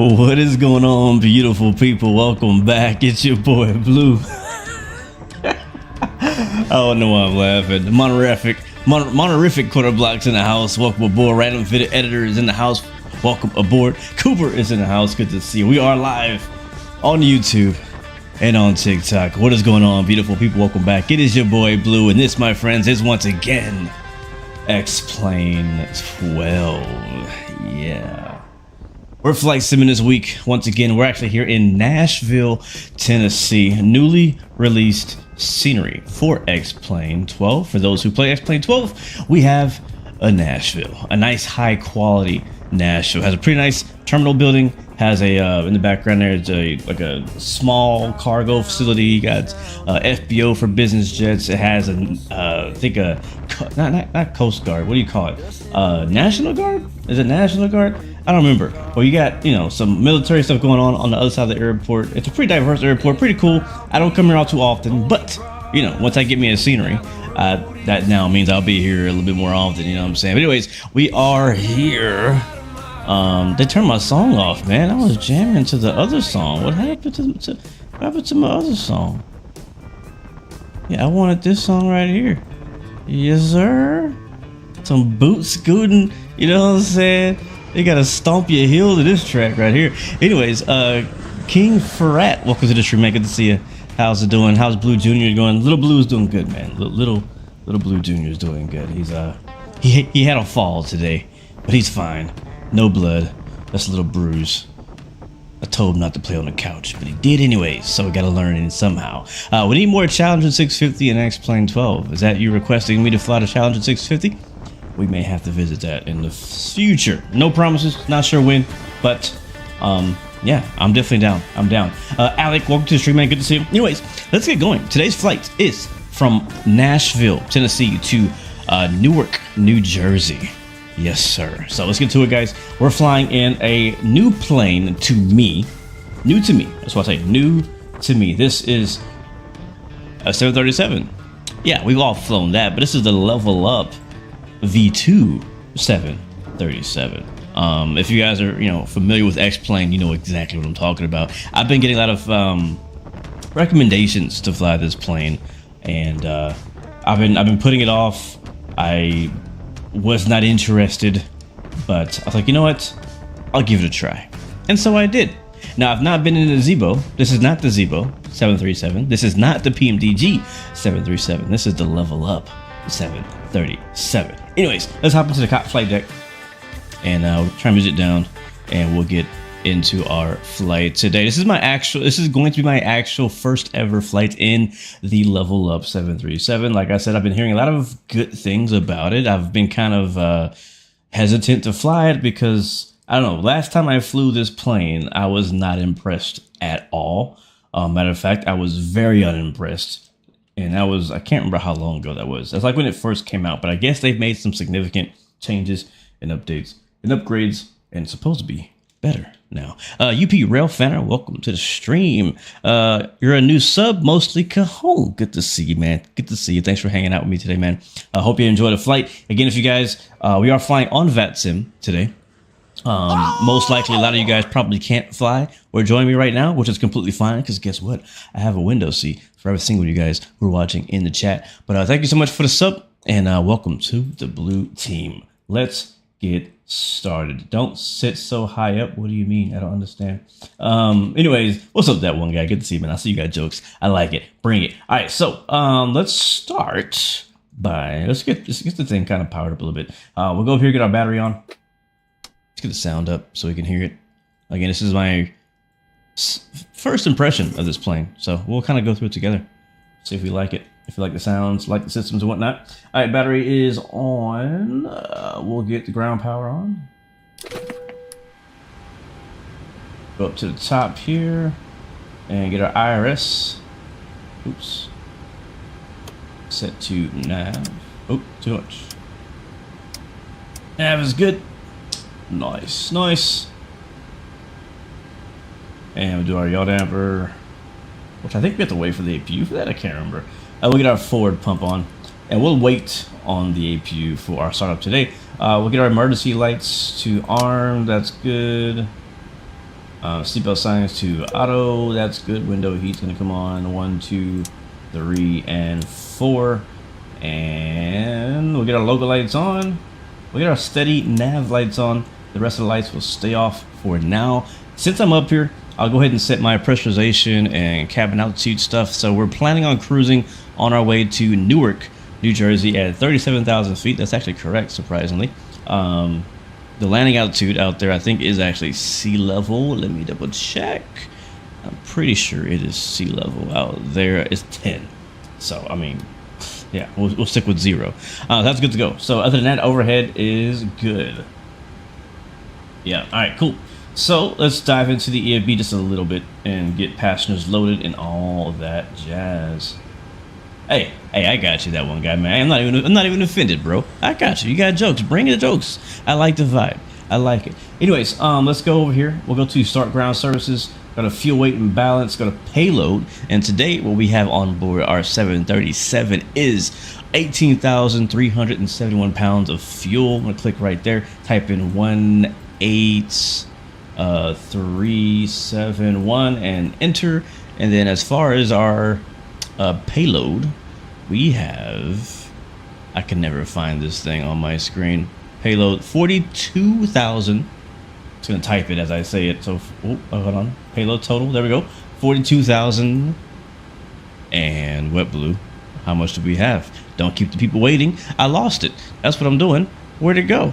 What is going on, beautiful people? Welcome back. It's your boy Blue. I don't know why I'm laughing. Monorific quarter blocks in the house. Welcome aboard. Random Fitted Editor is in the house. Welcome aboard. Cooper is in the house. Good to see you. We are live on YouTube and on TikTok. What is going on, beautiful people? Welcome back. It is your boy Blue, and this, my friends, is once again X-Plane 12. Yeah. We're flight simming this week. Once again, we're actually here in Nashville, Tennessee. Newly released scenery for X-Plane 12. For those who play X-Plane 12, we have a Nashville. A nice high quality Nashville. Has a pretty nice terminal building. Has a, in the background there, it's like a small cargo facility. You got FBO for business jets. It has I think not Coast Guard. What do you call it? National Guard? Is it National Guard? I don't remember. Well, you got, you know, some military stuff going on the other side of the airport. It's a pretty diverse airport, pretty cool. I don't come here all too often, but, you know, once I get me a scenery, that now means I'll be here a little bit more often, you know what I'm saying? But anyways, we are here. They turned my song off, man. I was jamming to the other song. What happened to my other song? Yeah, I wanted this song right here. Yes, sir. Some boot scooting, you know what I'm saying? They gotta stomp your heel to this track right here. Anyways, King Ferrat, welcome to the stream, man. Good to see you. How's it doing? How's Blue Junior going? Little Blue's doing good, man. Little Blue Junior's doing good. He's he had a fall today, but he's fine. No blood. Just a little bruise. I told him not to play on the couch, but he did anyways, so we gotta learn it somehow. We need more Challenger 650 and X-Plane 12. Is that you requesting me to fly the Challenger 650? We may have to visit that in the future. No promises, not sure when, but yeah, I'm definitely down. I'm down. Alec, welcome to the stream, man. Good to see you. Anyways, let's get going. Today's flight is from Nashville, Tennessee to Newark, New Jersey. Yes, sir. So let's get to it, guys. We're flying in a new plane to me. New to me. That's what I say. New to me. This is a 737. Yeah, we've all flown that, but this is the LevelUp V2 737. If you guys are, you know, familiar with X-Plane, you know exactly what I'm talking about. I've been getting a lot of recommendations to fly this plane, and I've been putting it off. I was not interested, but I was like, you know what? I'll give it a try. And so I did. Now, I've not been in the Zebo. This is not the Zebo 737. This is not the PMDG 737. This is the LevelUp 737. Anyways, let's hop into the cop flight deck and we'll try and visit down, and we'll get into our flight today. This is going to be my actual first ever flight in the LevelUp 737. Like I said, I've been hearing a lot of good things about it. I've been kind of hesitant to fly it because, I don't know, last time I flew this plane, I was not impressed at all. Matter of fact, I was very unimpressed. And that was, I can't remember how long ago that was. That's like when it first came out, but I guess they've made some significant changes and updates and upgrades, and it's supposed to be better now. UP Rail Fanner, welcome to the stream. You're a new sub, mostly Cajon. Good to see you, man. Good to see you. Thanks for hanging out with me today, man. I hope you enjoy the flight. Again, if you guys, we are flying on VATSIM today. Most likely a lot of you guys probably can't fly or join me right now, which is completely fine, because guess what? I have a window seat for every single one of you guys who are watching in the chat. But thank you so much for the sub, and welcome to the blue team. Let's get started. Don't sit so high up. What do you mean? I don't understand. Anyways, what's up, that one guy? Good to see you, man. I see you got jokes. I like it. Bring it. All right, so let's start by let's get the thing kind of powered up a little bit. We'll go over here, get our battery on. Let's get the sound up so we can hear it. Again, this is my first impression of this plane, so we'll kind of go through it together, see if we like it, if you like the sounds, like the systems and whatnot. All right, battery is on. We'll get the ground power on. Go up to the top here and get our IRS. Oops. Set to nav. Oh, too much. Nav is good. Nice, nice. And we'll do our yaw damper, which I think we have to wait for the APU for that. I can't remember. We'll get our forward pump on, and we'll wait on the APU for our startup today. We'll get our emergency lights to arm. That's good. Seatbelt signs to auto. That's good. Window heat's gonna come on. 1, 2, 3, and 4. And we'll get our logo lights on. We'll get our steady nav lights on. The rest of the lights will stay off for now. Since I'm up here, I'll go ahead and set my pressurization and cabin altitude stuff. So we're planning on cruising on our way to Newark, New Jersey at 37,000 feet. That's actually correct, surprisingly. The landing altitude out there, I think, is actually sea level. Let me double check. I'm pretty sure it is sea level out there. It's 10. So, I mean, yeah, we'll stick with 0. That's good to go. So other than that, overhead is good. Yeah, all right, cool. So let's dive into the EFB just a little bit and get passengers loaded and all that jazz. Hey, I got you, that one guy, man. I'm not even offended, bro. I got you. You got jokes. Bring the jokes. I like the vibe. I like it. Anyways, let's go over here. We'll go to start ground services. Got a fuel weight and balance. Got a payload. And today, what we have on board our 737 is 18,371 pounds of fuel. I'm gonna click right there. Type in 18371 and enter. And then as far as our payload, we have, I can never find this thing on my screen. Payload 42,000. It's gonna type it as I say it. So hold on. Payload total. There we go. 42,000. And wet blue. How much do we have? Don't keep the people waiting. I lost it. That's what I'm doing. Where'd it go?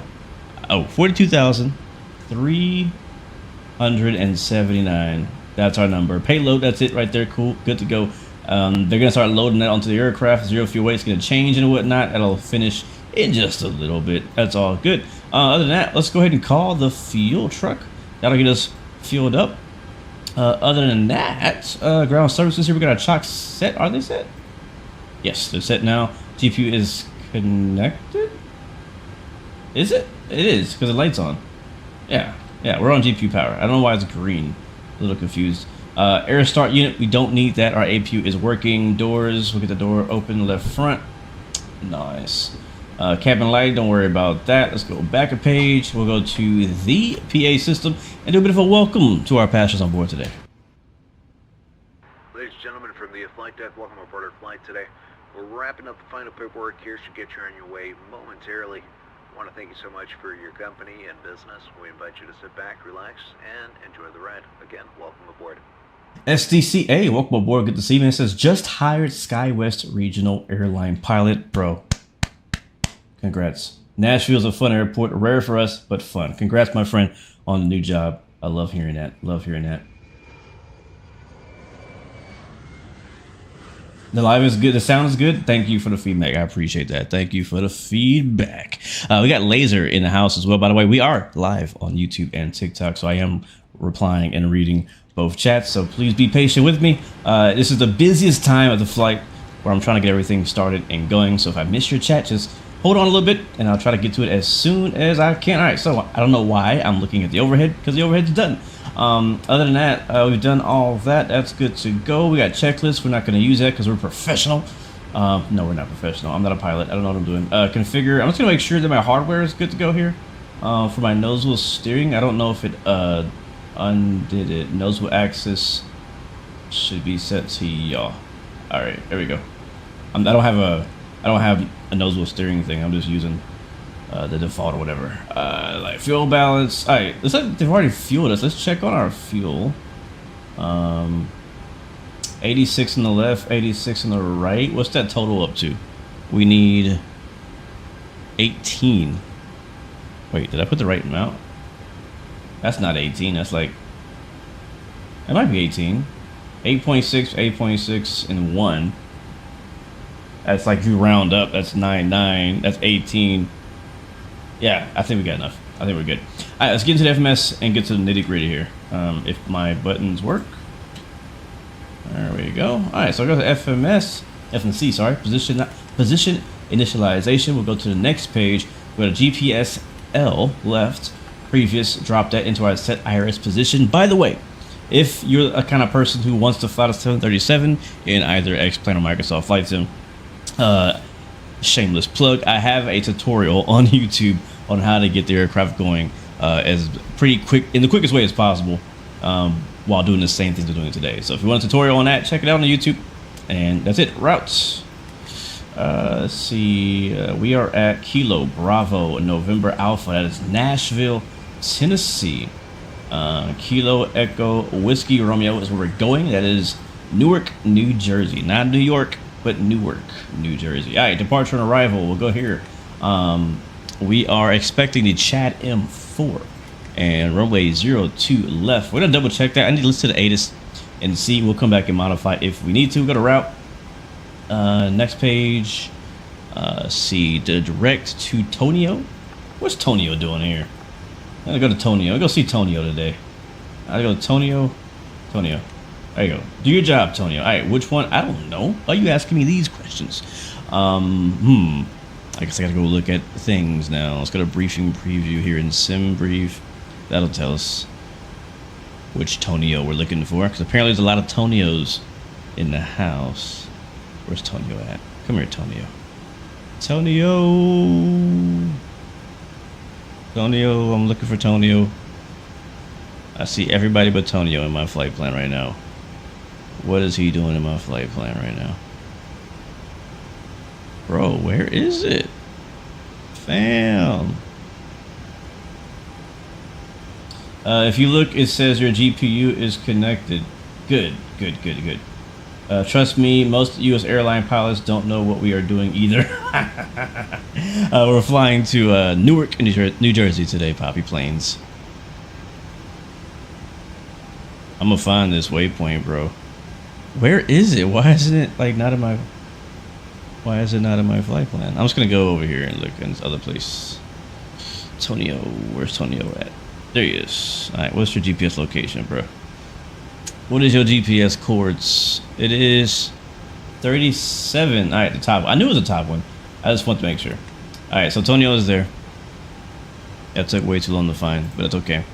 Oh, 42,379. That's our number. Payload. That's it right there. Cool. Good to go. They're gonna start loading that onto the aircraft. Zero fuel weight's gonna change and whatnot. That'll finish in just a little bit. That's all good. Other than that, let's go ahead and call the fuel truck. That'll get us fueled up. Other than that, ground services here. We got our chocks set. Are they set? Yes, they're set now. GPU is connected. Is it? It is because the light's on. Yeah, we're on GPU power. I don't know why it's green. A little confused. Air start unit, we don't need that. Our APU is working. Doors, we'll get the door open left front. Nice. Cabin light, don't worry about that. Let's go back a page. We'll go to the PA system and do a bit of a welcome to our passengers on board today. Ladies and gentlemen from the flight deck, welcome aboard our flight today. We're wrapping up the final paperwork here, so get you on your way momentarily. want to thank you so much for your company and business. We invite you to sit back, relax, and enjoy the ride. Again, welcome aboard. SDCA, welcome aboard. Good to see you. It says, just hired SkyWest Regional Airline pilot. Bro, congrats. Nashville's a fun airport. Rare for us, but fun. Congrats, my friend, on the new job. I love hearing that. Love hearing that. The live is good. The sound is good. Thank you for the feedback. I appreciate that. Thank you for the feedback. We got Laser in the house as well. By the way, we are live on YouTube and TikTok, so I am replying and reading both chats. So please be patient with me. This is the busiest time of the flight where I'm trying to get everything started and going. So if I miss your chat, just hold on a little bit and I'll try to get to it as soon as I can. All right, so I don't know why I'm looking at the overhead because the overhead's done. Other than that, we've done all of that. That's good to go. We got checklists. We're not going to use that because we're professional. No, we're not professional. I'm not a pilot. I don't know what I'm doing. Configure. I'm just going to make sure that my hardware is good to go here. For my nose wheel steering, I don't know if it undid it. Nose wheel axis should be set to y'all. All right, there we go. I don't have a nose wheel steering thing. I'm just using the default or whatever. Like fuel balance. All right, looks like they've already fueled us. Let's check on our fuel. 86 on the left, 86 on the right. What's that total up to? We need 18. Wait, did I put the right amount? That's not 18. That's like, it might be 18. 8.6, 8.6, and 1. That's like, if you round up, that's 9.9. That's 18. Yeah, I think we got enough. I think we're good. All right, let's get into the FMS and get to the nitty gritty here. If my buttons work. There we go. All right, so I'll go to FMS, FNC, sorry, position initialization. We'll go to the next page. We'll go to GPS L left, previous, drop that into our set IRS position. By the way, if you're a kind of person who wants to fly to 737 in either X-Plane or Microsoft Flight Sim, shameless plug, I have a tutorial on YouTube on how to get the aircraft going as pretty quick, in the quickest way as possible, while doing the same things we're doing today. So if you want a tutorial on that, check it out on YouTube. And that's it. Routes. Let's see. We are at Kilo Bravo November Alpha. That is Nashville, Tennessee. Kilo Echo Whiskey Romeo is where we're going. That is Newark, New Jersey. Not New York, but Newark, New Jersey. All right, departure and arrival. We'll go here. We are expecting the Chad M4 and runway 02 left. We're gonna double check that. I need to listen to the ATIS and see. We'll come back and modify if we need to. Go to route. Next page. See the direct to Tonio. What's Tonio doing here? I'm gonna go to Tonio. I'll go see Tonio today. I'll go to Tonio. Tonio. There you go. Do your job, Tonio. All right, which one? I don't know. Why are you asking me these questions? I guess I gotta go look at things now. Let's go to briefing preview here in Sim Brief. That'll tell us which Tonio we're looking for, because apparently there's a lot of Tonios in the house. Where's Tonio at? Come here, Tonio. Tonio. Tonio, I'm looking for Tonio. I see everybody but Tonio in my flight plan right now. What is he doing in my flight plan right now? Bro, where is it? Fam. If you look, it says your GPU is connected. Good. Trust me, most U.S. airline pilots don't know what we are doing either. We're flying to Newark, New Jersey today, Poppy Plains. I'm gonna find this waypoint, bro. Where is it? Why isn't it like not in my? Why is it not in my flight plan? I'm just gonna go over here and look in this other place. Tonio, where's Tonio at? There he is. All right, what's your GPS location, bro? What is your GPS coords? It is 37. All right, the top one. I knew it was the top one. I just want to make sure. All right, so Tonio is there. That took way too long to find, but it's okay.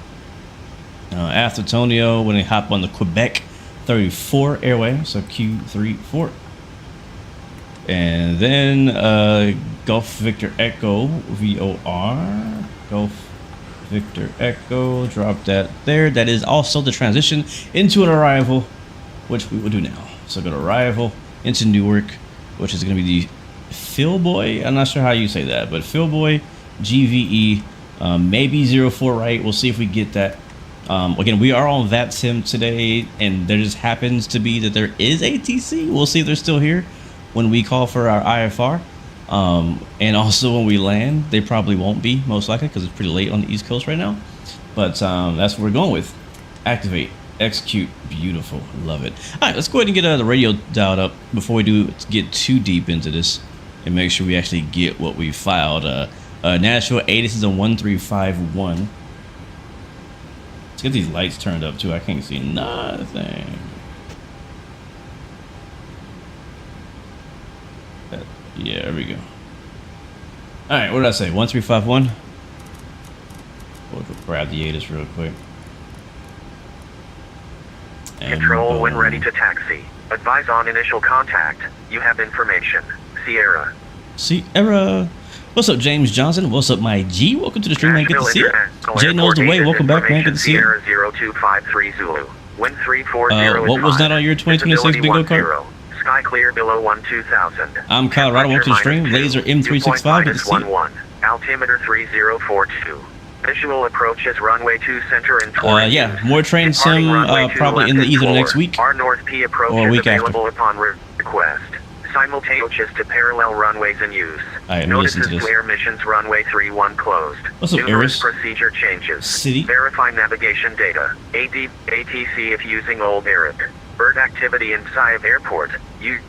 After Tonio, when they hop on the Quebec 34 airway, so Q34. And then Gulf Victor Echo VOR. Gulf Victor Echo, drop that there. That is also the transition into an arrival, which we will do now. So go to arrival into Newark, which is going to be the Philboy. I'm not sure how you say that, but Philboy GVE, maybe 04 right. We'll see if we get that. Again, we are on VATSIM today, and there just happens to be that there is ATC. We'll see if they're still here when we call for our IFR. And also when we land, they probably won't be, most likely, because it's pretty late on the East Coast right now. But that's what we're going with. Activate, execute, beautiful, love it. All right, let's go ahead and get the radio dialed up before we do get too deep into this and make sure we actually get what we filed. Nashville, this is a 1351. Let's get these lights turned up too. I can't see nothing. Yeah, there we go. All right, what did I say? 1351. We'll grab the ATIS real quick. And Control when ready to taxi. Advise on initial contact. You have information. Sierra. Sierra. What's up, James Johnson? What's up, my G? Welcome to the stream, man. Good to see you. Jay knows the way. Welcome back, man. Good to see you. Sierra 0253 Zulu. Wind 340 what was that on your 2026 bingo card? Sky clear below 2000. I'm Colorado. Welcome to the stream. Laser M365. Good to see you. Altimeter 3042. Visual approaches runway 2 center and Torrent. Yeah, more train sim probably in the either next week our North P approach or a week is available after. upon request. Simultaneous to parallel runways in use. Alright, Notices to air missions runway 31 closed. What's up, Numerous Iris? procedure changes. City. Verify navigation data. ATC if using Old Eric. Bird activity inside airport. Use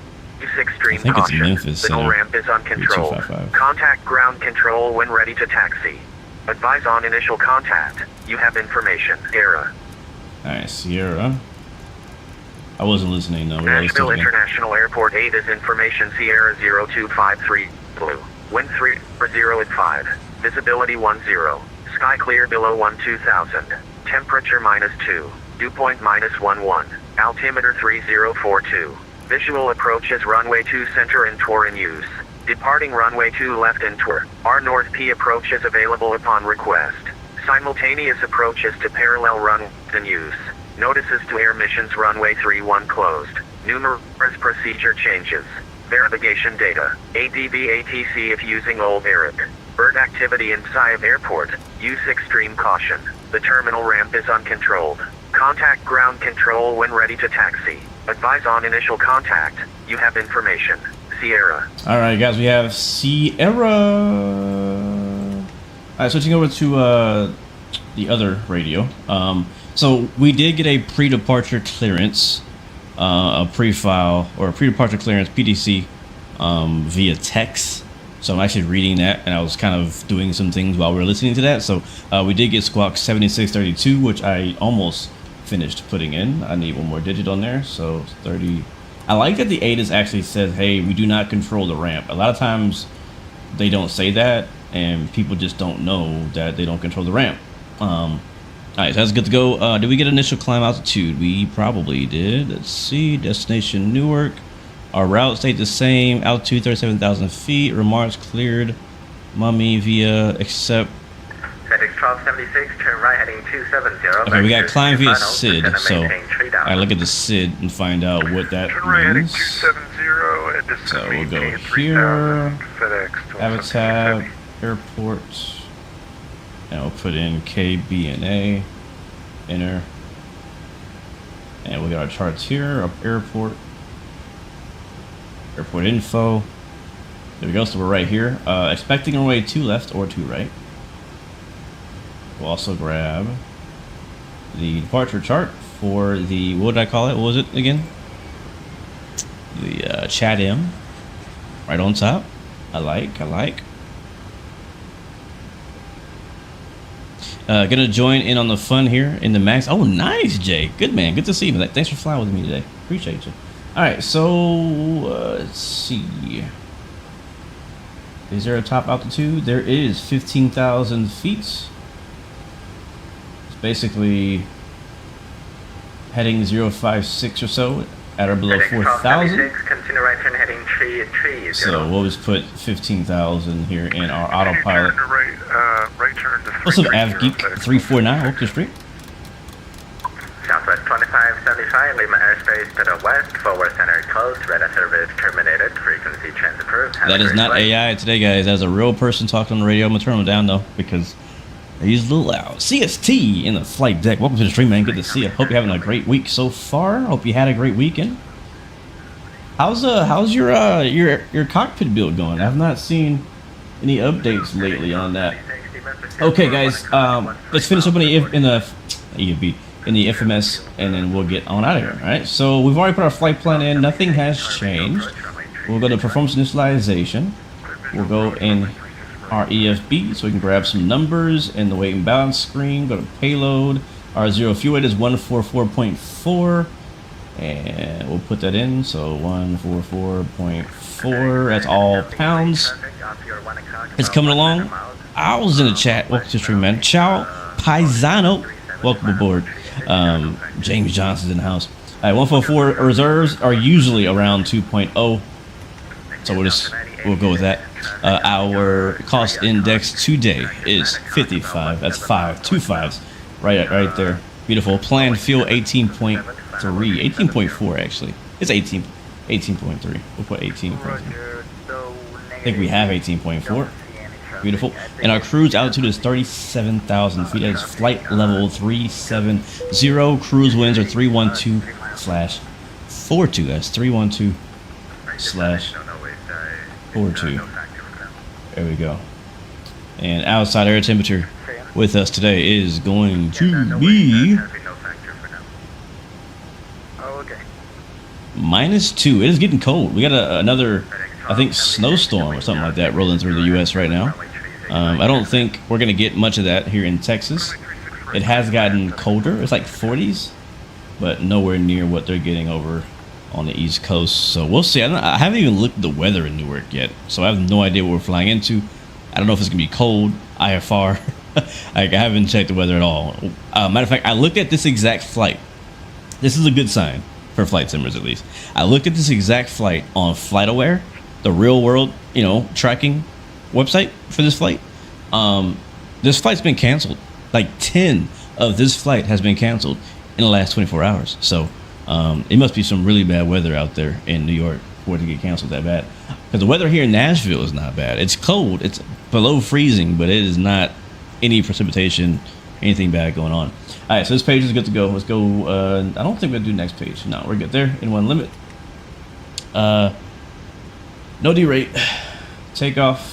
extreme I think it's caution. Memphis The Center. ramp is uncontrolled. 3255. Contact ground control when ready to taxi. Advise on initial contact. You have information. Era. Alright, Sierra. I wasn't listening though. Nashville International Airport 8 is information. Sierra 0253 blue. Wind 340 at 5. Visibility 10. Sky clear below 2000. Temperature -2. Dew point -11. Altimeter 3042. Visual approaches runway 2 center and tour in use. Departing runway 2 left and tour. Our North P approach is available upon request. Simultaneous approaches to parallel runways in use. Notices to air missions runway 31 closed. Numerous procedure changes. Verification data. ATC if using Old Eric. Bird activity inside airport. Use extreme caution. The terminal ramp is uncontrolled. Contact ground control when ready to taxi. Advise on initial contact. You have information. Sierra. All right, guys, we have Sierra. All right, switching over to the other radio. So we did get a pre-departure clearance, a pre-file or a pre-departure clearance PDC via text. So I'm actually reading that, and I was kind of doing some things while we were listening to that. So we did get Squawk 7632, which I almost finished putting in. I need one more digit on there, so 30. I like that the ATIS actually says, hey, we do not control the ramp. A lot of times they don't say that, and people just don't know that they don't control the ramp. All right, so that's good to go. Did we get initial climb altitude? We probably did. Let's see. Destination Newark. Our route stayed the same. Altitude 37,000 feet. Remarks cleared. Mummy via except. FedEx 1276, turn right heading 270. Okay, we got climb via SID. So I look at the SID and find out what that turn right heading means. 270 and descend So we'll go maintain here. 3000, FedEx 1276 Habitat, heavy. airport, and we'll put in KBNA, enter, and we got our charts here of airport info. There we go, so we're right here. Expecting runway 2 left or 2 right. We'll also grab the departure chart for the, what did I call it? What was it again? The Chat M, right on top. I like. Gonna join in on the fun here in the max. Oh, nice, Jay. Good man. Good to see you. Thanks for flying with me today. Appreciate you. All right, so let's see. Is there a top altitude? There is 15,000 feet. It's basically heading 056 or so at or below 4,000. Continue right turn heading 330. So we'll just put 15,000 here in our autopilot. Turn to right turn to What's up, 330, AvGeek 349? Welcome to the stream. Southwest 25 2275, Lima airspace to the west, forward center closed, radar service terminated, frequency change approved. That is not AI today, guys. That's a real person talking on the radio. I'm gonna turn them down though because he's a little loud. CST in the flight deck. Welcome to the stream, man. Good to see you. Hope you're having a great week so far. Hope you had a great weekend. How's your cockpit build going? I've not seen any updates lately on that. Okay, guys. Let's finish up in the FMS, and then we'll get on out of here. All right. So we've already put our flight plan in. Nothing has changed. We'll go to performance initialization. We'll go in our EFB so we can grab some numbers in the weight and balance screen. Go to payload. Our zero fuel weight is 144.4, and we'll put that in. So 144.4. That's all pounds. It's coming along. I was in the chat. Welcome to the stream, man. Ciao Paisano. Welcome aboard. James Johnson's in the house. All right, 144 reserves are usually around 2.0, so we'll go with that. Our cost index today is 55. That's 2 5s, right there. Beautiful. Planned fuel 18.3, 18.4 actually. It's 18.3. We'll put 18.3. I think we have 18.4. Beautiful. And our cruise altitude is 37,000 feet. That is flight level 370. Cruise winds are 312/42. That's 312/42. There we go. And outside air temperature with us today is going to be -2. It is getting cold. We got another, I think, snowstorm or something like that rolling through the U.S. right now. I don't think we're going to get much of that here in Texas. It has gotten colder. It's like 40s, but nowhere near what they're getting over on the East Coast. So we'll see. I haven't even looked at the weather in Newark yet, so I have no idea what we're flying into. I don't know if it's going to be cold, IFR. I haven't checked the weather at all. Matter of fact, I looked at this exact flight. This is a good sign for flight simmers, at least. I looked at this exact flight on FlightAware, the real world, tracking website for this flight. This flight's been canceled. Like 10 of this flight has been canceled in the last 24 hours. So it must be some really bad weather out there in New York for it to get canceled that bad. Because the weather here in Nashville is not bad. It's cold. It's below freezing, but it is not any precipitation, anything bad going on. All right, so this page is good to go. Let's go. I don't think we'll do next page. No, we're good there. In one limit. No derate. Takeoff.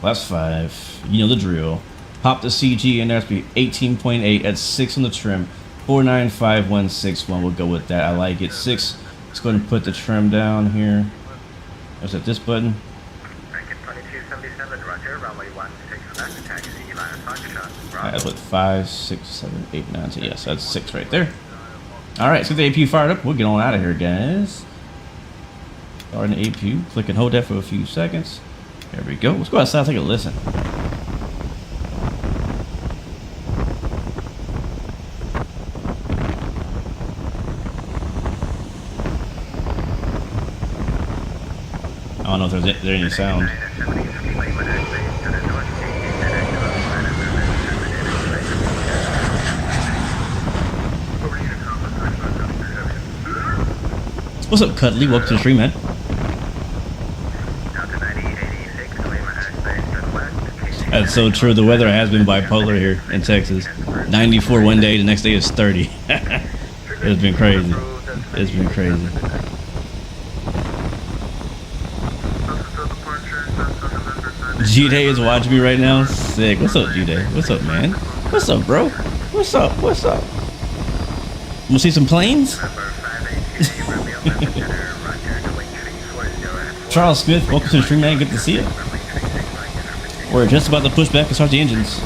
Last 5. You know the drill. Pop the CG in there. It's be 18.8 at 6 on the trim. 495161. We'll go with that. I like it. 6. Let's go ahead and put the trim down here. Let's hit this button. Alright, let's put 5, 6, 7, 8, 9, 10. Yes, that's 6 right there. Alright, let's get the APU fired up. We'll get on out of here, guys. Starting the APU. Click and hold that for a few seconds. There we go. Let's go outside and take a listen. I don't know if there's any sound. What's up, Cuddly? Welcome to the stream, man. That's so true. The weather has been bipolar here in Texas. 94 one day, the next day is 30. It's been crazy. It's been crazy. G-Day is watching me right now. Sick. What's up, G-Day? What's up, man? What's up, bro? What's up? What's up? Wanna see some planes? Charles Smith, welcome to the stream, man. Good to see you. We're just about to push back and start the engines.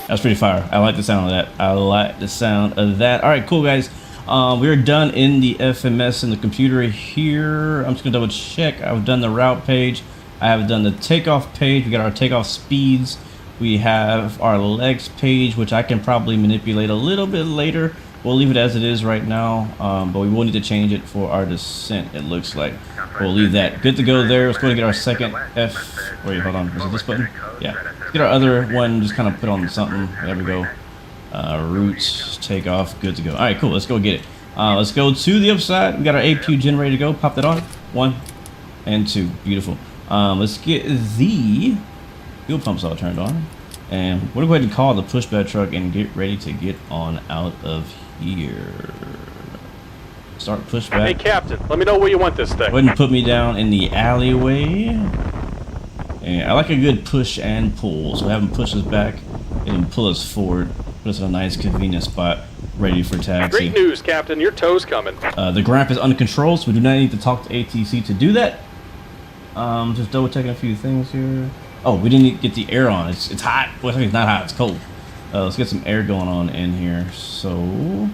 That's pretty fire. I like the sound of that. I like the sound of that. All right, cool, guys. We're done in the FMS in the computer here. I'm just gonna double check. I've done the route page. I have done the takeoff page. We got our takeoff speeds. We have our legs page, which I can probably manipulate a little bit later. we'll leave it as it is right now, but we will need to change it for our descent, it looks like. We'll leave that. Good to go there. Let's go and get our second F. Wait, hold on. Is it this button? Yeah. Let's get our other one, just kind of put on something. There we go. Routes, takeoff, good to go. All right, cool. Let's go get it. Let's go to the upside. We got our APU gen ready to go. Pop that on. 1 and 2. Beautiful. Let's get the fuel pumps all turned on. And we'll go ahead and call the pushback truck and get ready to get on out of here. Start pushback. Hey, Captain, let me know where you want this thing. Go ahead and put me down in the alleyway. And I like a good push and pull. So have them push us back and pull us forward. Put us in a nice convenient spot, ready for taxi. Great news, Captain. Your tow's coming. The ramp is under control, so we do not need to talk to ATC to do that. Just double checking a few things here. Oh, we didn't get the air on. It's hot. Well, it's not hot. It's cold. Let's get some air going on in here. So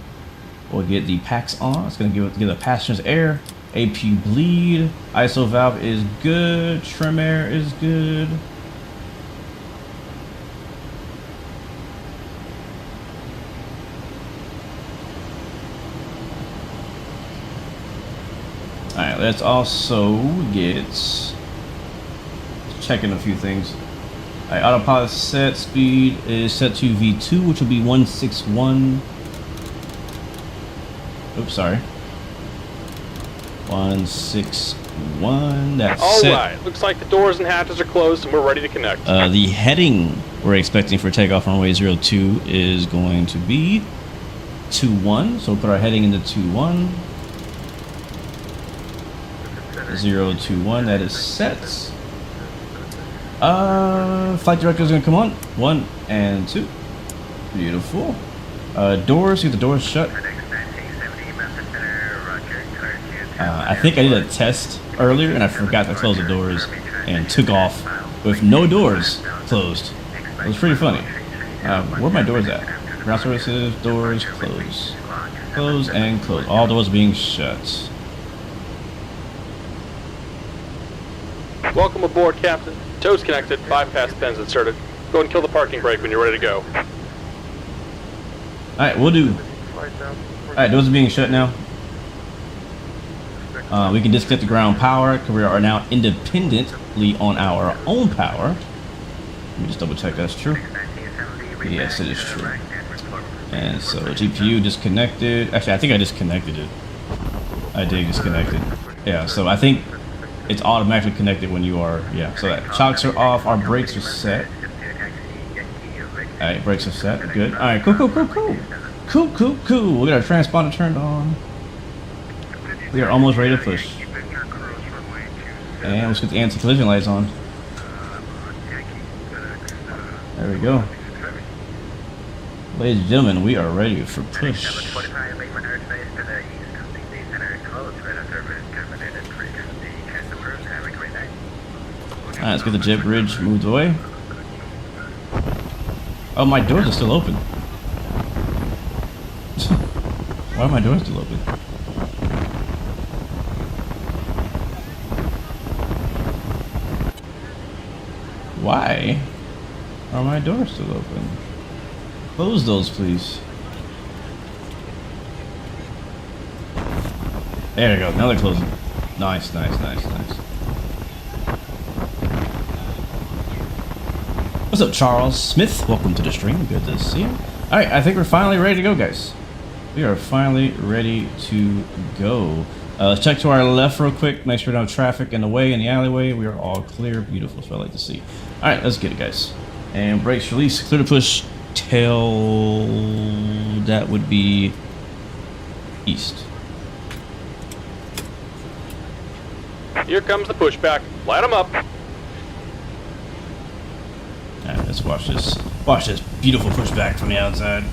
we'll get the packs on. It's gonna give the passengers air. APU bleed. ISO valve is good. Trim air is good. Alright, let's also get checking a few things. Alright, autopilot set speed is set to V2, which will be 161. Oops, sorry. 161. That's set. Alright, looks like the doors and hatches are closed and we're ready to connect. The heading we're expecting for takeoff runway 02 is going to be 21. So we'll put our heading into 21. 021, that is set. Flight director is gonna come on. 1 and 2. Beautiful. Doors, get the doors shut. I think I did a test earlier and I forgot to close the doors and took off with no doors closed. It was pretty funny. Where are my doors at? Ground services, doors, close. Close and close. All doors being shut. Welcome aboard, Captain. Tow's connected, bypass pins inserted. Go and kill the parking brake when you're ready to go. Alright, we'll do. Alright, doors are being shut now. We can disconnect the ground power because we are now independently on our own power. Let me just double check that's true. Yes, it is true. And so GPU disconnected. Actually, I think I disconnected it. I did disconnect it. Yeah, so I think it's automatically connected when you are, yeah. So that chocks are off, our brakes are set. Alright, brakes are set, good. Alright, cool. We'll get our transponder turned on. We are almost ready to push. And let's get the anti-collision lights on. There we go. Ladies and gentlemen, we are ready for push. Alright, let's get the jet bridge moved away. Oh, my doors are still open. Why are my doors still open? Why are my doors still open? Close those, please. There we go. Now they're closing. Nice. What's up, Charles Smith? Welcome to the stream. Good to see you. Alright, I think we're finally ready to go, guys. We are finally ready to go. Let's check to our left real quick. Make sure no traffic in the way, in the alleyway. We are all clear. Beautiful. That's what I like to see. Alright, let's get it, guys. And brakes release. Clear to push. Tail. That would be east. Here comes the pushback. Light them up. Alright, let's watch this. Watch this beautiful pushback from the outside.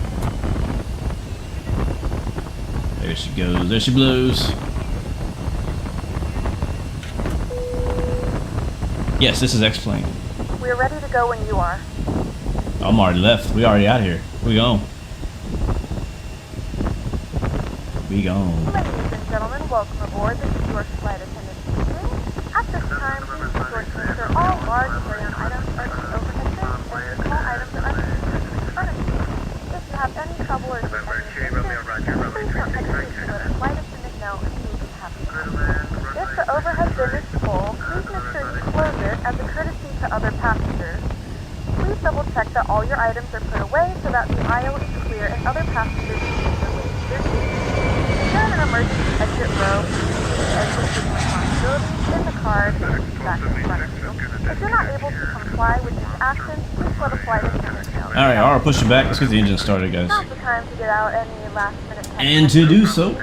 There she goes. There she blows. Yes, this is X-Plane. We're ready to go when you are. I'm already left. We already out here. We gone. We gone. Ladies and gentlemen, welcome aboard. This is your flight attendant speaking. At this time, please be sure to ensure all large carry-on items are in the overhead bin and small items are under the furniture. If you have any trouble travelers with any assistance, please don't hesitate to let a flight attendant know and we will be happy to help. If the overhead bin is full, please make sure you close it as a courtesy to other passengers. Please double check that all your items are put away so that the aisle is clear and other passengers can make their way to their seats. If you're in an emergency exit row, please exit with responsibilities in the card and back in front of you. If you're not able to comply with these actions, please let a flight attendant know. Alright, alright, pushing back. Let's get the engine started, guys. Now's the time to get out any last minute And to do so,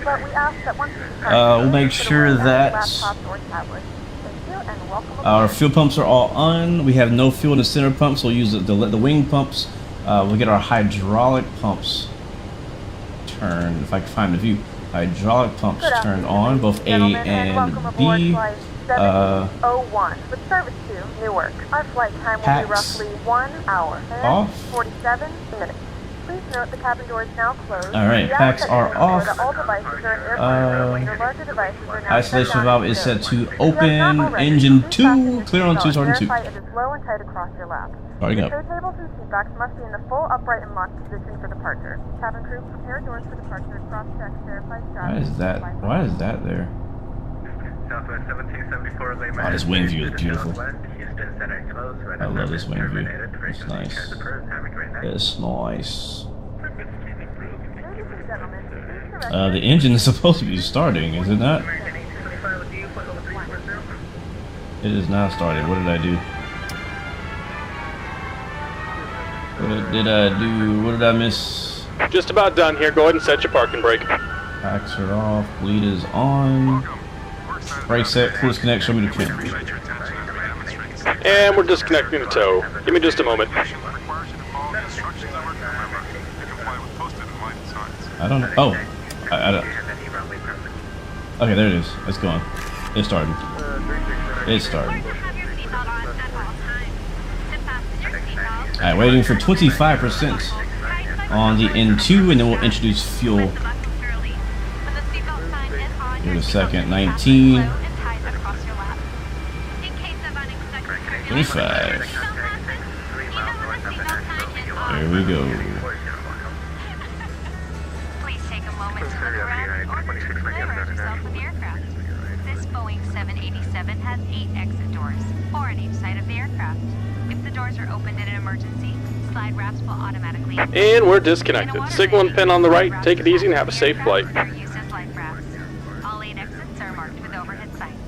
but we ask that once you depart, we'll make sure that laptops or tablets. Thank you and welcome aboard. our fuel pumps are all on. We have no fuel in the center pump, so we'll use the wing pumps. We'll get our hydraulic pumps turned, if I can find the view. Hydraulic pumps turned on, both A and B. 7001 with service to Newark. Our flight time will be roughly 1 hour and off. 47 minutes. Please note the cabin door is now closed. Alright, packs are off. All devices are in airplane mode. Your larger devices are now Isolation valve is set to open. Engine 2, clear on 2, starting 2. Verify it is low and tight across your lap. Starting up. Tray tables and seat backs must be in the full upright and locked position for departure. Cabin crew, prepare doors for departure. Cross-check, verify straps. Why is that there? Southwest 1774 lane. Oh, this wing view is beautiful. Houston Center closed. Right I on love this wing view. terminated. It's nice. Have a great night. It's nice. Ladies and gentlemen, please direct The engine is supposed to be starting, is it not? It is not started. What did I do? What did I do? What did I miss? Just about done here. Go ahead and set your parking brake. Packs are off. Bleed is on. Brake set. Coolest connect. Show me the pin. And we're disconnecting the tow. Give me just a moment. I don't know. Oh. I don't. Okay, there it is. It's going. It started. It started. Alright, waiting for 25% on the N2, and then we'll introduce fuel. Give it a second. 19. 25. There we go. Please take a moment to look around in order to familiarize yourself with the aircraft. This Boeing 787 has 8 exit doors, 4 on each side of the aircraft. If the doors are opened in an emergency, slide wraps will automatically... And we're disconnected. Signal and pin on the right. Take it easy and have a safe flight. Used as life rafts. All 8 exits are marked with overhead signs.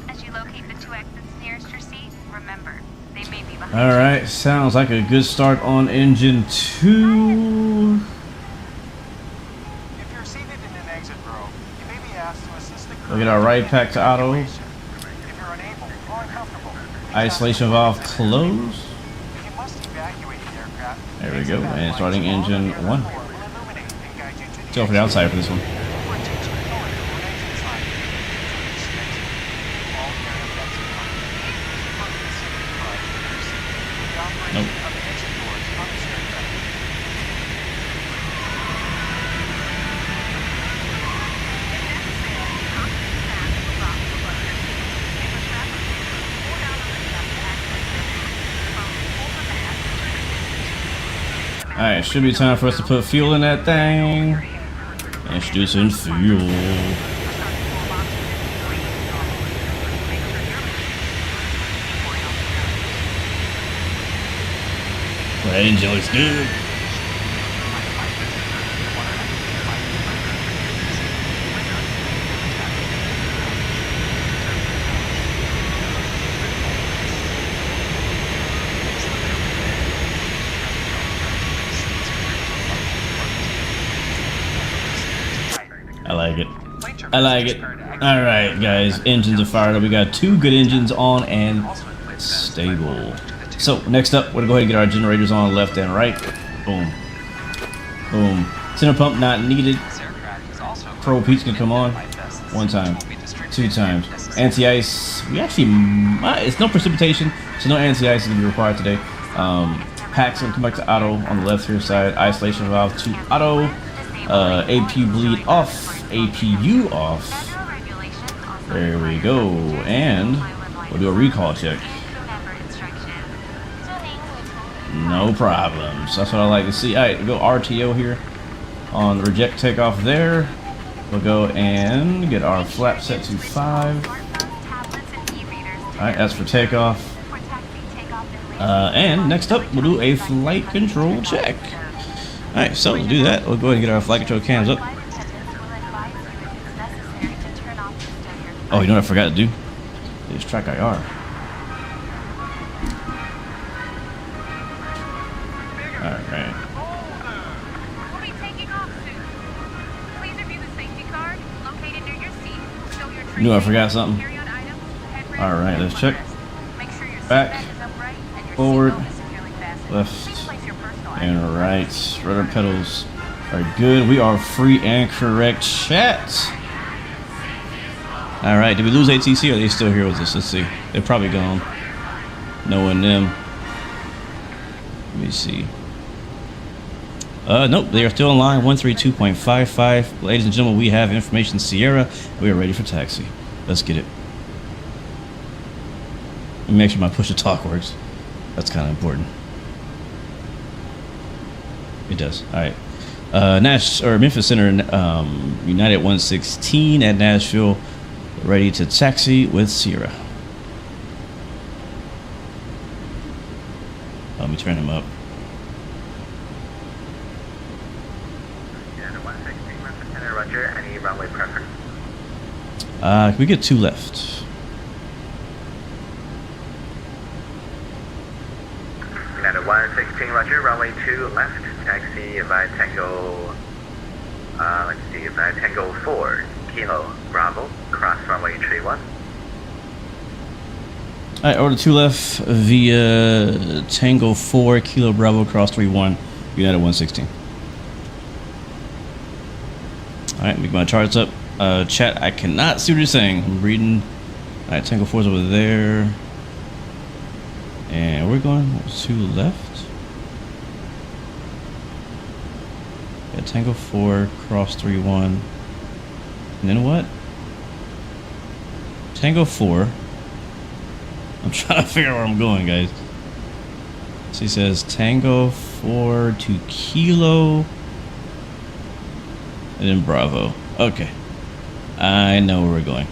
As you locate the 2 exits nearest your seat, remember, they may be behind you. Alright, sounds like a good start on engine 2. If you're seated in an exit row, you may be asked to assist the crew. We'll get our right pack to auto. If you're unable or uncomfortable, Isolation valve closed. you must evacuate the aircraft. There we go. And starting engine 1. Will illuminate and guide you to the Let's go for the outside for this one. Nope. Alright, should be time for us to put fuel in that thing. Introducing fuel. That engine looks good. I like it. I like it. Alright, guys. Engines are fired up. We got 2 good engines on and stable. So, next up, we're going to go ahead and get our generators on left and right. Boom. Boom. Center pump not needed. Pro Pete's going to come on. 1 time. 2 times. Anti-ice. We actually... it's no precipitation, so no anti-ice is going to be required today. Packs going to come back to auto on the left here side. Isolation valve to auto. APU bleed off. APU off. There we go. And we'll do a recall check. No problems. That's what I like to see. All right, we'll go RTO here on the reject takeoff there. We'll go and get our flap set to 5. All right, that's for takeoff. And next up, we'll do a flight control check. All right, so we'll do that. We'll go ahead and get our flight control cams up. Oh, you know what I forgot to do? Is track IR. Alright. We'll be taking off soon. Please review the safety card located near your seat. Show your Knew I forgot something. carry-on items, headwear, Alright, let's check. Make sure your Back, seatbelt is upright and your forward, seatbelt is securely fastened. left, Please place your personal and right. Rudder pedals are good. We are free and correct. Chat. Alright, did we lose ATC or are they still here with us? Let's see. They're probably gone. Knowing them. Let me see. Nope, they are still in line. 132.55. Ladies and gentlemen, we have information Sierra. We are ready for taxi. Let's get it. Let me make sure my push to talk works. That's kind of important. It does. All right. Memphis Center, United 116 at Nashville, ready to taxi with Sierra. Let me turn him up. United 116, Memphis Center, roger. Any runway preference? Can we get 2 left? United 116, roger. Runway 2 left. Taxi by Tango. Let's see, by Tango 4, Kilo Bravo. Cross runway 31. Alright, order 2 left via Tango 4, Kilo Bravo, cross 31, United 116. Alright, make my charts up. Chat, I cannot see what you're saying. I'm reading. Alright, Tango 4's over there. And we're going 2 left. Yeah, Tango 4, cross 31. And then what? Tango 4. I'm trying to figure out where I'm going, guys. So he says Tango 4 to Kilo. And then Bravo. Okay. I know where we're going.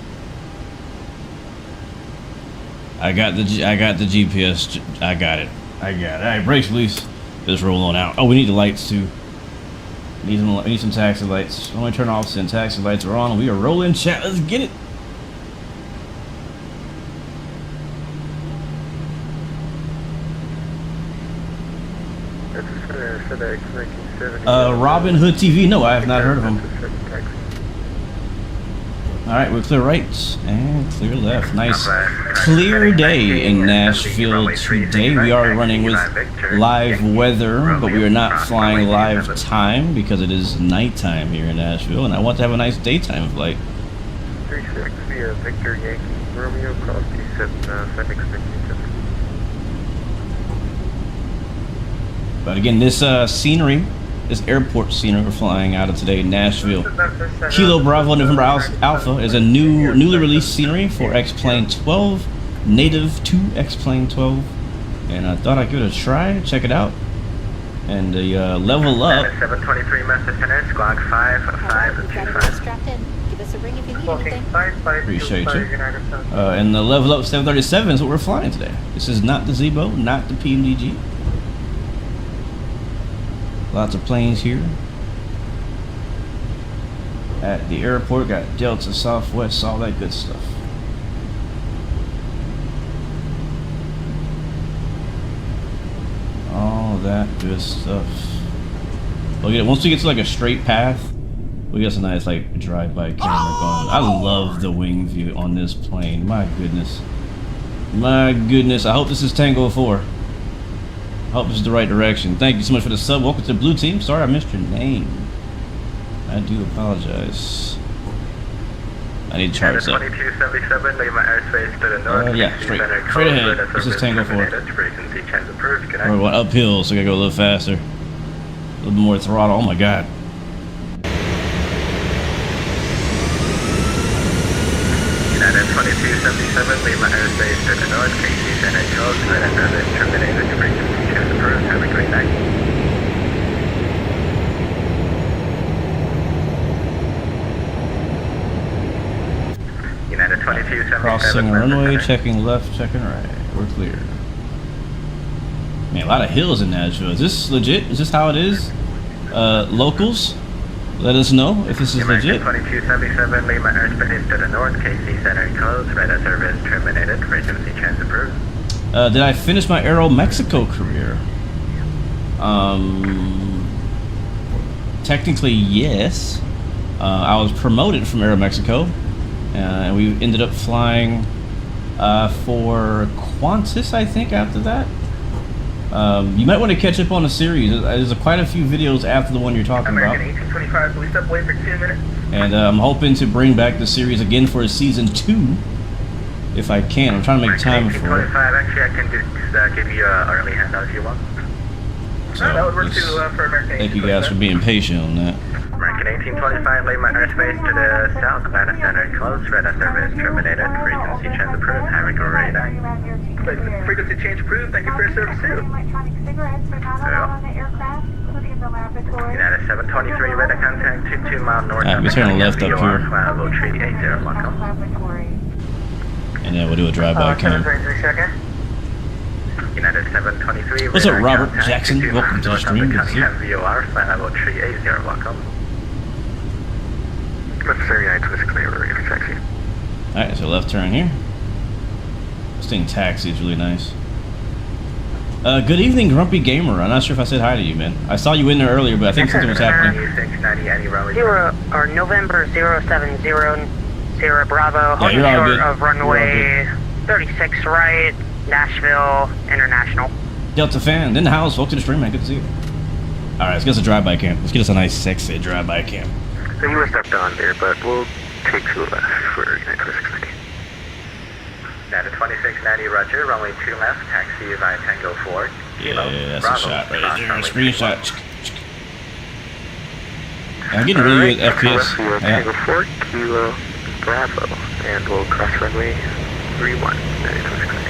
I got the GPS. I got it. Alright, brakes release. Just roll on out. Oh, we need the lights too. We need some taxi lights. Only turn off and taxi lights are on. We are rolling, chat. Let's get it. Robin Hood TV. No, I have not heard of him. Alright, we're clear right and clear left. Nice clear day in Nashville today. We are running with live weather, but we are not flying live time because it is nighttime here in Nashville, and I want to have a nice daytime flight. 36 via Victor Yankee Romeo, cross T7, FedEx 57. But again, this scenery, this airport scenery we're flying out of today, Nashville. Kilo Bravo November Alpha is a newly released scenery for X-Plane 12, native to X-Plane 12. And I thought I'd give it a try, check it out. And the LevelUp. 723 Memphis Center, Squawk 5525. Strapped in. Give us a ring if you need anything. Appreciate you. And the LevelUp 737 is what we're flying today. This is not the Zebo, not the PMDG. Lots of planes here at the airport. Got Delta, Southwest, all that good stuff. All that good stuff. Look at it. Once we get to like a straight path, we got some nice like drive-by camera going. I love the wing view on this plane. My goodness. My goodness. I hope this is Tango 4. I hope this is the right direction. Thank you so much for the sub. Welcome to the blue team. Sorry I missed your name. I do apologize. I need to charge up. 2277, leave my airspace to the north. Yeah, straight ahead. This is Tango 4. We're going uphill, so I gotta go a little faster. A little more throttle. Oh my god. United 2277, leave my airspace to the north. KC Center 12, terminated to frequency. approved. Have a great night. United 2277. Crossing runway, checking left, checking right. We're clear. Man, a lot of hills in Nashville. Is this legit? Is this how it is? Locals, let us know if this is legit. 2277, leave my airspace to the north, KC Center closed, radar service terminated, frequency chance approved. Did I finish my Aero Mexico career? Technically, yes. I was promoted from Aero Mexico, and we ended up flying for Qantas, I think, after that. You might want to catch up on the series. There's quite a few videos after the one you're talking American about. 1825, we step away for 2 minutes. And I'm hoping to bring back the series again for a season 2, if I can. I'm trying to make time for it. 1825, actually I can give you an early handout if you want. So that would work too for American. Thank you guys for being patient on that. American 1825, leave my airspace to the south, Atlanta Center closed, radar service terminated, frequency change approved, have a great night. Frequency change approved, thank you for your service too. Electronic cigarettes are not allowed on the aircraft, including the laboratory. United 723, radar contact 22 mile north. Alright, we turn left up here. Level 380, welcome. And then we'll do a drive-by cam. United 723. What's up, Robert Jackson? Welcome to the stream. Good to see you. KEWR, flight level 380, welcome. Necessary United 26, we're ready for taxi. Alright, so left turn here. This thing taxi is really nice. Good evening, Grumpy Gamer. I'm not sure if I said hi to you, man. I saw you in there earlier, but I think something was happening. 0 or November 070 Sierra Bravo, holding you're all short good. of runway 36 right, Nashville International. Delta fan, in the house. Welcome to the stream, man. Good to see you. Alright, let's get us a drive-by cam. Let's get us a nice, sexy drive-by cam. So you were stepped on there, but we'll take 2 left for United 2690. United 2690, roger, runway 2 left, taxi via Tango 4. Yeah, that's a shot right there. Screenshot. I'm getting really good FPS. Tango 4, Kilo Bravo, and we'll cross runway 31, United 2690.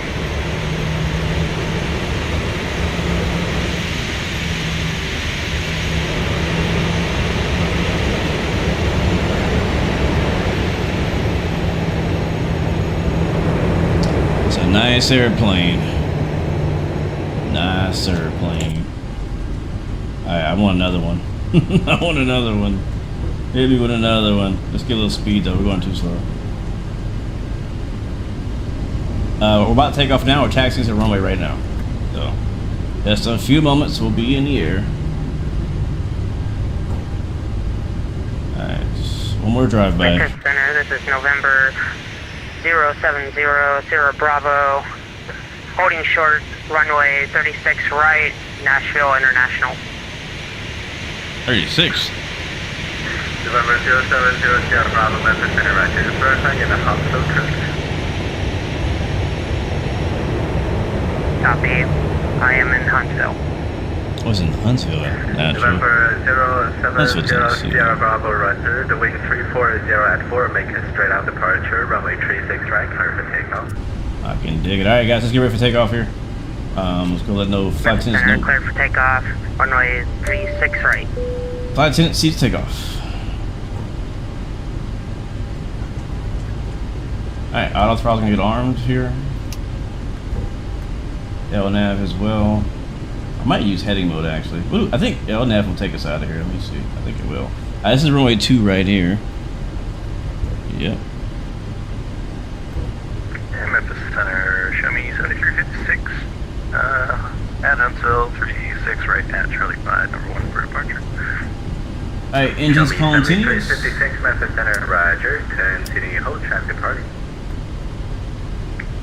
Nice airplane. Nice airplane. Alright, I want another one. I want another one. Hit me with another one. Let's get a little speed though. We're going too slow. We're about to take off now. We're taxiing to the runway right now. So, just a few moments, we'll be in the air. Alright, just one more drive-by. Center, this is November 070 Sierra Bravo, holding short, runway 36 right, Nashville International. 36. November 070 Sierra Bravo, Memphis Center, right to the first line in the Huntsville cruise. Copy. I am in Huntsville. I was in Huntsville. November 070 Tennessee. Sierra Bravo, roger. The wing 340 at 4, make a straight out departure. Runway 36 right, clear for takeoff. I can dig it. Alright guys, let's get ready for takeoff here. Let's go let no flight attendants know. Clear for takeoff. Runway 36 right. Flight attendant, seats takeoff. Alright, auto throttle's gonna get armed here. LNAV as well. I might use heading mode actually. Ooh, I think LNAV will take us out of here. Let me see. I think it will. This is runway 2 right here. Yep. Memphis Center, show me 7356. At Huntsville, 36 right at Charlie 5, number 1 for departure. Alright, engines continues. 56 Memphis Center, roger. Continue hold traffic departing.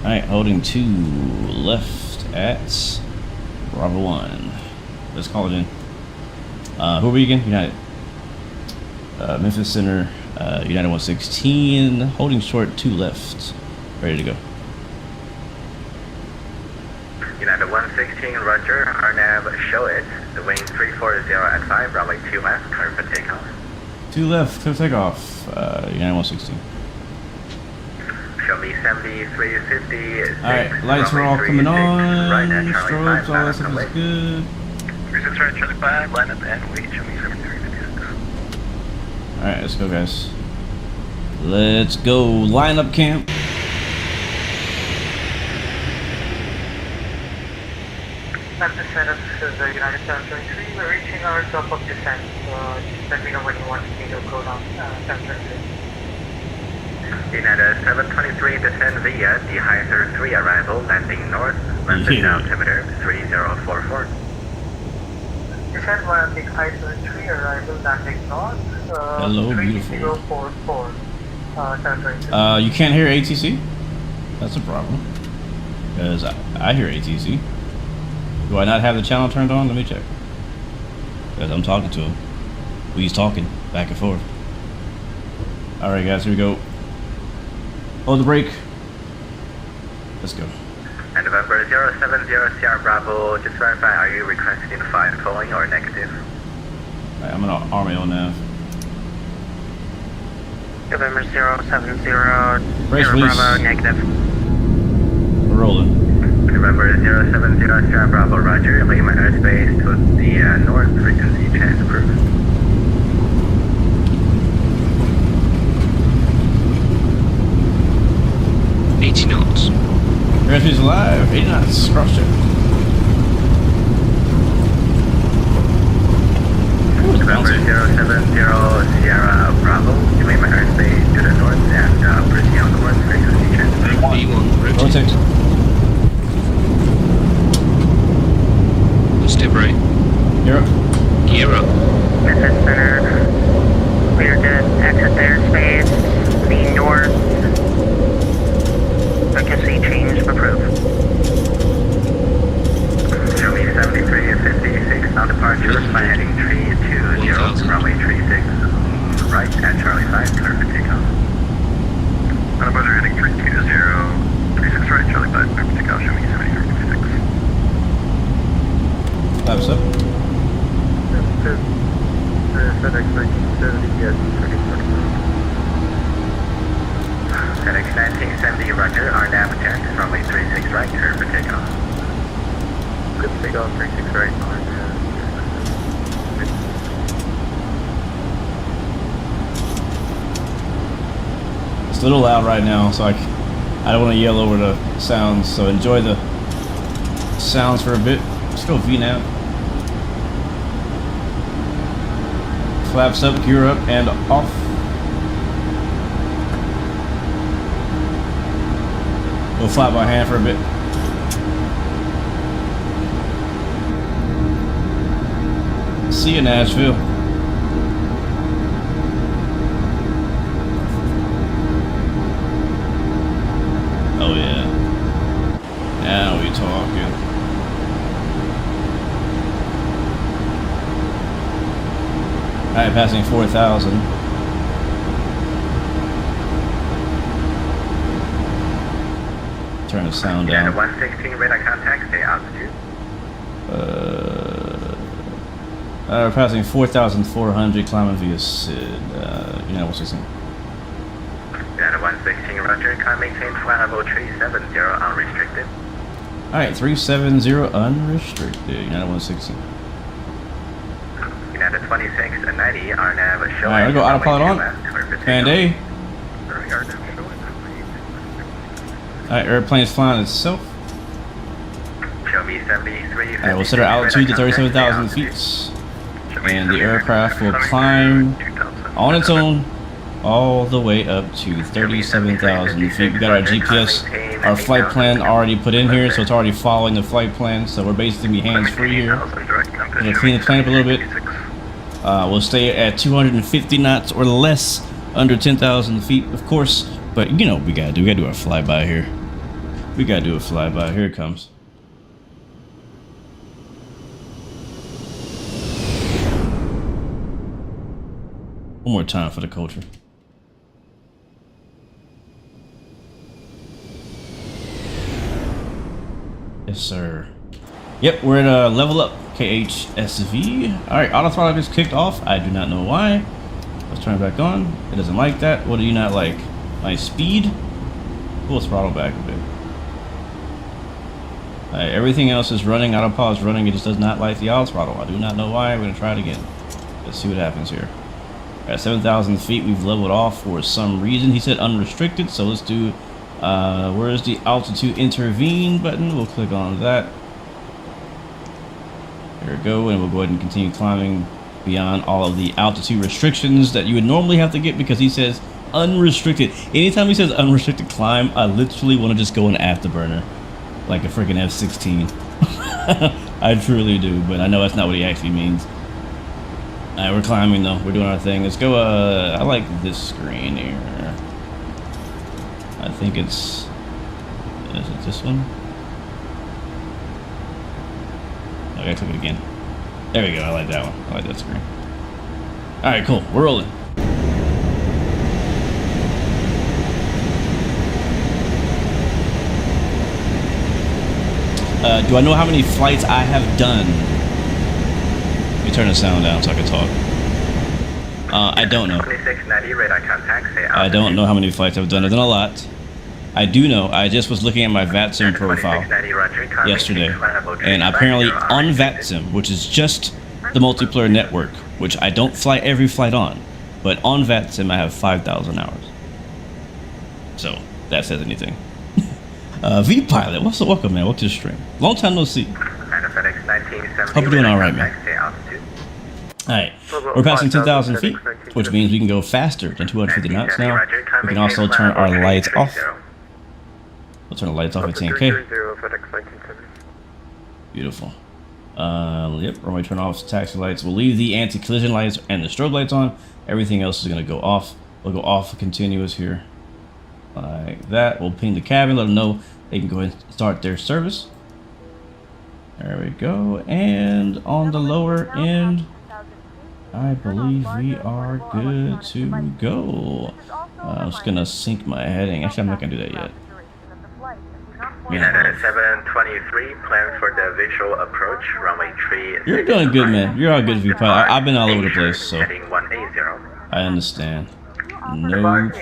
Alright, holding 2 left at Bravo 1. Let's call it in. Who are we again? United. Memphis Center, United 116, holding short 2 left. Ready to go. United 116, roger. RNAV, show it. The wing 340 at 5, runway 2 left, clear for takeoff. 2 left, clear takeoff. United 116. Show me me 7350. Alright, lights are all coming on. Strobes, all that stuff is good. 36 right, Charlie 5, line up and wait, show me 7356. Alright, let's go, guys. Let's go. Line up camp. Memphis Center, this is United 723. We're reaching our top of descent. Just let me know when you want me to go down 723. United 723, descend via the Heiser 3 arrival, landing north, Memphis altimeter 3044. Descend via the Heiser 3 arrival, landing north, Hello, beautiful. 3044. 723. You can't hear ATC? That's a problem. Because I hear ATC. Do I not have the channel turned on? Let me check. Because I'm talking to him. He's talking back and forth. Alright guys, here we go. Hold the brake. Let's go. And November 070 Sierra Bravo, just verify, are you requesting 5 towing or negative? Alright, I'm gonna arm on nav. November 070 Brace, Sierra please. Bravo, negative. We're rolling. November 070 Sierra Bravo, roger. Lima airspace to the north, frequency chance approved. Airspace alive, 80 knots, cross check. November 070 Sierra Bravo, Lima airspace to the north and proceed on course, frequency chance approved. Rotate. Step right. Gear up. Gear up. Memphis Center, clear to exit the airspace, the north, frequency change approved. Show me 7356 on departure, fly heading 320, runway 36, right at Charlie 5, clear for takeoff. On a buzzer heading 320, 36 right, Charlie 5, clear for takeoff, show me 7356. Flaps up. FedEx 1970, yes, 3045. FedEx 1970, roger, RNAV check, runway 36 right, clear for takeoff. Good takeoff, 36 right, It's a little loud right now, so I don't want to yell over the sounds, so enjoy the sounds for a bit. Let's go VNAV. Flaps up, gear up, and off. We'll fly by hand for a bit. See you, Nashville. Oh yeah. Now we talking. Alright, passing 4,000. Turn the sound down. 116 radar contact, stay altitude. We're passing 4,400, climbing via SID. United 116. United 116, roger, can maintain flight level 370 unrestricted. Alright, 370 unrestricted, United 116. United 26 and 90, RNAV showing. Alright, I'll go autopilot on. Band A. Alright, airplane's flying itself. Show me 73. Alright, we'll set our altitude to 37,000 feet. And the aircraft will climb on its own all the way up to 37,000 feet. We got our GPS, our flight plan already put in here, so it's already following the flight plan. So we're basically hands-free here. We'll clean the plane up a little bit. We'll stay at 250 knots or less, under 10,000 feet, of course. But you know what we gotta do. We gotta do our flyby here. We gotta do a flyby. Here it comes. One more time for the culture. Yes, sir. Yep, we're at LevelUp KHSV. Alright, auto throttle is kicked off. I do not know why. Let's turn it back on. It doesn't like that. What do you not like? My speed? Pull throttle back a bit. Alright, everything else is running. Autopilot's running. It just does not like the auto throttle. I do not know why. We're going to try it again. Let's see what happens here. At 7,000 feet, we've leveled off for some reason. He said unrestricted, so let's do... where's the altitude intervene button? We'll click on that. There we go, and we'll go ahead and continue climbing beyond all of the altitude restrictions that you would normally have to get because he says unrestricted. Anytime he says unrestricted climb, I literally want to just go in afterburner like a freaking F-16. I truly do, but I know that's not what he actually means. Alright, we're climbing though. We're doing our thing. Let's go. I like this screen here. I think it's... Is it this one? I gotta click it again. There we go. I like that one. I like that screen. Alright, cool. We're rolling. Do I know how many flights I have done? Let me turn the sound down so I can talk. I don't know. I don't know how many flights I've done. I've done a lot. I do know. I just was looking at my VATSIM profile yesterday, and apparently on VATSIM, which is just the multiplayer network, which I don't fly every flight on, but on VATSIM I have 5,000 hours. So that says anything. V Pilot, what's up? Welcome, man. Welcome to the stream. Long time no see. Hope you're doing all right, man. All right, we're passing 10,000 feet, which means we can go faster than 250 knots now. We can also turn our lights off. We'll turn the lights off at 10K. Beautiful. Yep, runway turn off taxi lights. We'll leave the anti-collision lights and the strobe lights on. Everything else is going to go off. We'll go off continuous here. Like that. We'll ping the cabin, let them know they can go ahead and start their service. There we go. And on the lower end, I believe we are good to go. I'm just gonna sync my heading. Actually, I'm not gonna do that yet. United 723, plan for the visual approach, runway 3. You're doing good, man. You're all good, VPilot. I've been all over the place, so I understand. No problem.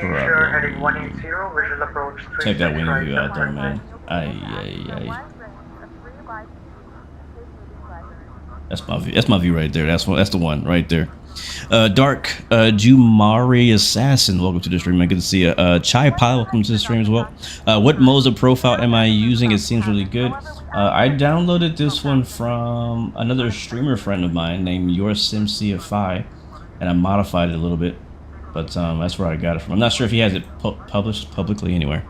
Check that wing view out there, man. Aye. That's my view. That's my view right there. That's the one right there. Dark Jumari Assassin, welcome to the stream. Man, good to see you. Chai Pile, welcome to the stream as well. What Moza profile am I using? It seems really good. I downloaded this one from another streamer friend of mine named YourSimCFI, and I modified it a little bit. But that's where I got it from. I'm not sure if he has it published publicly anywhere.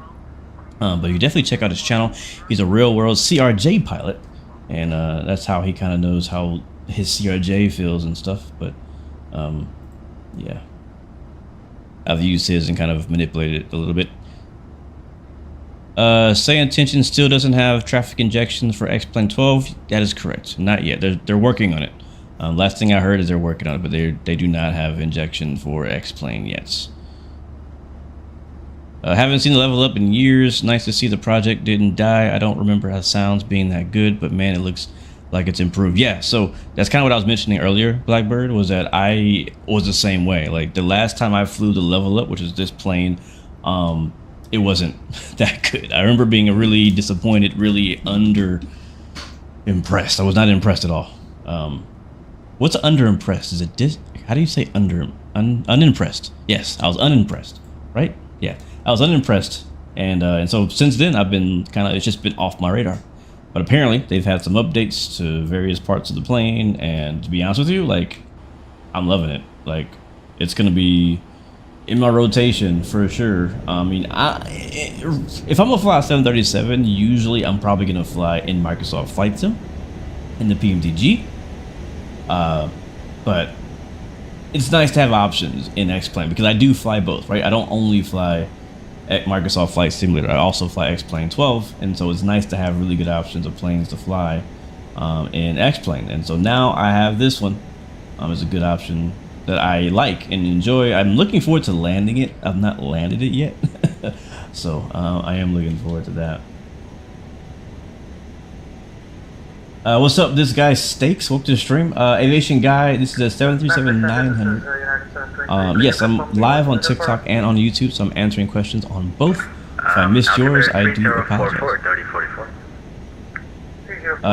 But you definitely check out his channel. He's a real world CRJ pilot. And that's how he kind of knows how his CRJ feels and stuff. But yeah. I've used his and kind of manipulated it a little bit. Say Intention still doesn't have traffic injections for X-Plane 12. That is correct. Not yet. They're working on it. Last thing I heard is they're working on it, but they do not have injection for X-Plane yet. Haven't seen the level up in years. Nice to see the project didn't die. I don't remember how sounds being that good, but man, it looks like it's improved. Yeah, so that's kind of what I was mentioning earlier, Blackbird, was that I was the same way. Like the last time I flew the level up, which is this plane, it wasn't that good. I remember being really disappointed, really impressed. I was not impressed at all. What's underimpressed? Is it how do you say unimpressed? Yes, I was unimpressed, right? Yeah, I was unimpressed, and so since then I've been it's just been off my radar. But apparently they've had some updates to various parts of the plane, and to be honest with you, like I'm loving it. Like it's gonna be in my rotation for sure. I mean, if I'm gonna fly a 737, usually I'm probably gonna fly in Microsoft Flight Sim in the PMDG. But it's nice to have options in X-Plane because I do fly both, right? I don't only fly at Microsoft Flight Simulator. I also fly X-Plane 12, and so it's nice to have really good options of planes to fly in X-Plane. And so now I have this one as a good option that I like and enjoy. I'm looking forward to landing it. I've not landed it yet, so I am looking forward to that. What's up, this guy Stakes? Welcome to the stream. Aviation Guy, this is a 737-900. Yes, I'm live on TikTok and on YouTube, so I'm answering questions on both. If I missed yours, I do apologize.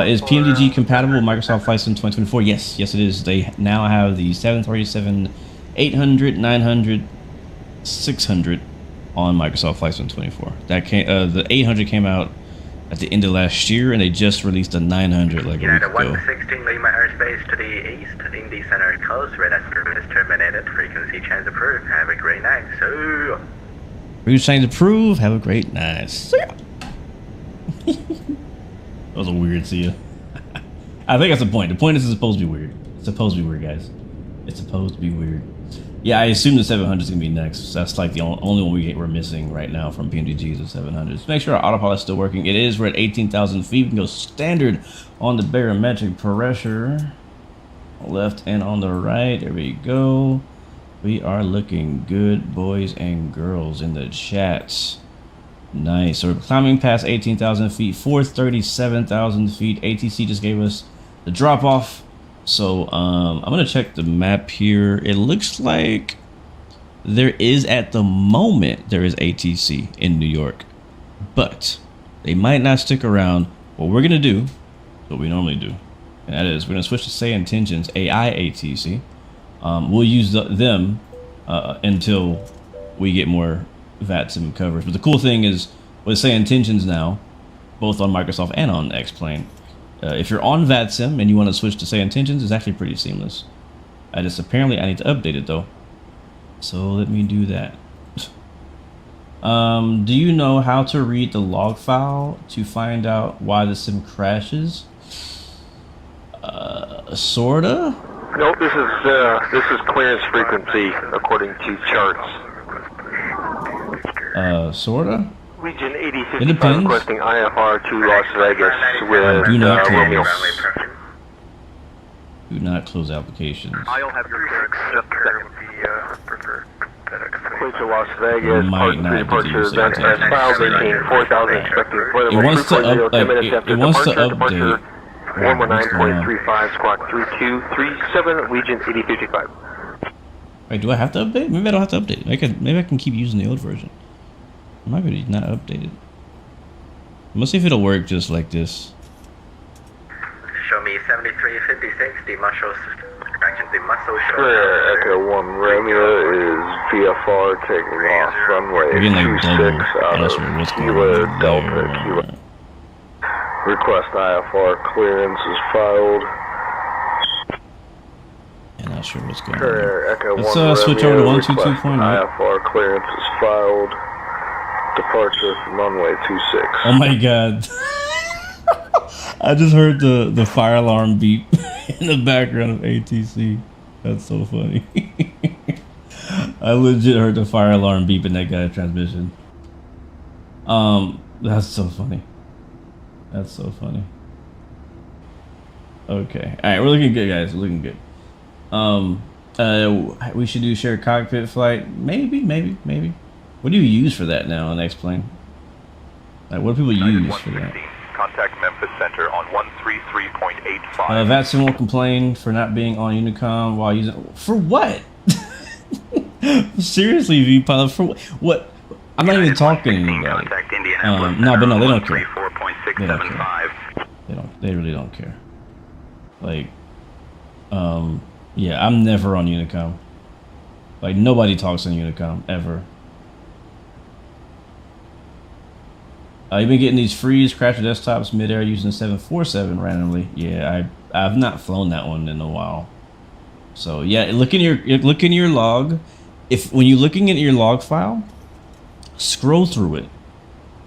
Is PMDG compatible with Microsoft Flight Sim 2024? Yes, yes it is. They now have the 737 800, 900, 600 on Microsoft Flight Sim 24. That came, the 800 came out at the end of last year, and they just released a 900 like a week ago. 116 Lima airspace to the east, in the center coast, radar service terminated, frequency change approved. Have a great night. So, frequency change approved. Have a great night. So, yeah. That was a weird see ya. I think that's the point. The point is it's supposed to be weird. It's supposed to be weird, guys. It's supposed to be weird. Yeah, I assume the 700 is going to be next. That's like the only one we're missing right now from PMDG is the 700. Just make sure our autopilot is still working. It is. We're at 18,000 feet. We can go standard on the barometric pressure. Left and on the right. There we go. We are looking good, boys and girls in the chats. Nice. So we're climbing past 18,000 feet, 437,000 feet. ATC just gave us the drop off. So I'm gonna check the map here. It looks like there is at the moment there is ATC in New York, but they might not stick around. What we're gonna do, what we normally do, and that is we're gonna switch to Say Intentions AI ATC. We'll use them until we get more VATSIM coverage. But the cool thing is with Say Intentions now, both on Microsoft and on X-Plane, if you're on VATSIM and you want to switch to Say Intentions, it's actually pretty seamless. Apparently I need to update it though. So let me do that. Do you know how to read the log file to find out why the sim crashes? Sorta? Nope, this is clearance frequency according to charts. Sorta? Region 8055 requesting IFR to Las Vegas with do not Romeo. Do not close applications. I'll have your clear to Las Vegas, part 3 departure event as filed, maintain 4,000 expecting further. It wants to update. 119.35 squawk 3237 region 8055. Wait, do I have to update? Maybe I don't have to update it. Maybe I can keep using the old version. It might be not updated. Let's see if it'll work just like this. Show me 7356, the muscle show. Echo 1 Romeo is VFR taking off runway 26 out of Kilo Delta Kilo. Request IFR clearance is filed. Yeah, not sure what's going on. Echo Let's 1 switch over to 122.8. IFR clearance is filed. Departure from runway 26. Oh my god. I just heard the fire alarm beep in the background of ATC. That's so funny. I legit heard the fire alarm beep in that guy's transmission. That's so funny. That's so funny. Okay. Alright, we're looking good, guys. We're looking good. We should do shared cockpit flight. Maybe. What do you use for that now on X-Plane? Like, what do people use for that? Contact Memphis Center on 133.85. VATSIM will complain for not being on Unicom while using... For what? Seriously, V-Pilot, for what? I'm not even talking to anybody. No, but no, they don't care. They don't care. They really don't care. Like, yeah, I'm never on Unicom. Like, nobody talks on Unicom, ever. You've been getting these freeze crasher desktops midair using the 747 randomly. Yeah, I've not flown that one in a while. So yeah, look in your log. When you're looking at your log file, scroll through it.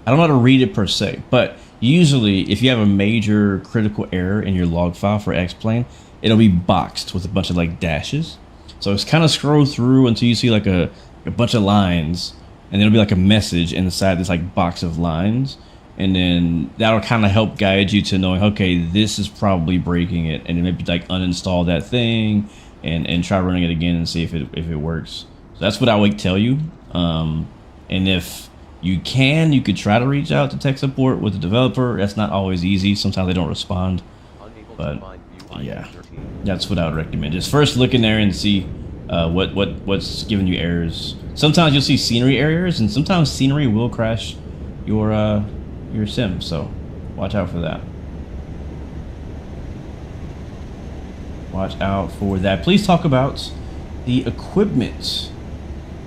I don't know how to read it per se, but usually if you have a major critical error in your log file for X-Plane, it'll be boxed with a bunch of like dashes. So it's kind of scroll through until you see like a bunch of lines. And there'll be like a message inside this like box of lines, and then that'll kind of help guide you to knowing, okay, this is probably breaking it, and then maybe like uninstall that thing and try running it again and see if it works. So that's what I would tell you. And if you could try to reach out to tech support with the developer. That's not always easy. Sometimes they don't respond, but yeah, that's what I would recommend. Just first look in there and see what's giving you errors. Sometimes you'll see scenery errors, and sometimes scenery will crash your sim. So watch out for that. Watch out for that. Please talk about the equipment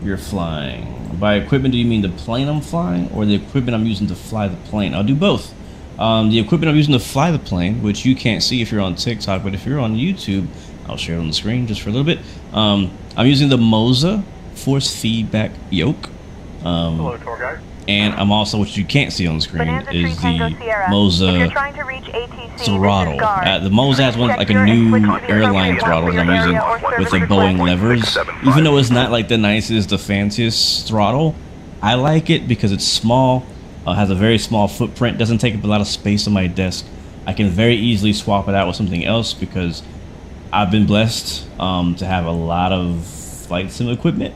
you're flying. By equipment, do you mean the plane I'm flying or the equipment I'm using to fly the plane? I'll do both. The equipment I'm using to fly the plane, which you can't see if you're on TikTok, but if you're on YouTube, I'll share it on the screen just for a little bit. I'm using the Moza force feedback yoke. Hello, tour guide. And I'm also, what you can't see on the screen, is the Moza throttle. The Moza has one like a new airline throttle that I'm using with the Boeing levers. Even though it's not like the nicest, the fanciest throttle, I like it because it's small, has a very small footprint, doesn't take up a lot of space on my desk. I can very easily swap it out with something else because I've been blessed to have a lot of flight sim equipment.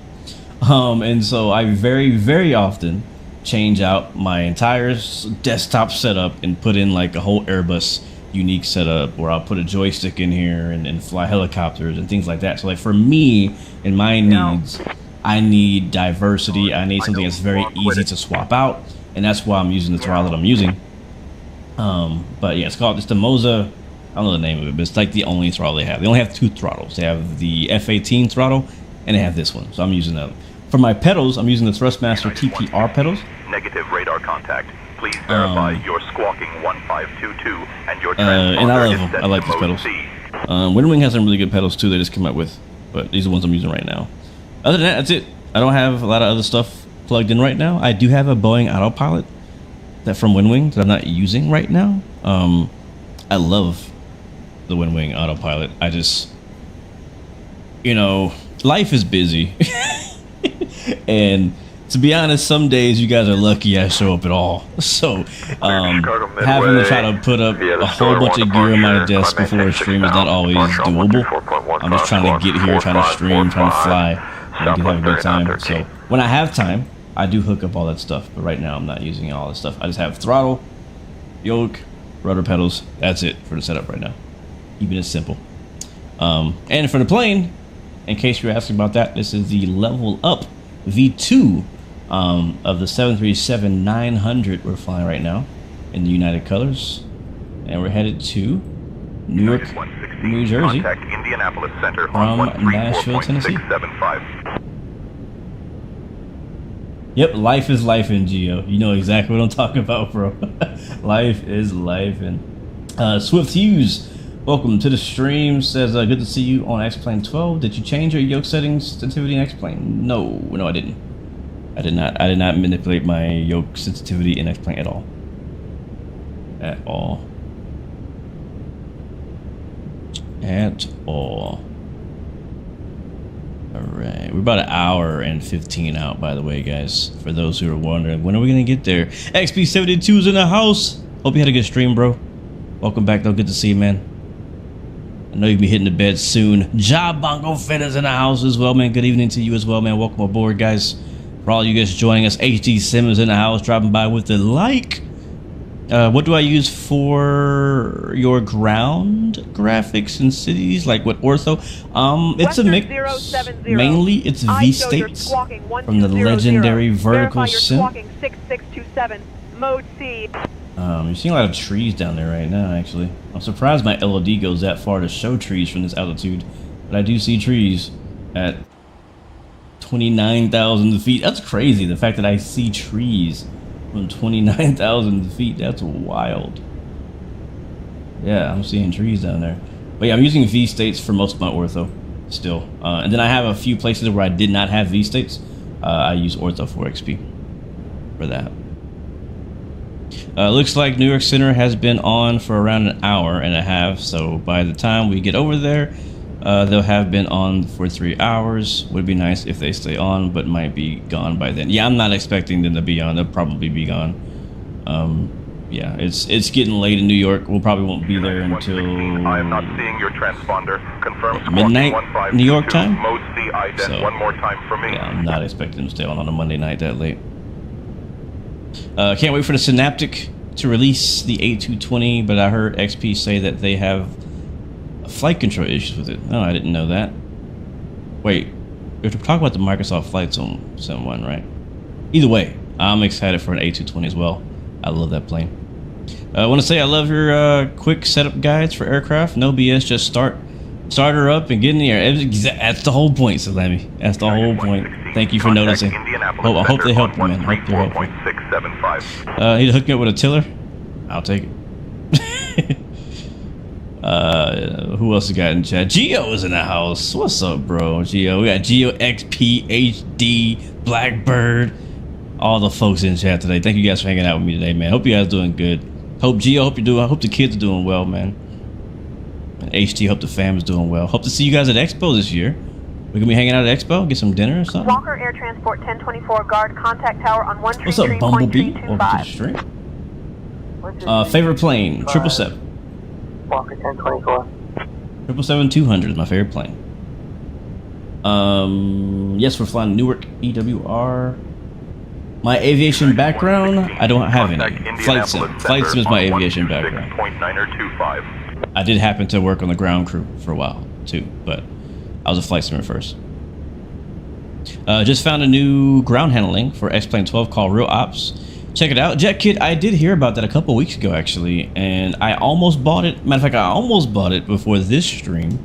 And so I very often change out my entire desktop setup and put in like a whole Airbus unique setup where I'll put a joystick in here and fly helicopters and things like that. So like for me and my needs, I need diversity. I need something that's very easy to swap out, and that's why I'm using the throttle that I'm using. But yeah, it's the Moza. I don't know the name of it, but it's like the only throttle they have. They only have 2 throttles. They have the F-18 throttle and they have this one. So I'm using that. For my pedals, I'm using the Thrustmaster TPR pedals. Negative radar contact. Please verify your squawking 1522 and your and I love them. I like these pedals. Windwing has some really good pedals too they just came up with, but these are the ones I'm using right now. Other than that, that's it. I don't have a lot of other stuff plugged in right now. I do have a Boeing autopilot that from Windwing that I'm not using right now. I love the Windwing autopilot. I just, you know, life is busy. And to be honest, some days you guys are lucky I show up at all. So having to try to put up a whole bunch of gear on my desk before a stream is not always doable. I'm just trying to get here, trying to stream, trying to fly, and have a good time. So when I have time, I do hook up all that stuff. But right now I'm not using all this stuff. I just have throttle, yoke, rudder pedals. That's it for the setup right now. Keeping it simple. And for the plane, in case you're asking about that, this is the LevelUp V2 of the 737-900 we're flying right now in the United Colors, and we're headed to Newark, New Jersey from Nashville, Tennessee. Yep, life is life in Geo. You know exactly what I'm talking about, bro. Life is life. And Swift Hughes, welcome to the stream. Says good to see you on X-Plane 12. Did you change your yoke settings sensitivity in X-Plane? No, I didn't. I did not manipulate my yoke sensitivity in X-Plane at all. At all. Alright, we're about 1 hour and 15 out, by the way, guys. For those who are wondering, when are we gonna get there? XP72's in the house. Hope you had a good stream, bro. Welcome back, though. Good to see you, man. I know you'll be hitting the bed soon. Job Bongo Fitters in the house as well, man. Good evening to you as well, man. Welcome aboard, guys. For all you guys joining us, HD Simmons in the house, dropping by with the like. What do I use for your ground graphics in cities? Like what ortho? It's a mix. Mainly, it's V-States from the legendary vertical sim. Mode C. You're seeing a lot of trees down there right now, actually. I'm surprised my LOD goes that far to show trees from this altitude, but I do see trees at 29,000 feet. That's crazy, the fact that I see trees from 29,000 feet. That's wild. Yeah, I'm seeing trees down there. But yeah, I'm using V-States for most of my ortho still. And then I have a few places where I did not have V-States. I use Ortho 4XP for that. Looks like New York Center has been on for around 1.5 hours, so by the time we get over there, they'll have been on for 3 hours. Would be nice if they stay on, but might be gone by then. Yeah, I'm not expecting them to be on. They'll probably be gone. Yeah, it's getting late in New York. We'll probably won't be there until I am not seeing your transponder. Confirm midnight New York time. Mode C, ident. One more time for me. Yeah, I'm not expecting them to stay on a Monday night that late. Can't wait for the Synaptic to release the A220, but I heard XP say that they have flight control issues with it. Oh, I didn't know that. Wait, we have to talk about the Microsoft Flight Sim one, right? Either way, I'm excited for an A220 as well. I love that plane. I want to say I love your quick setup guides for aircraft. No BS, just start her up and get in the air. That's the whole point, Salami. That's the whole point. Thank you for noticing. I hope they help you, man. I hope they're helpful. Need to hook me up with a tiller? I'll take it. Who else we got in chat? Geo is in the house. What's up, bro? Geo. We got Geo XP, HD, Blackbird. All the folks in chat today. Thank you guys for hanging out with me today, man. Hope you guys doing good. Hope Geo, hope the kids are doing well, man. And HT, hope the fam is doing well. Hope to see you guys at Expo this year. We're gonna be hanging out at Expo, get some dinner or something. Walker Air Transport 1024 guard contact tower on 133.325. What's up, Bumblebee? Welcome to the stream. Favorite plane, 777. Walker 1024. 777-200 is my favorite plane. Yes, we're flying Newark EWR. My aviation background, I don't have any. Flight sim. Flight sim is my aviation background. I did happen to work on the ground crew for a while too, but I was a flight simmer first. Just found a new ground handling for X-Plane 12 called Real Ops. Check it out. Jet Kid, I did hear about that a couple weeks ago actually, and I almost bought it. Matter of fact, I almost bought it before this stream,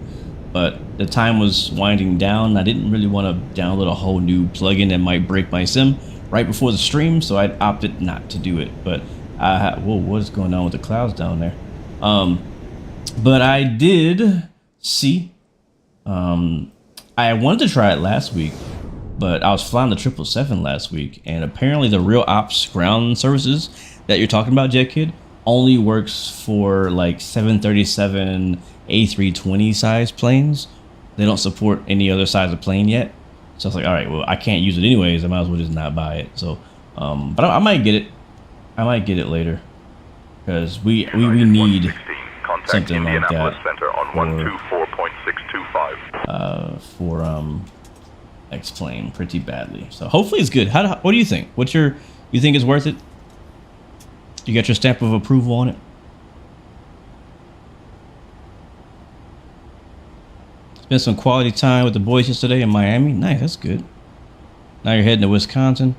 but the time was winding down. I didn't really want to download a whole new plugin that might break my sim right before the stream, so I opted not to do it. But whoa, what is going on with the clouds down there? But I did see. I wanted to try it last week, but I was flying the 777 last week, and apparently the Real Ops ground services that you're talking about, Jet Kid, only works for like 737 A320 size planes. They don't support any other size of plane yet. So I was like, all right, well, I can't use it anyways. I might as well just not buy it. So, but I might get it. I might get it later because we need something like that for X-Plane pretty badly. So hopefully it's good. What do you think? You think it's worth it? You got your stamp of approval on it? Spent some quality time with the boys yesterday in Miami. Nice, that's good. Now you're heading to Wisconsin.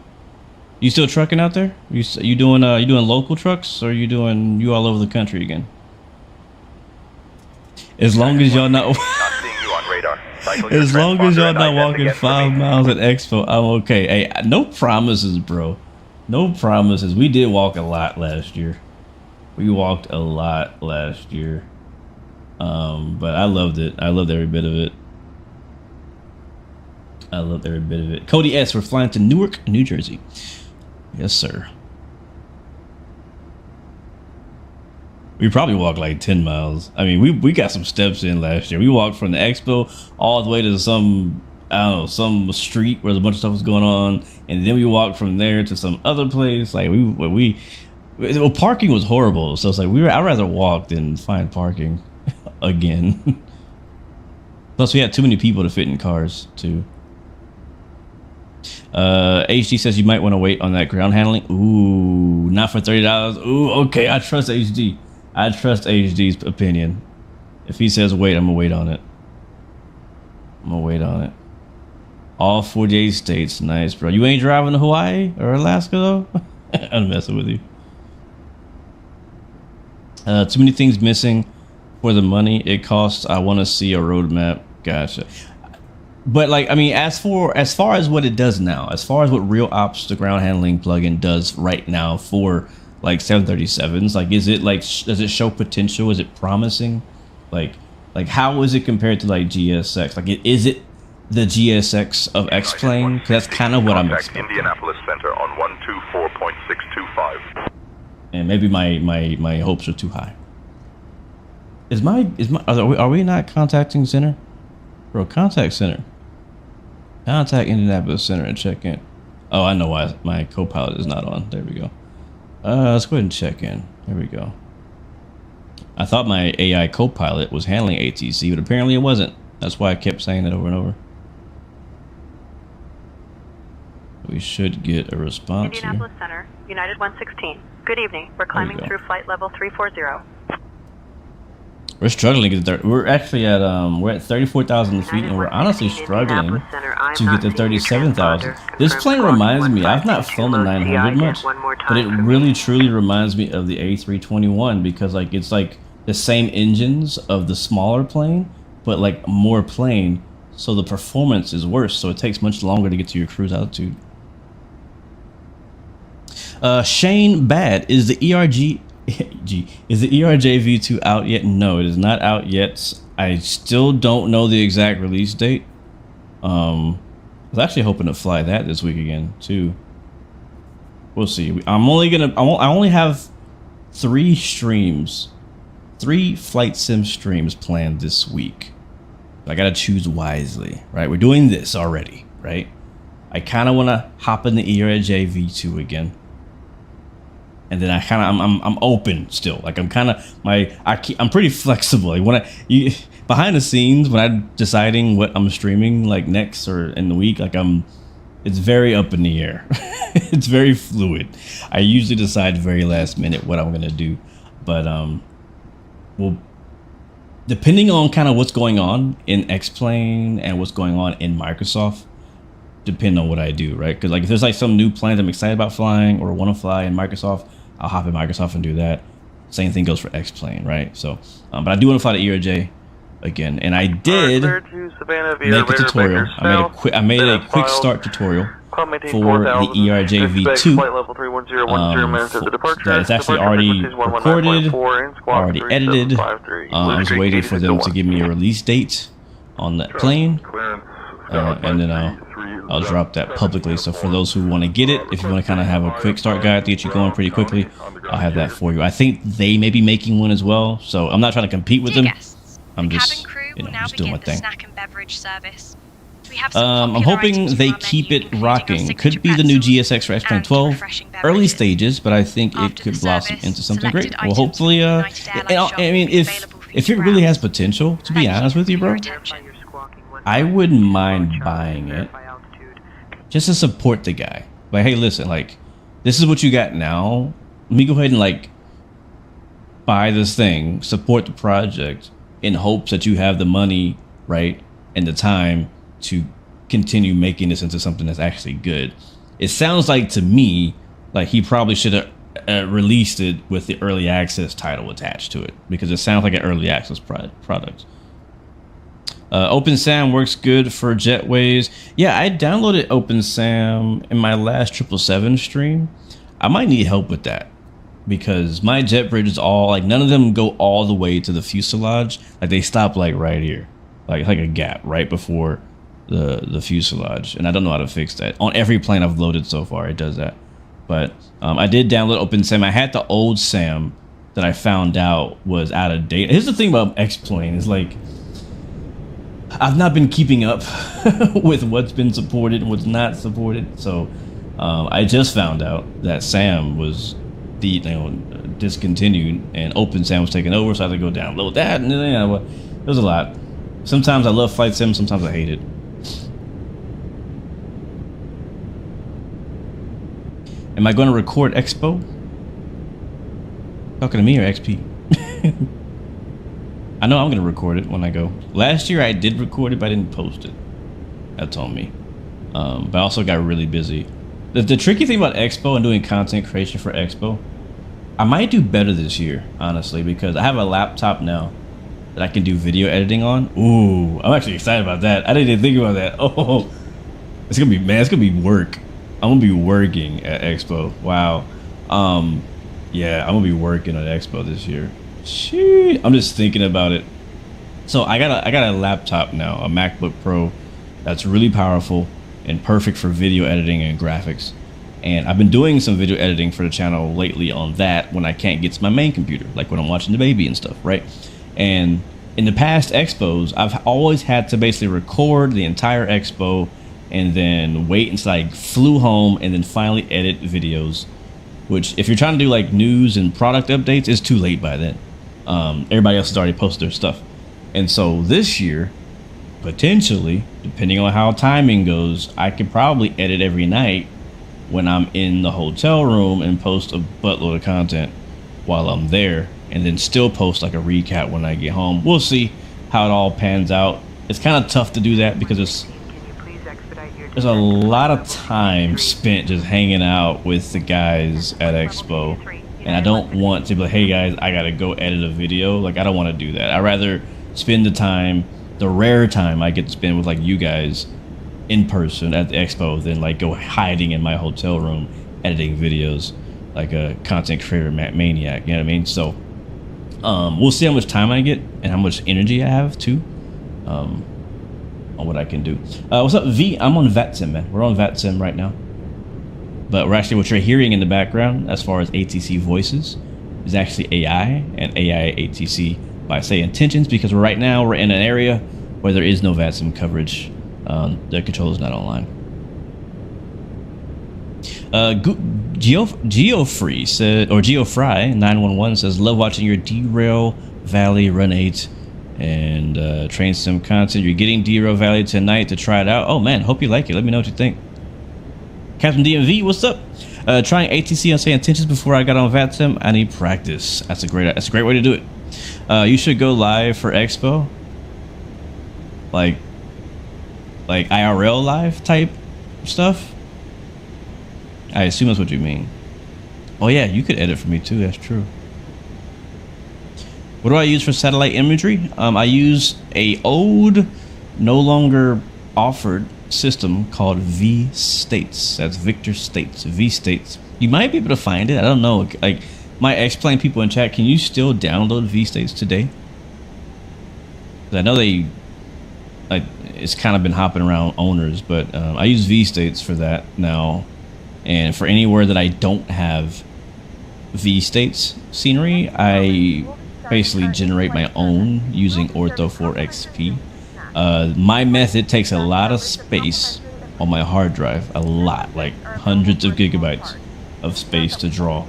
You still trucking out there? You doing local trucks, or you all over the country again? As long as y'all not as long as y'all not walking 5 miles at Expo, I'm okay. Hey, no promises, bro. No promises. We did walk a lot last year. We walked a lot last year. But I loved it. I loved every bit of it. I loved every bit of it. Cody S, we're flying to Newark, New Jersey. Yes, sir. We probably walked like 10 miles. I mean, we got some steps in last year. We walked from the Expo all the way to some street where a bunch of stuff was going on, and then we walked from there to some other place. Like parking was horrible. So it's like I'd rather walk than find parking again. Plus we had too many people to fit in cars too. HD says you might want to wait on that ground handling. Ooh, not for $30. Ooh, okay, I trust HD. I trust HD's opinion. If he says wait, I'm gonna wait on it. I'm gonna wait on it. All 48 states. Nice, bro. You ain't driving to Hawaii or Alaska though? I'm messing with you. Too many things missing for the money it costs. I want to see a roadmap. Gotcha. But like, I mean, as far as what it does now, as far as what Real Ops, the ground handling plugin, does right now for like 737s, like, is it like, does it show potential? Is it promising? Like how is it compared to like GSX? Like, is it the GSX of X-Plane? Because that's kind of what I'm expecting. Indianapolis Center on 124.625. And maybe my hopes are too high. Are we not contacting center? Bro, contact center. Contact Indianapolis Center and check in. Oh, I know why my co-pilot is not on. There we go. Let's go ahead and check in. There we go. I thought my AI co-pilot was handling ATC, but apparently it wasn't. That's why I kept saying that over and over. We should get a response Indianapolis here. Center, United 116. Good evening. We're climbing through flight level 340. We're struggling to get there. We're actually at we're at 34,000 feet, and we're honestly struggling to get to 37,000. This plane reminds me. I've not flown the 900 much, but it really truly reminds me of the A321 because like it's like the same engines of the smaller plane, but like more plane, so the performance is worse. So it takes much longer to get to your cruise altitude. Shane Bad, is the ERJ V2 out yet? No, it is not out yet. I still don't know the exact release date. I was actually hoping to fly that this week again too. We'll see. I only have 3 streams, 3 flight sim streams planned this week. I gotta choose wisely, right? We're doing this already, right? I kind of want to hop in the ERJ V2 again. And then I'm open still. Like I'm kind of I'm pretty flexible. Like when behind the scenes when I'm deciding what I'm streaming like next or in the week, like it's very up in the air. It's very fluid. I usually decide very last minute what I'm gonna do, but well, depending on kind of what's going on in X-Plane and what's going on in Microsoft, depend on what I do, right? Because like if there's like some new planes I'm excited about flying or want to fly in Microsoft, I'll hop in Microsoft and do that. Same thing goes for X-Plane, right? So, but I do want to fly the ERJ again, and I did make a tutorial. I made a quick start tutorial for the ERJ V2. That is actually already recorded, already edited. I was waiting for them to give me a release date on that plane, and then I'll drop that publicly. So for those who want to get it, if you want to kind of have a quick start guide to get you going pretty quickly, I'll have that for you. I think they may be making one as well, so I'm not trying to compete with them. I'm just, just doing my thing. Snack and beverage service. I'm hoping they keep it rocking. Could be the new GSX for X-Plane 12. Early stages, but I think it could blossom into something great. Well, hopefully, I mean, if it really has potential, to be honest with you, bro, I wouldn't mind buying it just to support the guy. Like, hey, listen, like, this is what you got now. Let me go ahead and like buy this thing, support the project in hopes that you have the money, right, and the time to continue making this into something that's actually good. It sounds like to me like he probably should have released it with the early access title attached to it, because it sounds like an early access product. OpenSAM works good for jetways. Yeah, I downloaded OpenSAM in my last 777 stream. I might need help with that because my jet bridge is all like, none of them go all the way to the fuselage. Like they stop like right here, like a gap right before the fuselage, and I don't know how to fix that. On every plane I've loaded so far, it does that. But I did download OpenSAM. I had the old SAM that I found out was out of date. Here's the thing about X-Plane is like, I've not been keeping up with what's been supported and what's not supported. So I just found out that SAM was discontinued and OpenSAM was taken over, so I had to go download that. And there's a lot. Sometimes I love Flight Sim, sometimes I hate it. Am I going to record Expo? Talking to me or XP? I know I'm going to record it when I go. Last year I did record it, but I didn't post it. That's on me. But I also got really busy. The tricky thing about Expo and doing content creation for Expo, I might do better this year, honestly, because I have a laptop now that I can do video editing on. Ooh, I'm actually excited about that. I didn't even think about that. Oh, it's going to be, man, it's going to be work. I'm going to be working at Expo. Wow. Yeah, I'm going to be working at Expo this year. Shit, I'm just thinking about it. So I got a laptop now, a MacBook Pro that's really powerful and perfect for video editing and graphics. And I've been doing some video editing for the channel lately on that when I can't get to my main computer, like when I'm watching the baby and stuff, right? And in the past Expos, I've always had to basically record the entire Expo and then wait until I flew home and then finally edit videos, which if you're trying to do like news and product updates, it's too late by then. Everybody else has already posted their stuff. And so this year, potentially, depending on how timing goes, I could probably edit every night when I'm in the hotel room and post a buttload of content while I'm there, and then still post like a recap when I get home. We'll see how it all pans out. It's kind of tough to do that because there's a lot of time spent just hanging out with the guys at Expo, and I don't want to be like, hey guys, I gotta go edit a video. Like, I don't want to do that. I'd rather spend the time, the rare time I get to spend with like you guys in person at the Expo than like go hiding in my hotel room editing videos like a content creator maniac, you know what I mean? So we'll see how much time I get and how much energy I have too, on what I can do. What's up, V? I'm on VATSIM, man. We're on VATSIM right now, but we're actually, what you're hearing in the background as far as ATC voices is actually AI and AI ATC by say intentions, because right now we're in an area where there is no VATSIM coverage. The controller is not online. Geofree said, or Geofry 911 says, love watching your Derail Valley Run 8 and train sim content. You're getting Derail Valley tonight to try it out. Oh man, hope you like it. Let me know what you think. Captain DMV, what's up? Trying ATC on say intentions before I got on VATSIM. I need practice. That's a great way to do it. You should go live for Expo, like IRL live type stuff. I assume that's what you mean. Oh yeah, you could edit for me too. That's true. What do I use for satellite imagery? I use a old, no longer offered system called V-States. That's Victor States. V-States. You might be able to find it. I don't know. Like, my X-Plane people in chat, can you still download V-States today? I know they, like, it's kind of been hopping around owners, but I use V-States for that now. And for anywhere that I don't have V-States scenery, I basically generate my own using Ortho 4XP. My method takes a lot of space on my hard drive, a lot, like hundreds of gigabytes of space to draw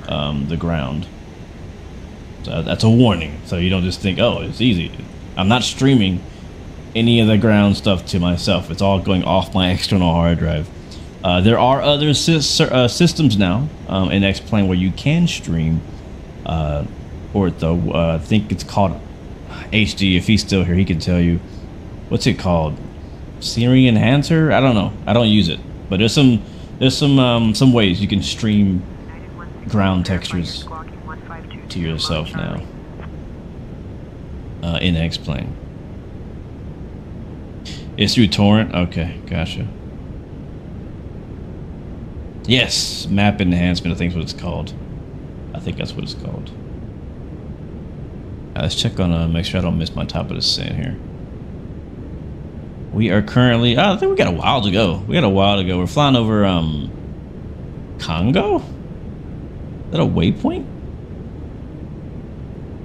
the ground. So that's a warning, so you don't just think, oh, it's easy. I'm not streaming any of the ground stuff to myself. It's all going off my external hard drive. There are other systems now in X-Plane where you can stream Ortho. I think it's called HD. If he's still here, he can tell you. What's it called? Scenery Enhancer? I don't know. I don't use it, but there's some ways you can stream ground textures to yourself now in X-Plane. It's through torrent. Okay, gotcha. Yes, map enhancement, I think is what it's called. I think that's what it's called. Let's check on, make sure I don't miss my top of the scent here. We are currently, I think we got a while to go. We're flying over, Congo? Is that a waypoint?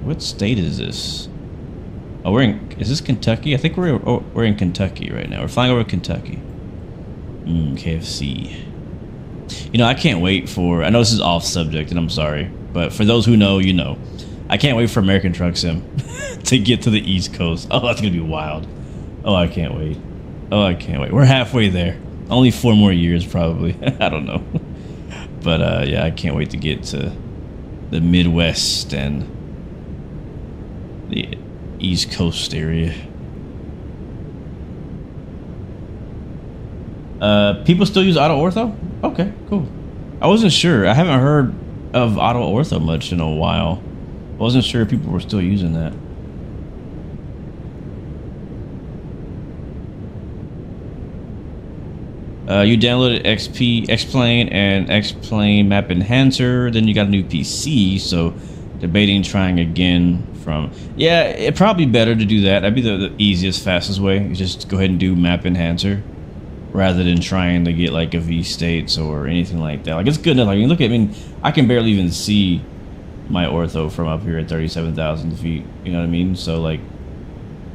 What state is this? Oh, is this Kentucky? I think we're in Kentucky right now. We're flying over Kentucky. KFC. You know, I can't wait for, I know this is off subject and I'm sorry, but for those who know, you know, I can't wait for American Truck Sim to get to the East Coast. Oh, that's gonna be wild. Oh, I can't wait. Oh, I can't wait. We're halfway there. Only 4 more years probably. I don't know. But yeah, I can't wait to get to the Midwest and the East Coast area. People still use auto ortho? Okay, cool. I wasn't sure. I haven't heard of auto ortho much in a while. I wasn't sure if people were still using that. You downloaded X-Plane and X-Plane Map Enhancer, then you got a new PC, so debating trying again from... Yeah, it'd probably be better to do that. That'd be the easiest, fastest way. You just go ahead and do Map Enhancer rather than trying to get like a V-States or anything like that. Like, it's good enough. Like, you look at, I mean, I can barely even see my ortho from up here at 37,000 feet. You know what I mean? So, like,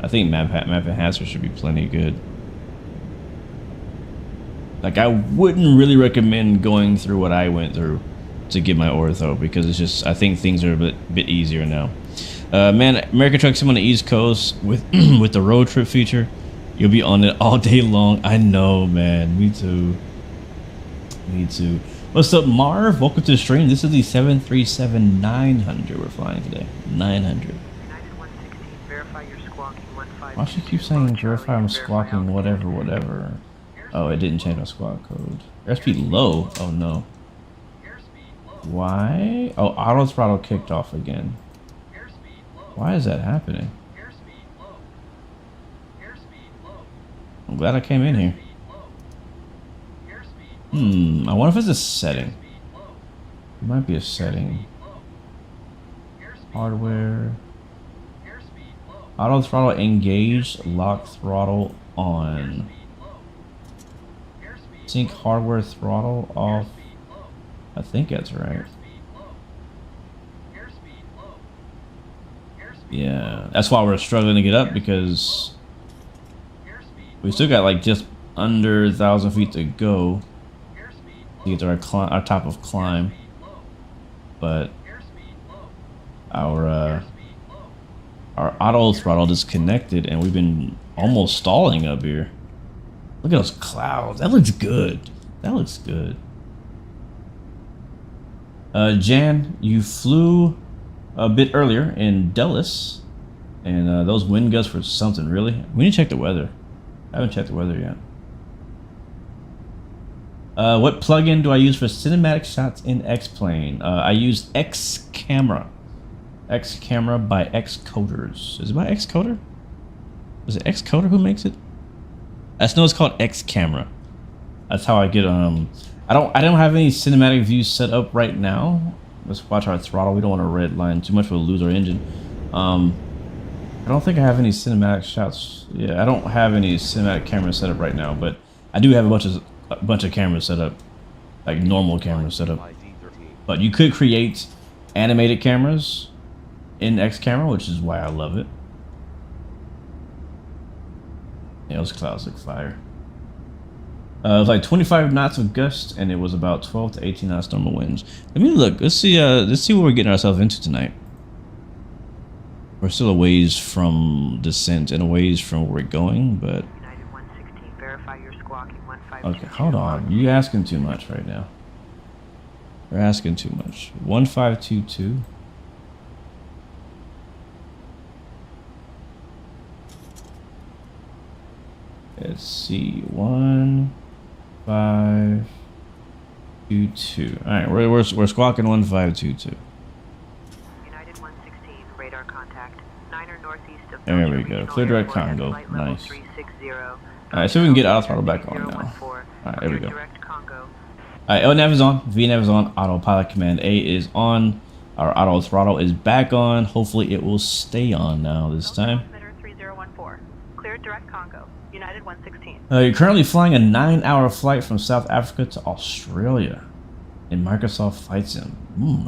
I think Map Enhancer should be plenty good. Like, I wouldn't really recommend going through what I went through to get my ortho, because it's just, I think things are a bit easier now. Man, American Truck Sim on the East Coast with with the road trip feature, you'll be on it all day long. I know, man. Me too. Me too. What's up, Marv? Welcome to the stream. This is the 737-900 we're flying today. 900. Why should you keep saying verify I'm squawking whatever? Oh, it didn't change my squawk code. Airspeed low? Oh no. Why? Oh, auto throttle kicked off again. Why is that happening? I'm glad I came in here. I wonder if it's a setting. It might be a setting. Hardware. Auto throttle engaged, lock throttle on. Sync hardware throttle off. I think that's right. Yeah, that's why we're struggling to get up, because we still got like just under 1,000 feet to go to get to our top of climb, but our auto throttle disconnected and we've been almost stalling up here. Look at those clouds. That looks good. That looks good. Jan, you flew a bit earlier in Dulles, and those wind gusts were something, really. We need to check the weather. I haven't checked the weather yet. What plugin do I use for cinematic shots in X-Plane? I use X-Camera. X-Camera by Xcoders. Is it by Xcoder? Was it Xcoder who makes it? I just know it's called X-Camera. That's how I get I don't have any cinematic views set up right now. Let's watch our throttle. We don't want to red line too much. We'll lose our engine. I don't think I have any cinematic shots. Yeah, I don't have any cinematic cameras set up right now, but I do have a bunch of cameras set up, like normal cameras set up. But you could create animated cameras in X-Camera, which is why I love it. Yeah, those clouds look fire. It was like 25 knots of gust, and it was about 12 to 18 knots normal winds. Let me look. Let's see what we're getting ourselves into tonight. We're still a ways from descent and a ways from where we're going, but okay, hold on. You asking too much right now. You're asking too much. 1522. Let's see. 1522. All right, we're squawking 1522. United 116 radar contact. 9er northeast of. There we go. Clear direct Congo. Nice. Alright, so we can get auto throttle back on now. Alright, there we go. Alright, LNAV is on, VNAV is on, autopilot command A is on, our auto throttle is back on. Hopefully it will stay on now this time. Cleared direct Congo, United 116. You're currently flying a 9-hour flight from South Africa to Australia in Microsoft Flight Sim.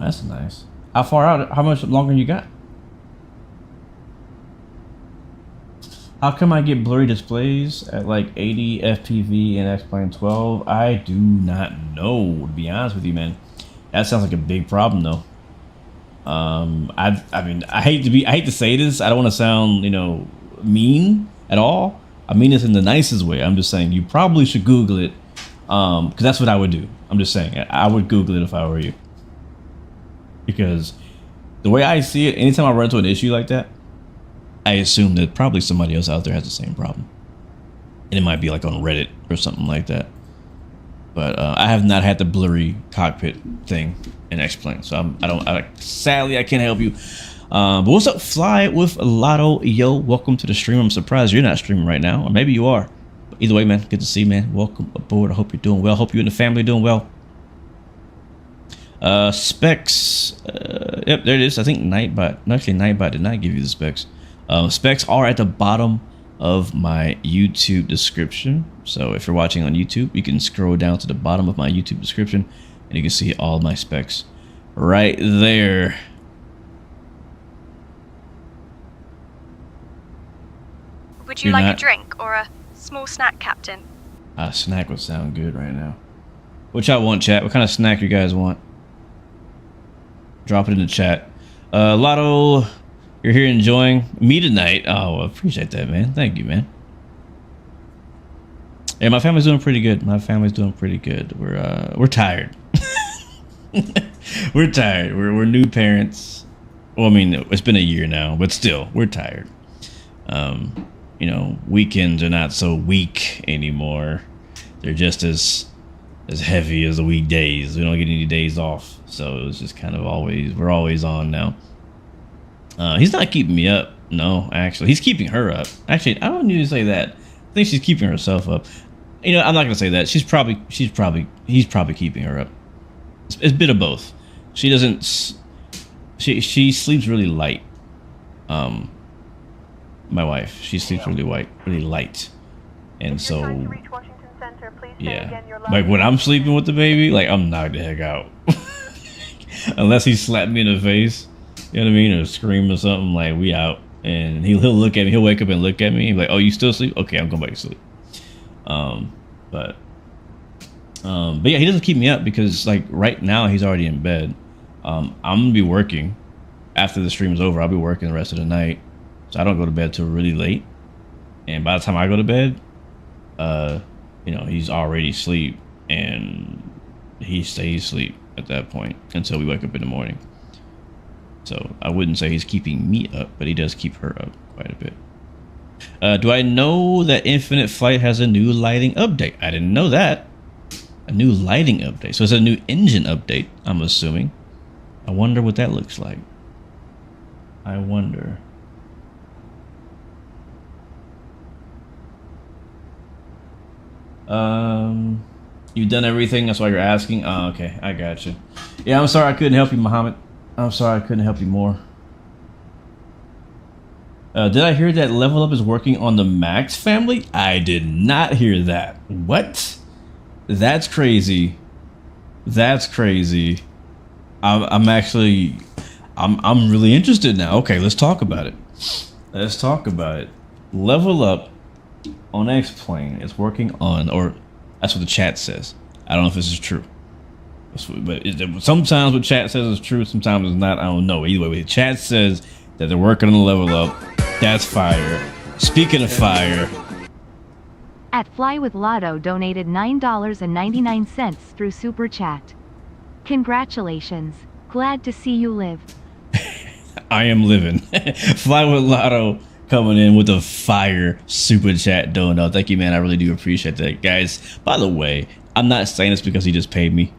That's nice. How far out, how much longer you got? How come I get blurry displays at like 80 FPV and X-Plane 12? I do not know, to be honest with you, man. That sounds like a big problem, though. I mean, I hate to say this. I don't want to sound, mean at all. I mean this in the nicest way. I'm just saying you probably should Google it, because that's what I would do. I'm just saying I would Google it if I were you, because the way I see it, anytime I run into an issue like that, I assume that probably somebody else out there has the same problem, and it might be like on Reddit or something like that. But I have not had the blurry cockpit thing in X-Plane, so sadly I can't help you. But what's up, Fly with Lotto? Yo, welcome to the stream. I'm surprised you're not streaming right now, or maybe you are. But either way, man, good to see you, man. Welcome aboard. I hope you're doing well. Hope you and the family are doing well. Specs. Yep, there it is. I think Nightbot. Actually, Nightbot did not give you the specs. Specs are at the bottom of my YouTube description. So if you're watching on YouTube, you can scroll down to the bottom of my YouTube description and you can see all my specs right there. Would you like a drink or a small snack, Captain? A snack would sound good right now. What y'all want, chat? What kind of snack you guys want? Drop it in the chat. Lotto, you're here enjoying me tonight. Oh, I appreciate that, man. Thank you, man. Yeah, my family's doing pretty good. My family's doing pretty good. We're tired. We're tired. We're new parents. Well, I mean, it's been a year now, but still, we're tired. You know, weekends are not so weak anymore. They're just as heavy as the weekdays. We don't get any days off, so it's just kind of we're always on now. He's not keeping me up. No, actually, he's keeping her up. Actually, I don't need to say that. I think she's keeping herself up. You know, I'm not gonna say that. He's probably keeping her up. It's a bit of both. She doesn't. She sleeps really light. My wife, she sleeps really light, and so yeah. Like when I'm sleeping with the baby, like I'm knocked the heck out. Unless he slapped me in the face, you know what I mean, or scream or something. Like we out, and he'll look at me. He'll wake up and look at me. He'll be like, "Oh, you still asleep? Okay, I'm going back to sleep." But yeah, he doesn't keep me up because like right now he's already in bed. I'm gonna be working after the stream is over. I'll be working the rest of the night, so I don't go to bed till really late. And by the time I go to bed, you know, he's already asleep, and he stays asleep at that point until we wake up in the morning. So I wouldn't say he's keeping me up, but he does keep her up quite a bit. Do I know that Infinite Flight has a new lighting update? I didn't know that. A new lighting update. So it's a new engine update, I'm assuming. I wonder what that looks like. I wonder. You've done everything, that's why you're asking? Oh, okay, I got you. Yeah, I'm sorry I couldn't help you, Muhammad. I'm sorry I couldn't help you more. Did I hear that LevelUp is working on the Max family? I did not hear that. What? That's crazy. That's crazy. I'm actually really interested now. Okay, let's talk about it. Let's talk about it. LevelUp on X-Plane is working on, or that's what the chat says. I don't know if this is true. But sometimes what chat says is true, sometimes it's not. I don't know. Either way, the chat says that they're working on the LevelUp. That's fire. Speaking of fire, At Fly with Lotto donated $9.99 through Super Chat. Congratulations. Glad to see you live. I am living. Fly with Lotto coming in with a fire Super Chat donut. Thank you, man. I really do appreciate that, guys. By the way, I'm not saying this because he just paid me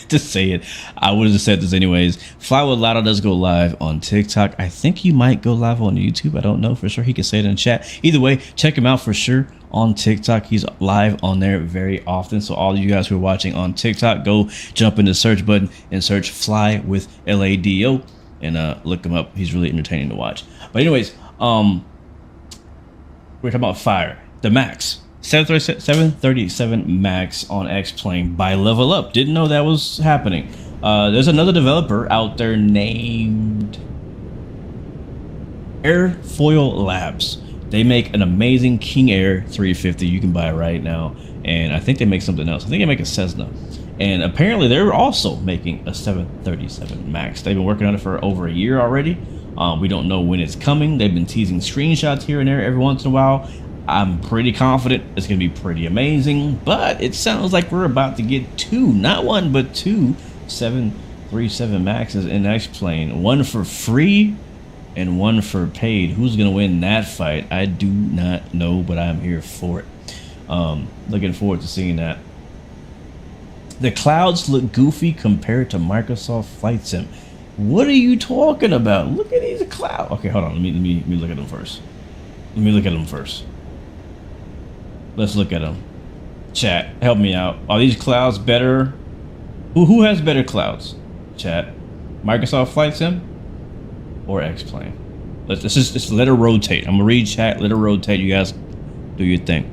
to say it. I would have just said this anyways. Fly with Lotto does go live on TikTok. I think he might go live on YouTube. I don't know for sure. He can say it in chat. Either way, check him out for sure on TikTok. He's live on there very often. So all of you guys who are watching on TikTok, go jump in the search button and search Fly with LADO and look him up. He's really entertaining to watch. But anyways, we're talking about fire. The Max. 737 Max on X-Plane by LevelUp. Didn't know that was happening. There's another developer out there named Airfoil Labs. They make an amazing King Air 350. You can buy it right now. And I think they make something else. I think they make a Cessna. And apparently they're also making a 737 Max. They've been working on it for over a year already. We don't know when it's coming. They've been teasing screenshots here and there every once in a while. I'm pretty confident it's going to be pretty amazing, but it sounds like we're about to get two, not one, but two 737 Maxes in X-Plane. One for free and one for paid. Who's going to win that fight? I do not know, but I'm here for it. Looking forward to seeing that. The clouds look goofy compared to Microsoft Flight Sim. What are you talking about? Look at these clouds. Okay, hold on. Let me look at them first. Let me look at them first. Let's look at them. Chat, help me out. Are these clouds better? Who has better clouds? Chat, Microsoft Flight Sim or X-Plane? Let's just let it rotate. I'm gonna read chat. Let it rotate. You guys do your thing.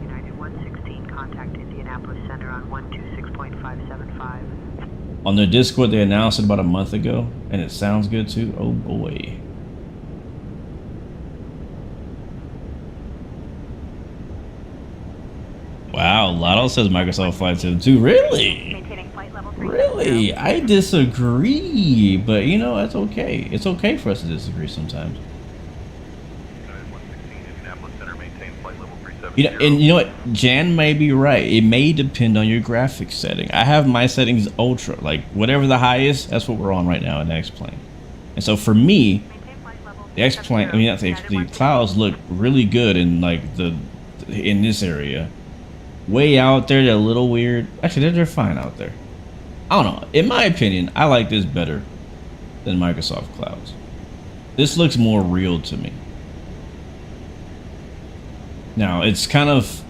United 116, contact Indianapolis Center on 126.575. On their Discord, they announced it about a month ago, and it sounds good too. Oh boy. Wow, Lotto says Microsoft Flight Sim too. Really? Really? I disagree, but you know, that's okay. It's okay for us to disagree sometimes. United 116, Indianapolis Center, maintain flight level 37. You know, and you know what? Jan may be right. It may depend on your graphics setting. I have my settings ultra, like whatever the highest, that's what we're on right now in X-Plane. And so for me, the X-Plane, I mean not the clouds look really good in like in this area. Way out there, they're a little weird. Actually, they're fine out there. I don't know. In my opinion, I like this better than Microsoft Clouds. This looks more real to me. Now, it's kind of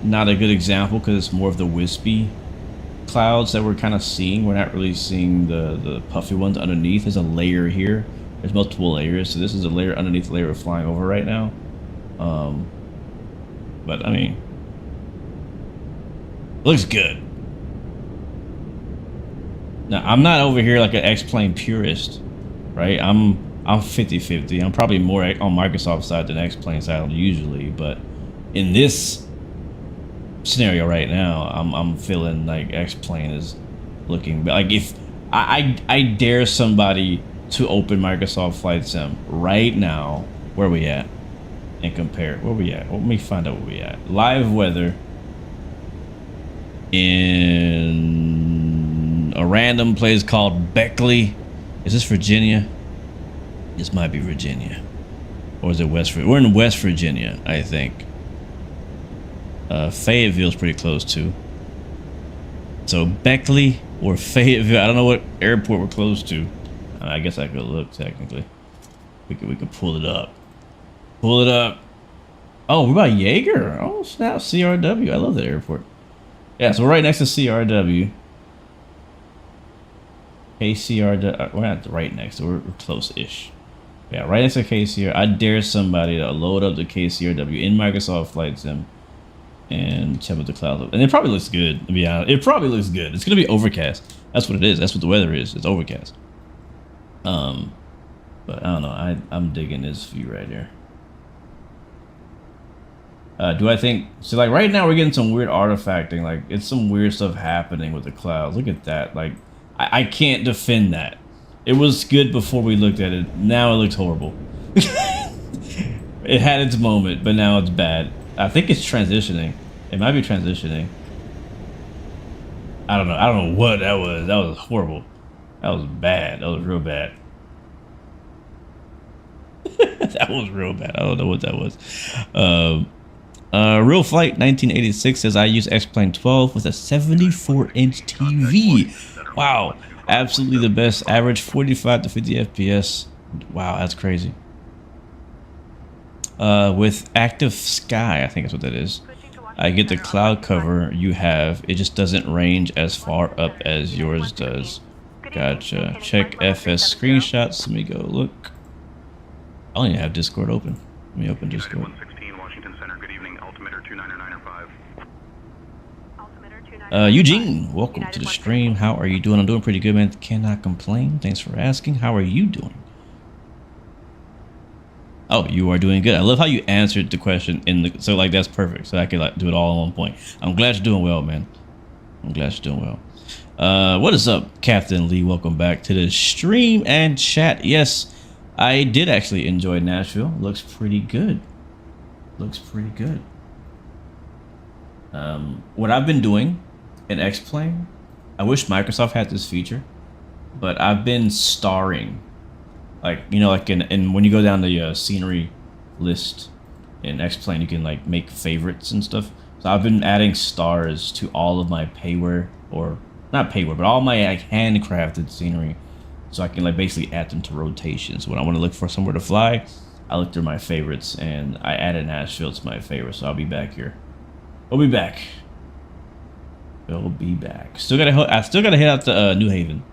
not a good example because it's more of the wispy clouds that we're kind of seeing. We're not really seeing the puffy ones underneath. There's a layer here. There's multiple layers. So this is a layer underneath the layer we're flying over right now. But, I mean, looks good. Now, I'm not over here like an X-Plane purist, right? I'm 50-50. I'm probably more on Microsoft side than X-Plane side usually, but in this scenario right now, I'm feeling like X-Plane is looking like if I dare somebody to open Microsoft Flight Sim right now, where we at, and compare where we at. Let me find out where we at. Live weather in a random place called Beckley. Is this Virginia? This might be Virginia, or is it West Virginia? We're in West Virginia, I think. Fayetteville's pretty close too. So Beckley or Fayetteville, I don't know what airport we're close to. I guess I could look technically. We could pull it up. Pull it up. Oh, we're by Jaeger. Oh snap, CRW. I love that airport. Yeah, so we're right next to CRW. KCRW. We're not right next to. We're close-ish. Yeah, right next to KCR. I dare somebody to load up the KCRW in Microsoft Flight Sim and check out the clouds. And it probably looks good, to be honest. It probably looks good. It's gonna be overcast. That's what it is. That's what the weather is. It's overcast. But I don't know. I'm digging this view right here. Do I think so? Like right now, we're getting some weird artifacting. Like it's some weird stuff happening with the clouds. Look at that. Like I can't defend that. It was good before we looked at it. Now it looks horrible. It had its moment, but now it's bad. I think it's transitioning. It might be transitioning. I don't know. I don't know what that was. That was horrible. That was bad. That was real bad. That was real bad. I don't know what that was. Real Flight 1986 says I use X-Plane 12 with a 74-inch TV. Wow. Absolutely the best. Average 45 to 50 FPS. Wow, that's crazy. With Active Sky, I think that's what that is. I get the cloud cover you have. It just doesn't range as far up as yours does. Gotcha. Check FS screenshots. Let me go look. I don't even have Discord open. Let me open Discord. 116 Washington Center. Good evening. Altimeter 29995. Eugene, welcome to the stream. How are you doing? I'm doing pretty good, man. Cannot complain. Thanks for asking. How are you doing? Oh, you are doing good. I love how you answered the question in the so like that's perfect. So I could like do it all in one point. I'm glad you're doing well, man. I'm glad you're doing well. What is up, Captain Lee? Welcome back to the stream and chat. Yes, I did actually enjoy Nashville. Looks pretty good. Looks pretty good. What I've been doing in X-Plane, I wish Microsoft had this feature, but I've been starring. Like, you know, like in when you go down the scenery list in X-Plane, you can like make favorites and stuff. So I've been adding stars to all of my payware, or not payware, but all my like handcrafted scenery. So I can like basically add them to rotations. When I want to look for somewhere to fly, I look through my favorites and I added Nashville to my favorites. So I'll be back here. We'll be back. We'll be back. I still gotta head out to New Haven.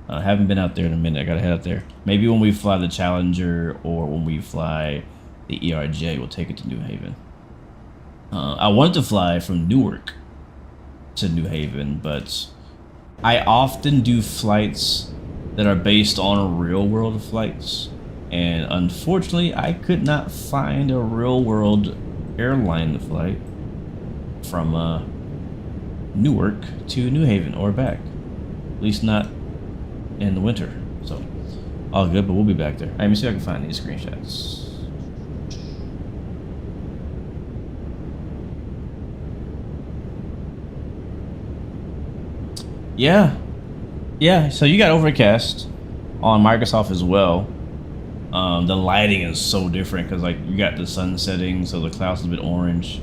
I haven't been out there in a minute. I gotta head out there. Maybe when we fly the Challenger or when we fly the ERJ, we'll take it to New Haven. I wanted to fly from Newark to New Haven, but I often do flights that are based on real world flights. And unfortunately, I could not find a real world airline flight from Newark to New Haven or back. At least not in the winter. So all good, but we'll be back there. Let me see if I can find these screenshots. Yeah. Yeah, so you got overcast on Microsoft as well. The lighting is so different because like you got the sun setting, so the clouds a bit orange.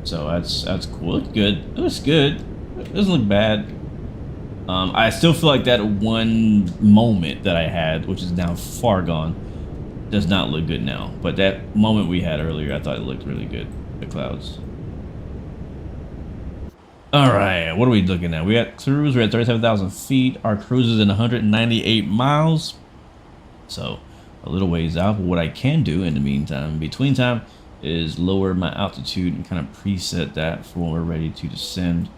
So that's cool. It looks good. It looks good. It doesn't look bad. I still feel like that one moment that I had, which is now far gone, does not look good now. But that moment we had earlier, I thought it looked really good. The clouds. All right, what are we looking at? We got cruise. We're at 37,000 feet. Our cruise is in 198 miles. So a little ways out. But what I can do in the meantime, between time, is lower my altitude and kind of preset that for when we're ready to descend.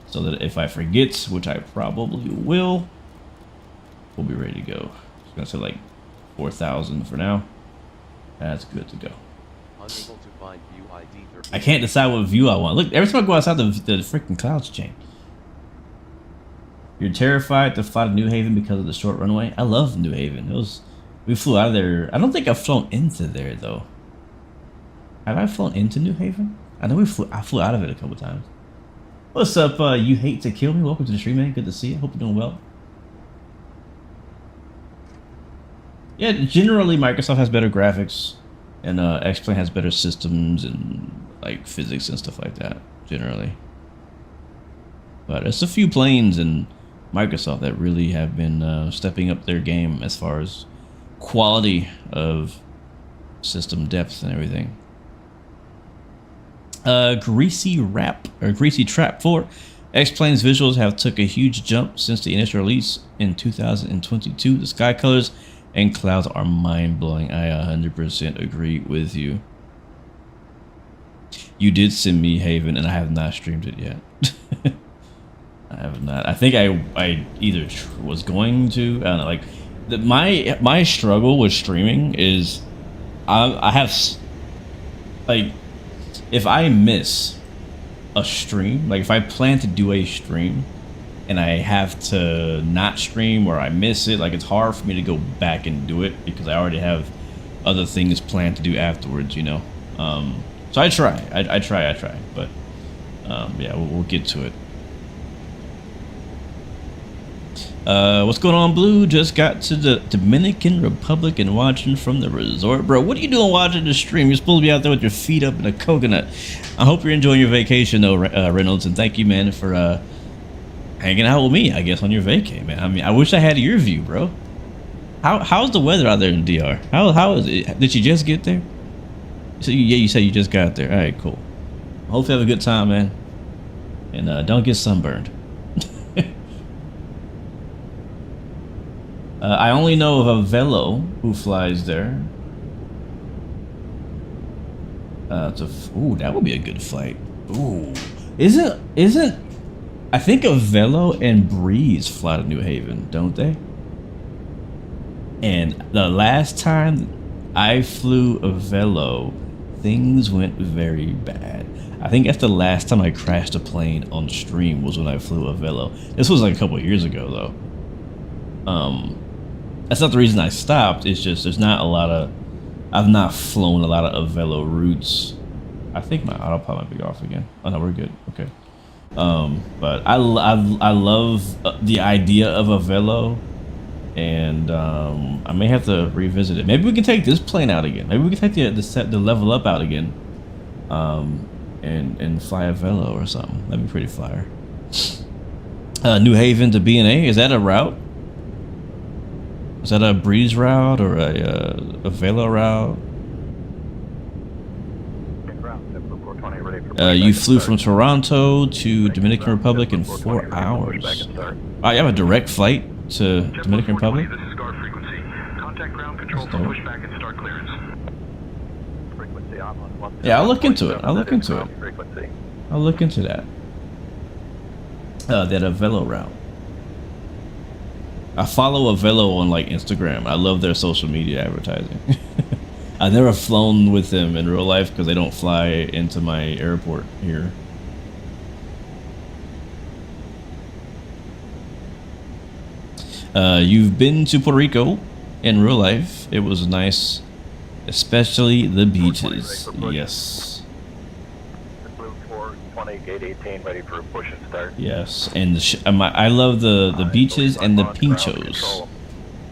So that if I forget, which I probably will, we'll be ready to go. Just gonna say like 4,000 for now. That's good to go. I can't decide what view I want. Look, every time I go outside, the freaking clouds change. You're terrified to fly to New Haven because of the short runway? I love New Haven. We flew out of there. I don't think I've flown into there though. Have I flown into New Haven? I know I flew out of it a couple times. What's up, You Hate to Kill Me? Welcome to the stream, man. Good to see you. Hope you're doing well. Yeah, generally Microsoft has better graphics, and X-Plane has better systems and like physics and stuff like that, generally. But it's a few planes in Microsoft that really have been stepping up their game as far as quality of system depth and everything. Greasy Trap 4. X-Plane's visuals have took a huge jump since the initial release in 2022. The sky colors and clouds are mind-blowing. I 100% agree with you. You did send me Haven, and I have not streamed it yet. I have not. I think I either was going to. I don't know. Like my struggle with streaming is I have like if I miss a stream, like if I plan to do a stream and I have to not stream or I miss it, like it's hard for me to go back and do it because I already have other things planned to do afterwards, you know. So I try, but yeah, we'll get to it. What's going on, Blue? Just got to the Dominican Republic and watching from the resort. Bro, what are you doing watching the stream? You're supposed to be out there with your feet up in a coconut. I hope you're enjoying your vacation though, Reynolds, and thank you, man, for hanging out with me, I guess, on your vacay, man. I mean, I wish I had your view, bro. How's the weather out there in DR? How is it? Did you just get there? So yeah, you said you just got there. All right, cool. Hope you have a good time, man, and don't get sunburned. I only know of a Velo who flies there. Ooh, that would be a good flight. Ooh, isn't? I think a Velo and Breeze fly to New Haven, don't they? And the last time I flew a Velo, things went very bad. I think that's the last time I crashed a plane on stream was when I flew a Velo. This was like a couple of years ago though. That's not the reason I stopped. It's just there's not a lot of. I've not flown a lot of Velo routes. I think my autopilot might be off again. Oh no, we're good. Okay. But I love the idea of a Velo, and I may have to revisit it. Maybe we can take this plane out again. Maybe we can take the LevelUp out again, and fly a Velo or something. That'd be pretty fire. New Haven to BNA, is that a route? Is that a Breeze route or a Velo route? You flew from Toronto to Dominican Republic in 4 hours. Oh, you have a direct flight to Dominican Republic? Yeah, I'll look into it. I'll look into that. That a Velo route. I follow a Velo on like Instagram. I love their social media advertising. I've never flown with them in real life because they don't fly into my airport here. You've been to Puerto Rico in real life. It was nice, especially the beaches. Yes. gate 18, ready for a push and start. Yes, and I love the beaches and the pinchos.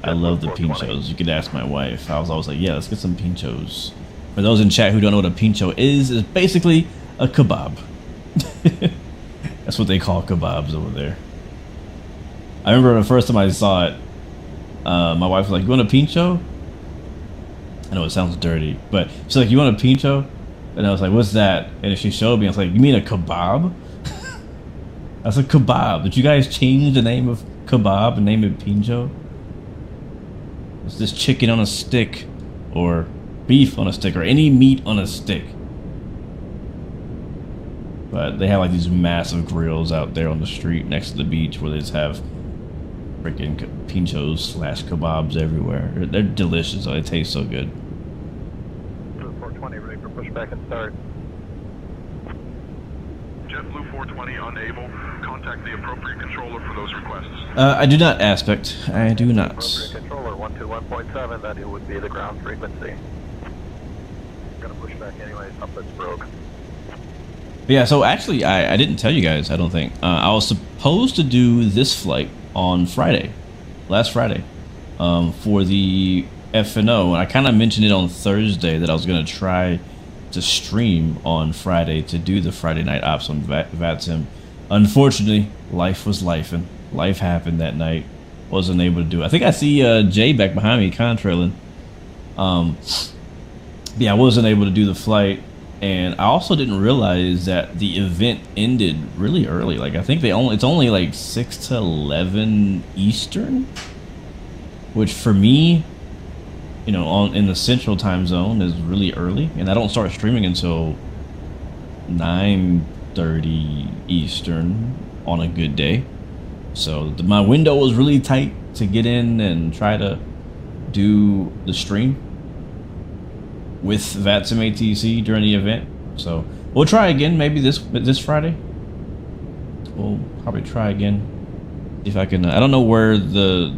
I love the pinchos. You could ask my wife. I was always like, yeah, let's get some pinchos. For those in chat who don't know what a pincho is basically a kebab. That's what they call kebabs over there. I remember the first time I saw it, my wife was like, you want a pincho? I know it sounds dirty, but she's like, you want a pincho? And I was like, what's that? And she showed me, I was like, you mean a kebab? That's a kebab. Did you guys change the name of kebab and name it pincho? It's this chicken on a stick, or beef on a stick, or any meat on a stick. But they have like these massive grills out there on the street next to the beach where they just have freaking pinchos / kebabs everywhere. They're delicious. They taste so good. 420, ready for pushback and start. JetBlue 420 unable. Contact the appropriate controller for those requests. I do not, Aspect. I do not. Appropriate controller 121.7, that it would be the ground frequency. Gonna push back anyway, something's broke. Yeah, so actually, I didn't tell you guys, I don't think. I was supposed to do this flight on Friday, last Friday, for the F&O. And I kind of mentioned it on Thursday that I was going to try to stream on Friday to do the Friday night ops on VATSIM. Unfortunately, life was lifing. Life happened that night. Wasn't able to do it. I think I see Jay back behind me, contrailing. Yeah, I wasn't able to do the flight. And I also didn't realize that the event ended really early. Like, I think it's only like 6 to 11 Eastern, which for me, you know, in the Central Time Zone is really early. And I don't start streaming until 9:30 Eastern on a good day. So my window was really tight to get in and try to do the stream with VATSIM ATC during the event. So we'll try again, maybe this Friday. We'll probably try again. If I can, I don't know where the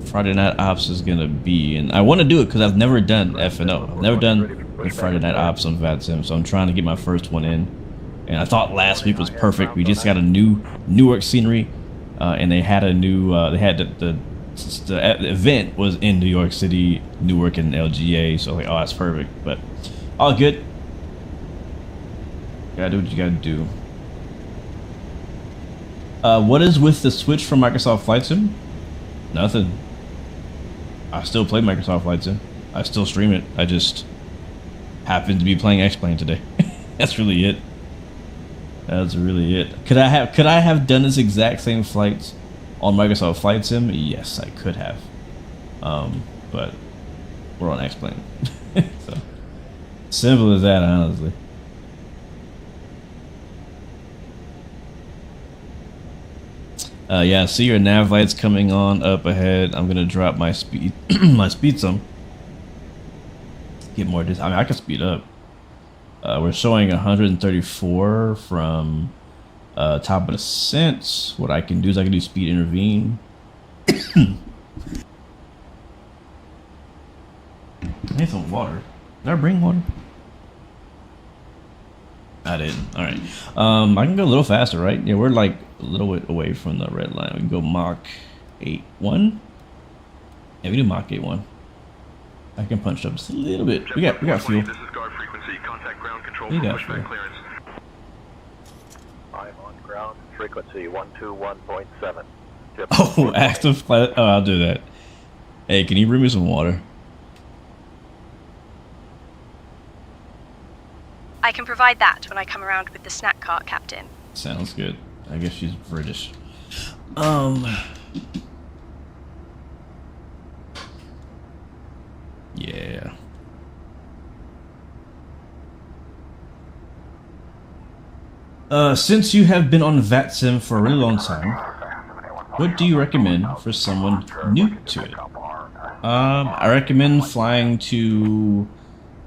Friday night ops is gonna be, and I want to do it because I've never done F&O. I've never done the Friday night ops on VATSIM, so I'm trying to get my first one in. And I thought last week was perfect. We just got a new Newark scenery, and they had a new, they had the event was in New York City, Newark, and LGA, so like, oh, that's perfect. But all good. You gotta do what you gotta do. What is with the switch from Microsoft Flight Sim? Nothing. I still play Microsoft Flight Sim. I still stream it. I just happened to be playing X-Plane today. That's really it. That's really it. Could I have done this exact same flights on Microsoft Flight Sim? Yes, I could have. But we're on X-Plane. So simple as that, honestly. Yeah, see your nav lights coming on up ahead. I'm gonna drop my speed some. Get more I mean, I can speed up. We're showing 134 from top of descent. What I can do is I can do speed intervene. I need some water. Did I bring water? I didn't. Alright. I can go a little faster, right? Yeah, we're like a little bit away from the red line. We can go Mach 8.1. Yeah, we do Mach 8.1. I can punch up just a little bit. We got fuel. This is guard frequency. Contact ground control We for got pushback fuel. clearance. I'm on ground frequency 121.7. Oh, active flight. Oh, I'll do that. Hey, can you bring me some water? I can provide that when I come around with the snack cart, Captain. Sounds good. I guess she's British. Yeah. Since you have been on VATSIM for a really long time, what do you recommend for someone new to it? I recommend flying to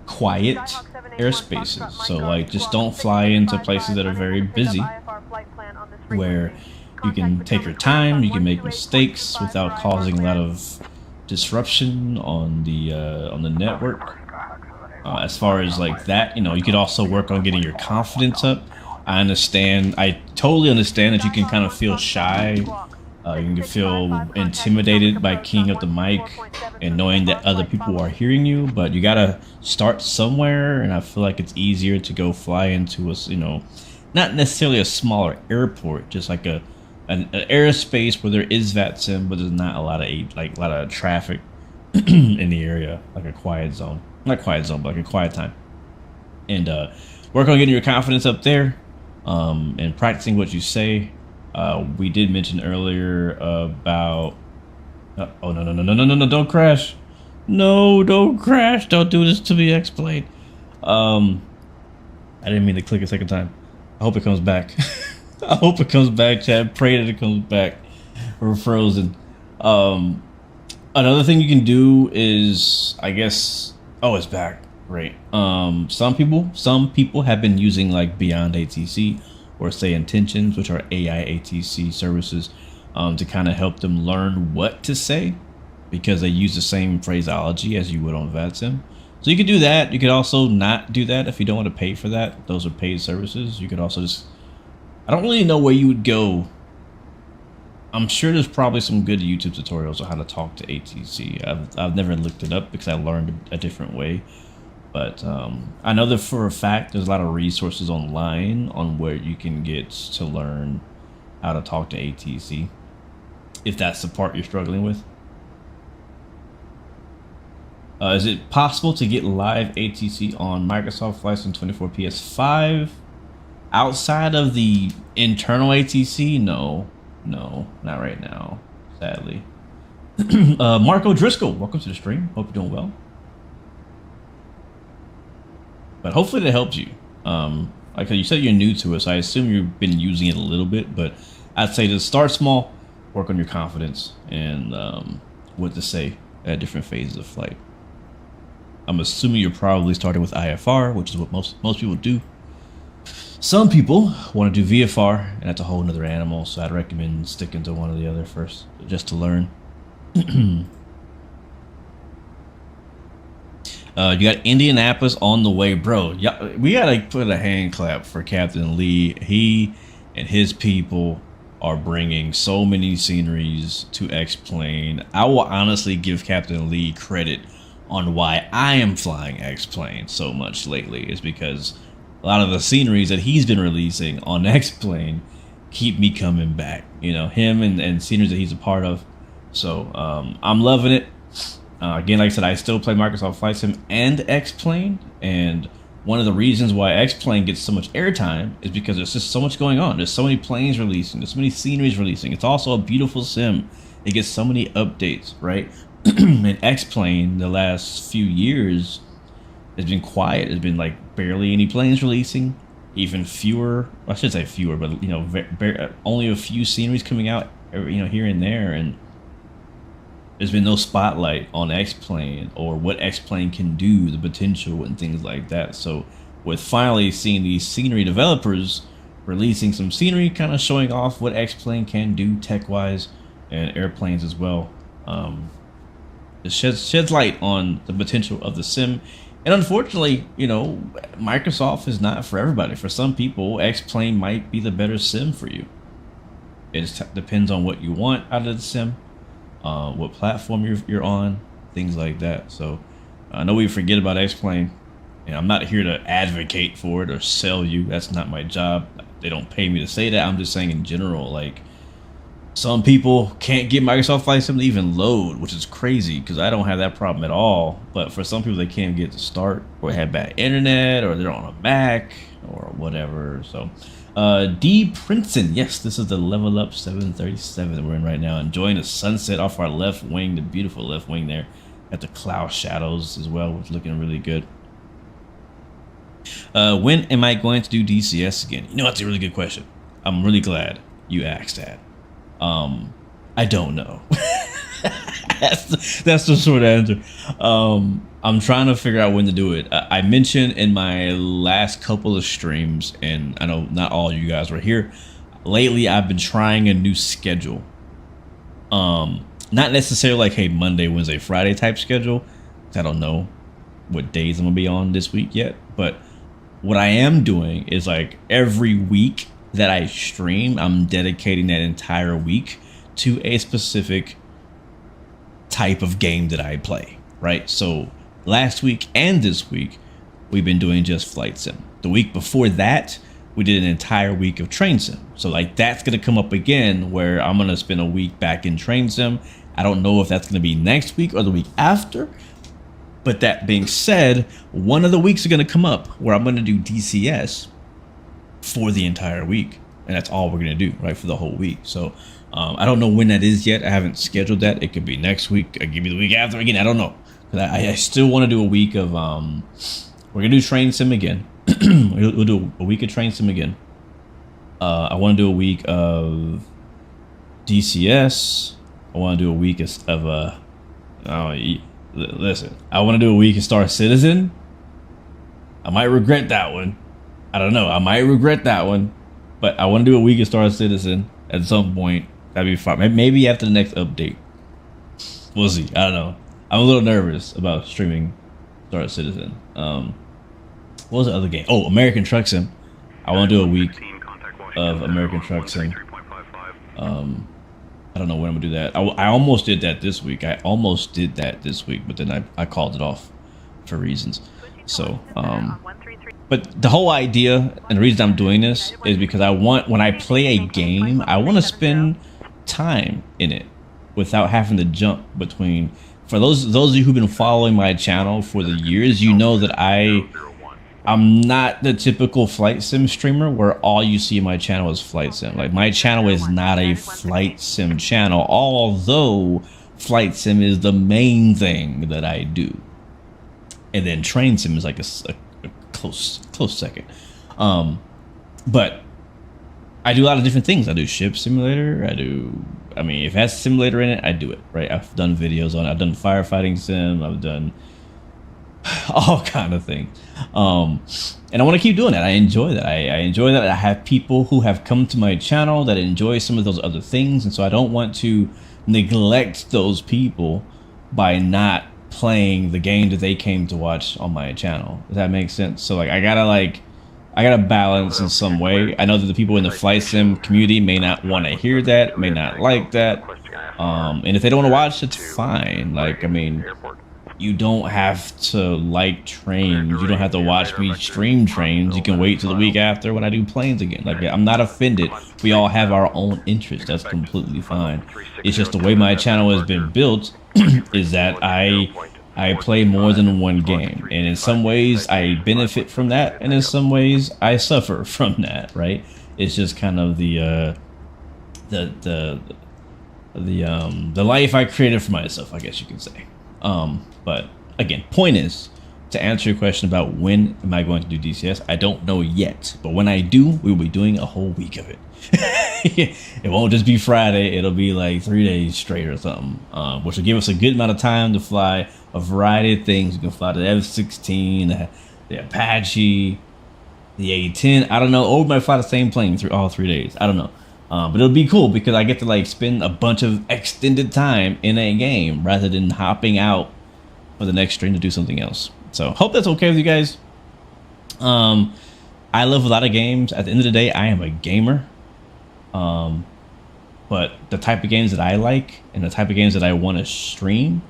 quiet airspaces. So like, just don't fly into places that are very busy, where you can take your time, you can make mistakes without causing a lot of disruption on the network. As far as like that, you know, you could also work on getting your confidence up. I understand. I totally understand that you can kind of feel shy. You can feel intimidated by keying up the mic and knowing that other people are hearing you, but you gotta start somewhere. And I feel like it's easier to go fly into a, you know, not necessarily a smaller airport, just like an airspace where there is VATSIM, but there's not a lot of traffic in the area, like a quiet zone. Not quiet zone, but like a quiet time. And work on getting your confidence up there, and practicing what you say. We did mention earlier about oh no, don't crash. No, don't crash. Don't do this to me, X-Plane. I didn't mean to click a second time. I hope it comes back. I hope it comes back, Chad. Pray that it comes back. We're frozen. Another thing you can do is, I guess, oh, it's back. Right. Some people have been using like Beyond ATC or say Intentions, which are AI ATC services, to kind of help them learn what to say, because they use the same phraseology as you would on VATSIM. So you could do that. You could also not do that if you don't want to pay for that. Those are paid services. You could also just, I don't really know where you would go. I'm sure there's probably some good YouTube tutorials on how to talk to ATC. I've never looked it up because I learned a different way. But I know that for a fact there's a lot of resources online on where you can get to learn how to talk to ATC, if that's the part you're struggling with. Is it possible to get live ATC on Microsoft Flight Sim 24 PS5 outside of the internal ATC? No, not right now, sadly. Marco Driscoll, welcome to the stream. Hope you're doing well. But hopefully that helps you. Like you said, you're new to it, so I assume you've been using it a little bit. But I'd say to start small, work on your confidence and what to say at different phases of flight. I'm assuming you're probably starting with IFR, which is what most people do. Some people want to do VFR, and that's a whole nother animal. So I'd recommend sticking to one or the other first, just to learn. You got Indianapolis on the way, bro. Yeah, we gotta put a hand clap for Captain Lee. He and his people are bringing so many sceneries to X-Plane. I will honestly give Captain Lee credit on why I am flying X-Plane so much lately. Is because a lot of the sceneries that he's been releasing on X-Plane keep me coming back. You know, him and sceneries that he's a part of. So I'm loving it. Again, like I said, I still play Microsoft Flight Sim and X-Plane, and one of the reasons why X-Plane gets so much airtime is because there's just so much going on. There's so many planes releasing, there's so many sceneries releasing. It's also a beautiful sim. It gets so many updates, right? And X-Plane, the last few years, has been quiet. There's been like barely any planes releasing, even fewer. I should say fewer, but you know, only a few sceneries coming out, you know, here and there, and there's been no spotlight on X-Plane or what X-Plane can do, the potential and things like that. So with finally seeing these scenery developers releasing some scenery, kind of showing off what X-Plane can do tech-wise and airplanes as well, it sheds light on the potential of the sim. And unfortunately, you know, Microsoft is not for everybody. For some people, X-Plane might be the better sim for you. It just depends on what you want out of the sim. What platform you're on, things like that. So I know we forget about X-Plane, and I'm not here to advocate for it or sell you. That's not my job. They don't pay me to say that. I'm just saying in general, like, some people can't get Microsoft Flight Sim to even load, which is crazy because I don't have that problem at all. But for some people, they can't get to start, or have bad internet, or they're on a Mac or whatever. So D Princeton, yes, this is the LevelUp 737 that we're in right now, enjoying the sunset off our left wing, the beautiful left wing there at the cloud shadows as well, which is looking really good. When am I going to do DCS again? You know, that's a really good question. I'm really glad you asked that. I don't know. that's the short answer. I'm trying to figure out when to do it. I mentioned in my last couple of streams, and I know not all you guys were here, lately I've been trying a new schedule. Not necessarily like, hey, Monday, Wednesday, Friday type schedule. I don't know what days I'm gonna be on this week yet, but what I am doing is like every week that I stream, I'm dedicating that entire week to a specific type of game that I play, right? So last week and this week, we've been doing just flight sim. The week before that, we did an entire week of train sim. So like that's gonna come up again where I'm gonna spend a week back in train sim. I don't know if that's gonna be next week or the week after. But that being said, one of the weeks are gonna come up where I'm gonna do DCS for the entire week. And that's all we're gonna do, right, for the whole week. So I don't know when that is yet. I haven't scheduled that. It could be next week. It could be the week after. Again, I don't know. But I still want to do a week of we're gonna do train sim again. We'll do a week of train sim again. I want to do a week of DCS. I want to do a week of listen, I want to do a week of Star Citizen. I might regret that one. I don't know. I might regret that one, but I want to do a week of Star Citizen at some point. That'd be fine. Maybe after the next update. We'll see. I don't know. I'm a little nervous about streaming Star Citizen. What was the other game? Oh, American Truck Sim. I want to do a week of American Truck Sim. I don't know when I'm gonna do that. I almost did that this week. But then I called it off for reasons. So, but the whole idea and the reason I'm doing this is because I want, when I play a game, I want to spend time in it without having to jump between. For those of you who've been following my channel for the years, you know that I'm not the typical flight sim streamer where all you see in my channel is flight sim. Like, my channel is not a flight sim channel, although flight sim is the main thing that I do. And then train sim is like a close second. But I do a lot of different things. I do ship simulator. I mean, if it has simulator in it, I do it, right? I've done videos on it. I've done firefighting sim. I've done all kind of things. And I want to keep doing that. I enjoy that. I enjoy that. I have people who have come to my channel that enjoy some of those other things. And so I don't want to neglect those people by not playing the game that they came to watch on my channel. Does that make sense? So like I gotta balance in some way. I know that the people in the flight sim community may not want to hear that, may not like that. And if they don't want to watch, it's fine. Like, I mean, you don't have to like trains. You don't have to watch me stream trains. You can wait till the week after when I do planes again. Like, I'm not offended. We all have our own interests. That's completely fine. It's just the way my channel has been built is that I play more than one game. And in some ways I benefit from that, and in some ways I suffer from that, right? It's just kind of the life I created for myself, I guess you could say. But again, point is, to answer your question about when am I going to do DCS, I don't know yet. But when I do, we will be doing a whole week of it. It won't just be Friday. It'll be like 3 days straight or something, which will give us a good amount of time to fly a variety of things. You can fly the F-16, the Apache, the A-10. I don't know. Or we might fly the same plane through all 3 days. I don't know. But it'll be cool because I get to like spend a bunch of extended time in a game rather than hopping out for the next stream to do something else. So hope that's okay with you guys. I love a lot of games. At the end of the day, I am a gamer. But the type of games that I like and the type of games that I want to stream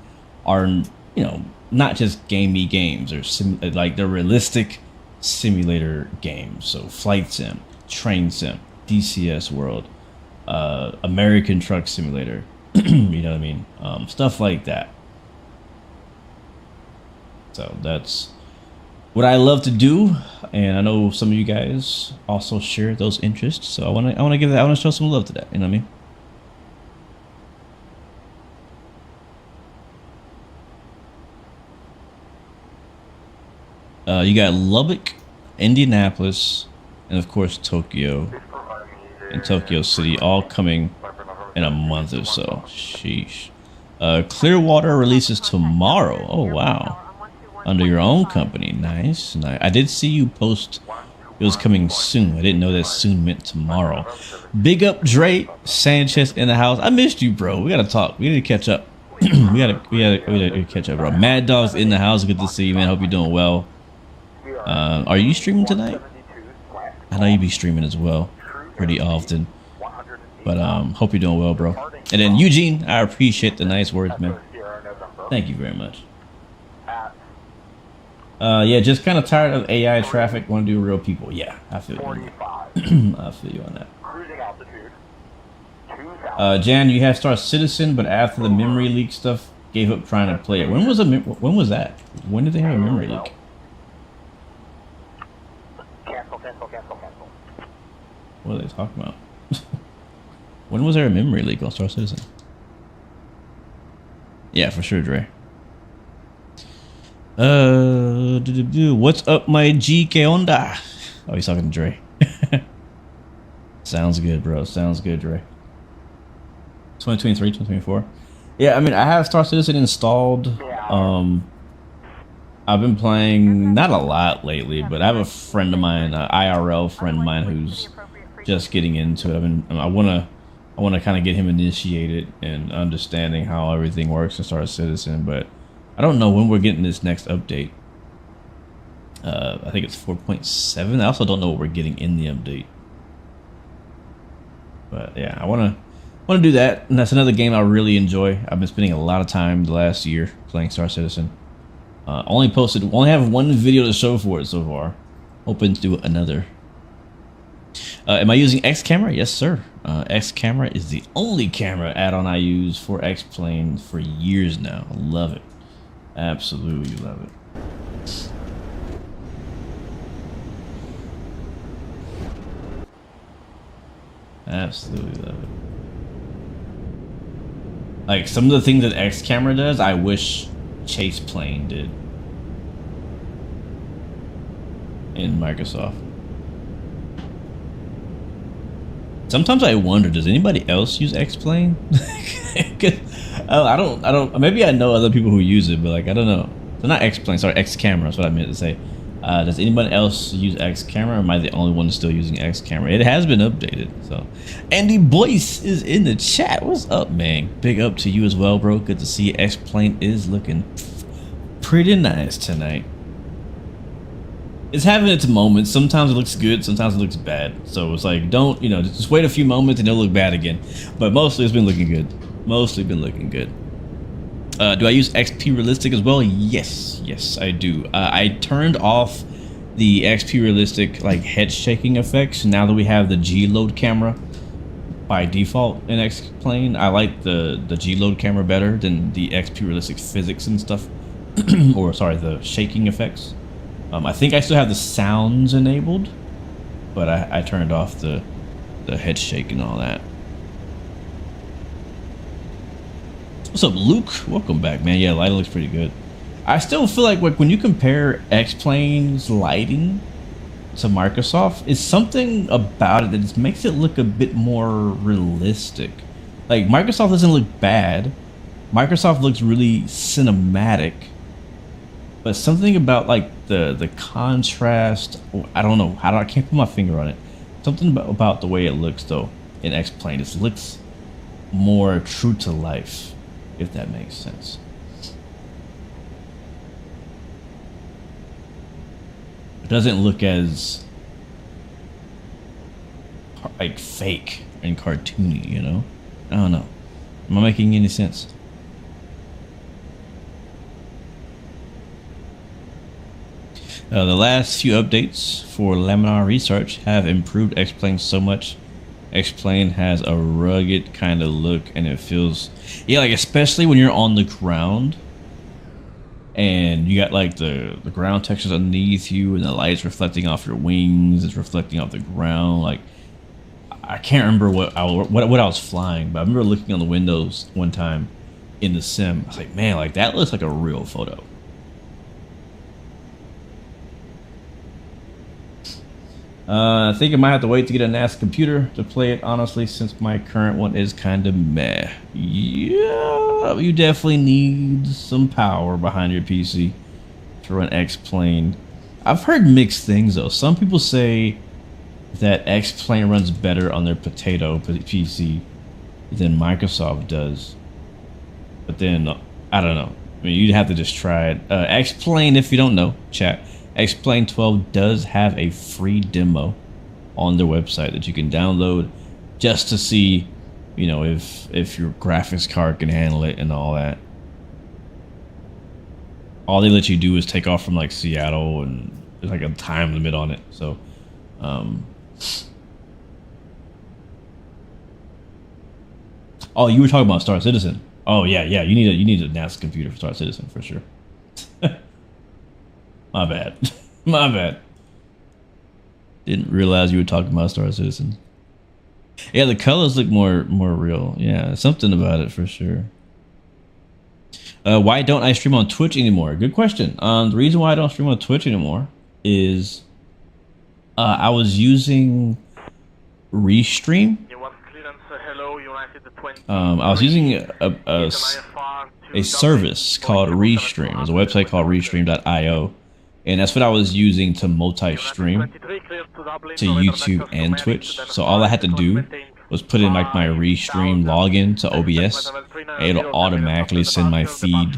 are, you know, not just gamey games. They're like they're realistic simulator games. So flight sim, train sim, DCS world, American Truck Simulator. You know what I mean? Stuff like that. So that's what I love to do, and I know some of you guys also share those interests. So I want to show some love to that. You know what I mean? You got Lubbock, Indianapolis, and of course Tokyo and Tokyo City, all coming in a month or so. Sheesh. Clearwater releases tomorrow. Oh wow. Under your own company. Nice. I did see you post it was coming soon. I didn't know that soon meant tomorrow. Big up Dre Sanchez in the house. I missed you, bro. We gotta talk. We need to catch up. we gotta catch up, bro. Mad Dog's in the house. Good to see you, man. Hope you're doing well. Are you streaming tonight? I know you be streaming as well, pretty often. But hope you're doing well, bro. And then Eugene, I appreciate the nice words, man. Thank you very much. Yeah, just kind of tired of AI traffic. Want to do real people. Yeah, I feel you on that. I feel you on that. Jan, you have Star Citizen, but after the memory leak stuff, gave up trying to play it. When was that? When did they have a memory leak? Cancel. What are they talking about? When was there a memory leak on Star Citizen? Yeah, for sure, Dre. What's up, my G? ¿Qué onda? Oh, he's talking to Dre. Sounds good, bro. Sounds good, Dre. 2023, 2024. Yeah, I mean, I have Star Citizen installed. I've been playing not a lot lately, but I have a friend of mine, an IRL friend of mine, who's just getting into it. I want to kind of get him initiated and understanding how everything works in Star Citizen, but I don't know when we're getting this next update. I think it's 4.7. I also don't know what we're getting in the update. But yeah, I want to do that, and that's another game I really enjoy. I've been spending a lot of time the last year playing Star Citizen. Only have one video to show for it so far. Hoping to do another. Am I using X camera? Yes, sir. X camera is the only camera add-on I use for X-Plane for years now. I love it. Absolutely love it. Absolutely love it. Like some of the things that X camera does, I wish Chase Plane did in Microsoft. Sometimes I wonder, does anybody else use X-Plane? I don't. Maybe I know other people who use it, but like I don't know. So not X-Plane, sorry, X camera. That's what I meant to say. Does anybody else use X camera? Or am I the only one still using X camera? It has been updated. So, Andy Boyce is in the chat. What's up, man? Big up to you as well, bro. Good to see X-Plane is looking pretty nice tonight. It's having its moments. Sometimes it looks good, sometimes it looks bad. So it's like, don't, just wait a few moments and it'll look bad again. But mostly it's been looking good. Mostly been looking good. Do I use XP Realistic as well? Yes, I do. I turned off the XP Realistic like head shaking effects now that we have the G-Load camera by default in X-Plane. I like the G-Load camera better than the XP Realistic physics and stuff. Or sorry, the shaking effects. I think I still have the sounds enabled, but I turned off the head shake and all that. What's up, Luke? Welcome back, man. Yeah, lighting looks pretty good. I still feel like when you compare X-Plane's lighting to Microsoft, it's something about it that just makes it look a bit more realistic. Like, Microsoft doesn't look bad. Microsoft looks really cinematic. But something about like the contrast, I don't know, I can't put my finger on it. Something about the way it looks though in X-Plane, it looks more true to life, if that makes sense. It doesn't look as like fake and cartoony, I don't know. Am I making any sense? The last few updates for Laminar Research have improved X-Plane so much. X-Plane has a rugged kind of look, and it feels, yeah, like especially when you're on the ground and you got like the ground textures underneath you and the light's reflecting off your wings, it's reflecting off the ground. Like, I can't remember what I was flying, but I remember looking on the windows one time in the sim. I was like, man, like that looks like a real photo. I think I might have to wait to get a NAS computer to play it, honestly, since my current one is kind of meh. Yeah, you definitely need some power behind your PC to run X-Plane. I've heard mixed things, though. Some people say that X-Plane runs better on their potato PC than Microsoft does. But then, I don't know. I mean, you'd have to just try it. X-Plane, if you don't know, chat. Explain 12 does have a free demo on their website that you can download just to see, you know, if your graphics card can handle it and all that. All they let you do is take off from like Seattle, and there's like a time limit on it. So, oh, you were talking about Star Citizen. Oh yeah, you need a NAS computer for Star Citizen for sure. My bad. My bad. Didn't realize you were talking about Star Citizen. Yeah, the colors look more real. Yeah, something about it for sure. Why don't I stream on Twitch anymore? Good question. The reason why I don't stream on Twitch anymore is I was using Restream. I was using a service called Restream. There's a website called Restream.io, and that's what I was using to multi-stream to YouTube and Twitch. So all I had to do was put in like my Restream login to OBS, and it'll automatically send my feed,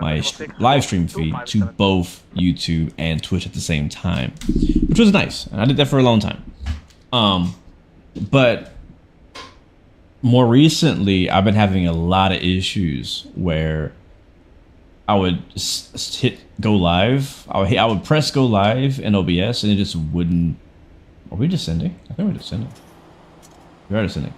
my live stream feed, to both YouTube and Twitch at the same time, which was nice. And I did that for a long time. But more recently, I've been having a lot of issues where I would hit go live. I would press go live in OBS, and it just wouldn't. Are we descending? I think we're descending. We are descending.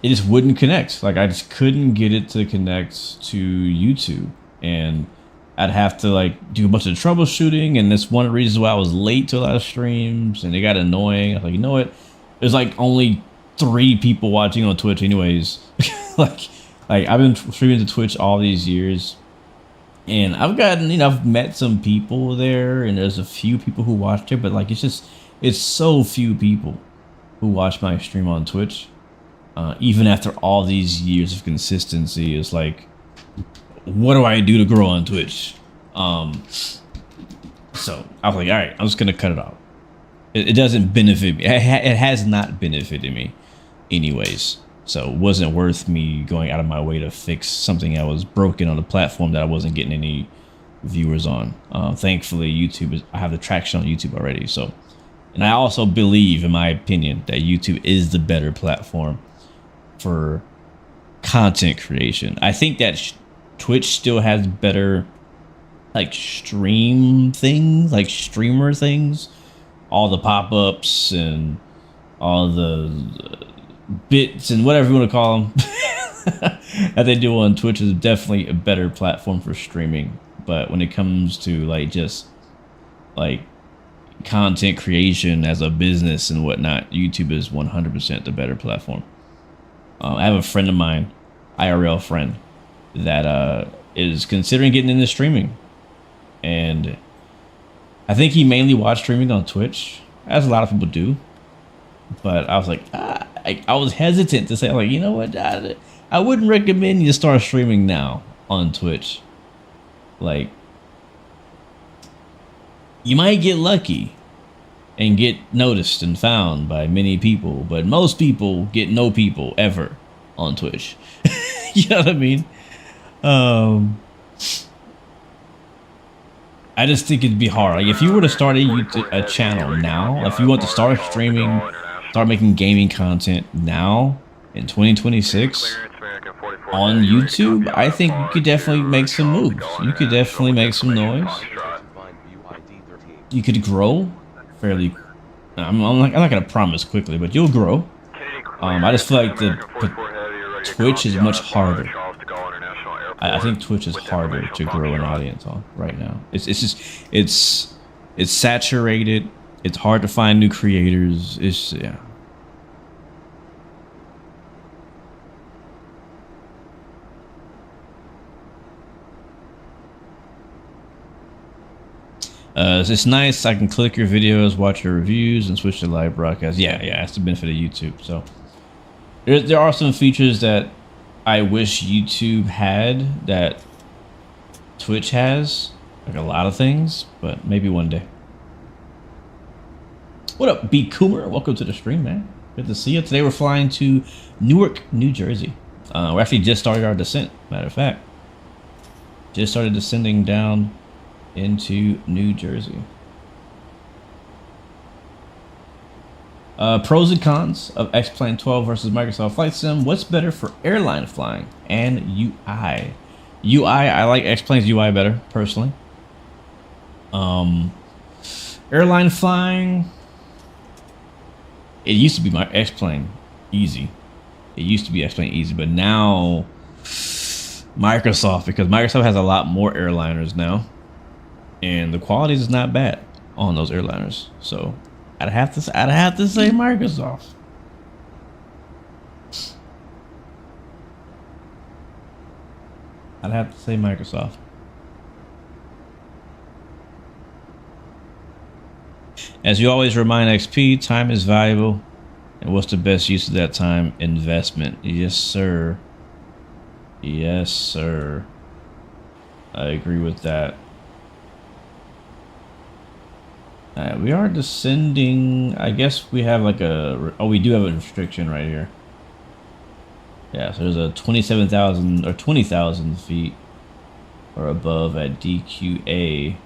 It just wouldn't connect. Like, I just couldn't get it to connect to YouTube, and I'd have to like do a bunch of troubleshooting. And that's one of the reasons why I was late to a lot of streams, and it got annoying. I was like, you know what? There's like only 3 people watching on Twitch, anyways. like I've been streaming to Twitch all these years, and I've gotten, you know, I've met some people there, and there's a few people who watched it, but like it's so few people who watch my stream on Twitch. Even after all these years of consistency, it's like, what do I do to grow on Twitch? So I was like, all right, I'm just gonna cut it off. It doesn't benefit me. It has not benefited me anyways. So it wasn't worth me going out of my way to fix something that was broken on the platform that I wasn't getting any viewers on. Thankfully, I have the traction on YouTube already. So, and I also believe, in my opinion, that YouTube is the better platform for content creation. I think that Twitch still has better like stream things, like streamer things. All the pop-ups and all the bits and whatever you want to call them that they do on Twitch is definitely a better platform for streaming. But when it comes to like just like content creation as a business and whatnot, YouTube is 100% the better platform. I have a friend of mine, IRL friend, that is considering getting into streaming, and I think he mainly watched streaming on Twitch, as a lot of people do. But I was like, I was hesitant to say, like, you know what, I wouldn't recommend you start streaming now on Twitch. Like, you might get lucky and get noticed and found by many people, but most people get no people ever on Twitch. You know what I mean? I just think it'd be hard. Like, if you were to start a channel now, if you want to start streaming, start making gaming content now in 2026 on YouTube, I think you could definitely make some moves. You could definitely make some noise. You could grow fairly. I'm not gonna promise quickly, but you'll grow. I just feel like the Twitch is much harder. I think Twitch is harder to grow an audience on right now. It's saturated. It's hard to find new creators. Yeah. It's nice. I can click your videos, watch your reviews, and switch to live broadcast. Yeah, that's the benefit of YouTube. So there are some features that I wish YouTube had that Twitch has, like a lot of things, but maybe one day. What up, B. Coomer? Welcome to the stream, man. Good to see you. Today we're flying to Newark, New Jersey. We actually just started our descent, matter of fact. Just started descending down into New Jersey. Pros and cons of X-Plane 12 versus Microsoft Flight Sim. What's better for airline flying and UI? I like X-Plane's UI better, personally. Airline flying, it used to be my X-Plane easy. It used to be X-Plane easy, but now Microsoft, because Microsoft has a lot more airliners now, and the quality is not bad on those airliners. So I'd have to say Microsoft. I'd have to say Microsoft. As you always remind XP, time is valuable, and what's the best use of that time? Investment. Yes, sir. Yes, sir. I agree with that. Alright, we are descending. I guess we have like a... Oh, we do have a restriction right here. Yeah, so there's a 27,000 or 20,000 feet or above at DQA.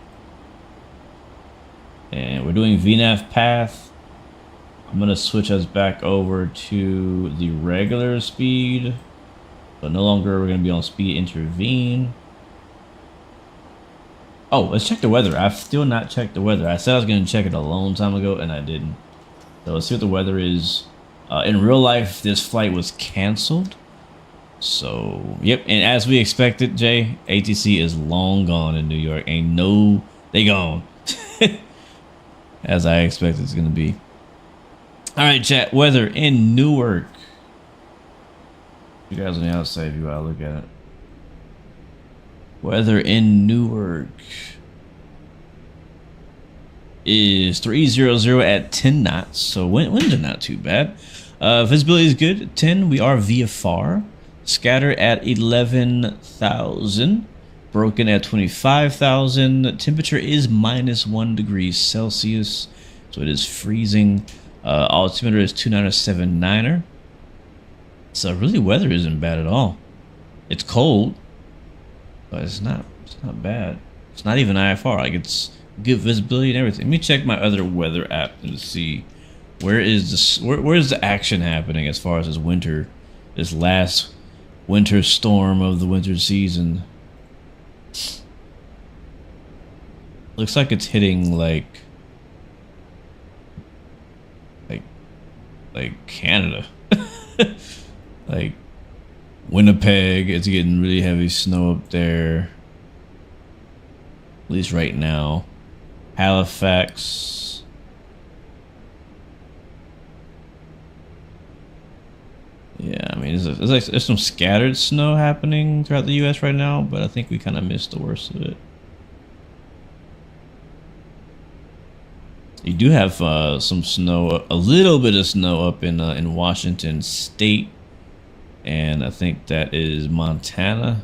And we're doing VNAV path. I'm going to switch us back over to the regular speed. So no longer we're going to be on speed intervene. Oh, let's check the weather. I've still not checked the weather. I said I was going to check it a long time ago, and I didn't. So let's see what the weather is. In real life, this flight was canceled. So, yep. And as we expected, Jay, ATC is long gone in New York. Ain't no... They gone. As I expected it's going to be. All right, chat. Weather in Newark. You guys on the outside view, I'll look at it. Weather in Newark is 300 at 10 knots. So winds are not too bad. Visibility is good at 10. We are VFR. Scatter at 11,000. Broken at 25,000. Temperature is -1 degree Celsius. So it is freezing. Altimeter is 2979er. So really weather isn't bad at all. It's cold, but it's not bad. It's not even IFR. Like, it's good visibility and everything. Let me check my other weather app to see where is the action happening as far as this last winter storm of the winter season. Looks like it's hitting like Canada. Like Winnipeg, it's getting really heavy snow up there. At least right now. Halifax. Yeah, I mean, there's some scattered snow happening throughout the U.S. right now, but I think we kind of missed the worst of it. You do have some snow, a little bit of snow up in Washington State, and I think that is Montana.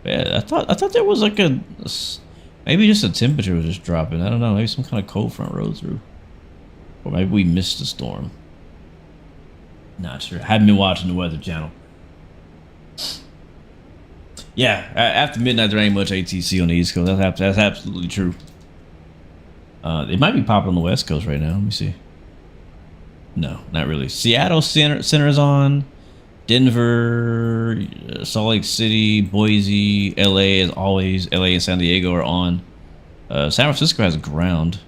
Yeah, I thought there was like maybe just the temperature was just dropping. I don't know, maybe some kind of cold front rode through, or maybe we missed the storm. Not sure. I haven't been watching the Weather Channel. Yeah, after midnight there ain't much ATC on the East Coast. That's absolutely true. It might be popping on the West Coast right now. Let me see. No, not really. Seattle Center is on. Denver, Salt Lake City, Boise, LA as always. LA and San Diego are on. San Francisco has ground.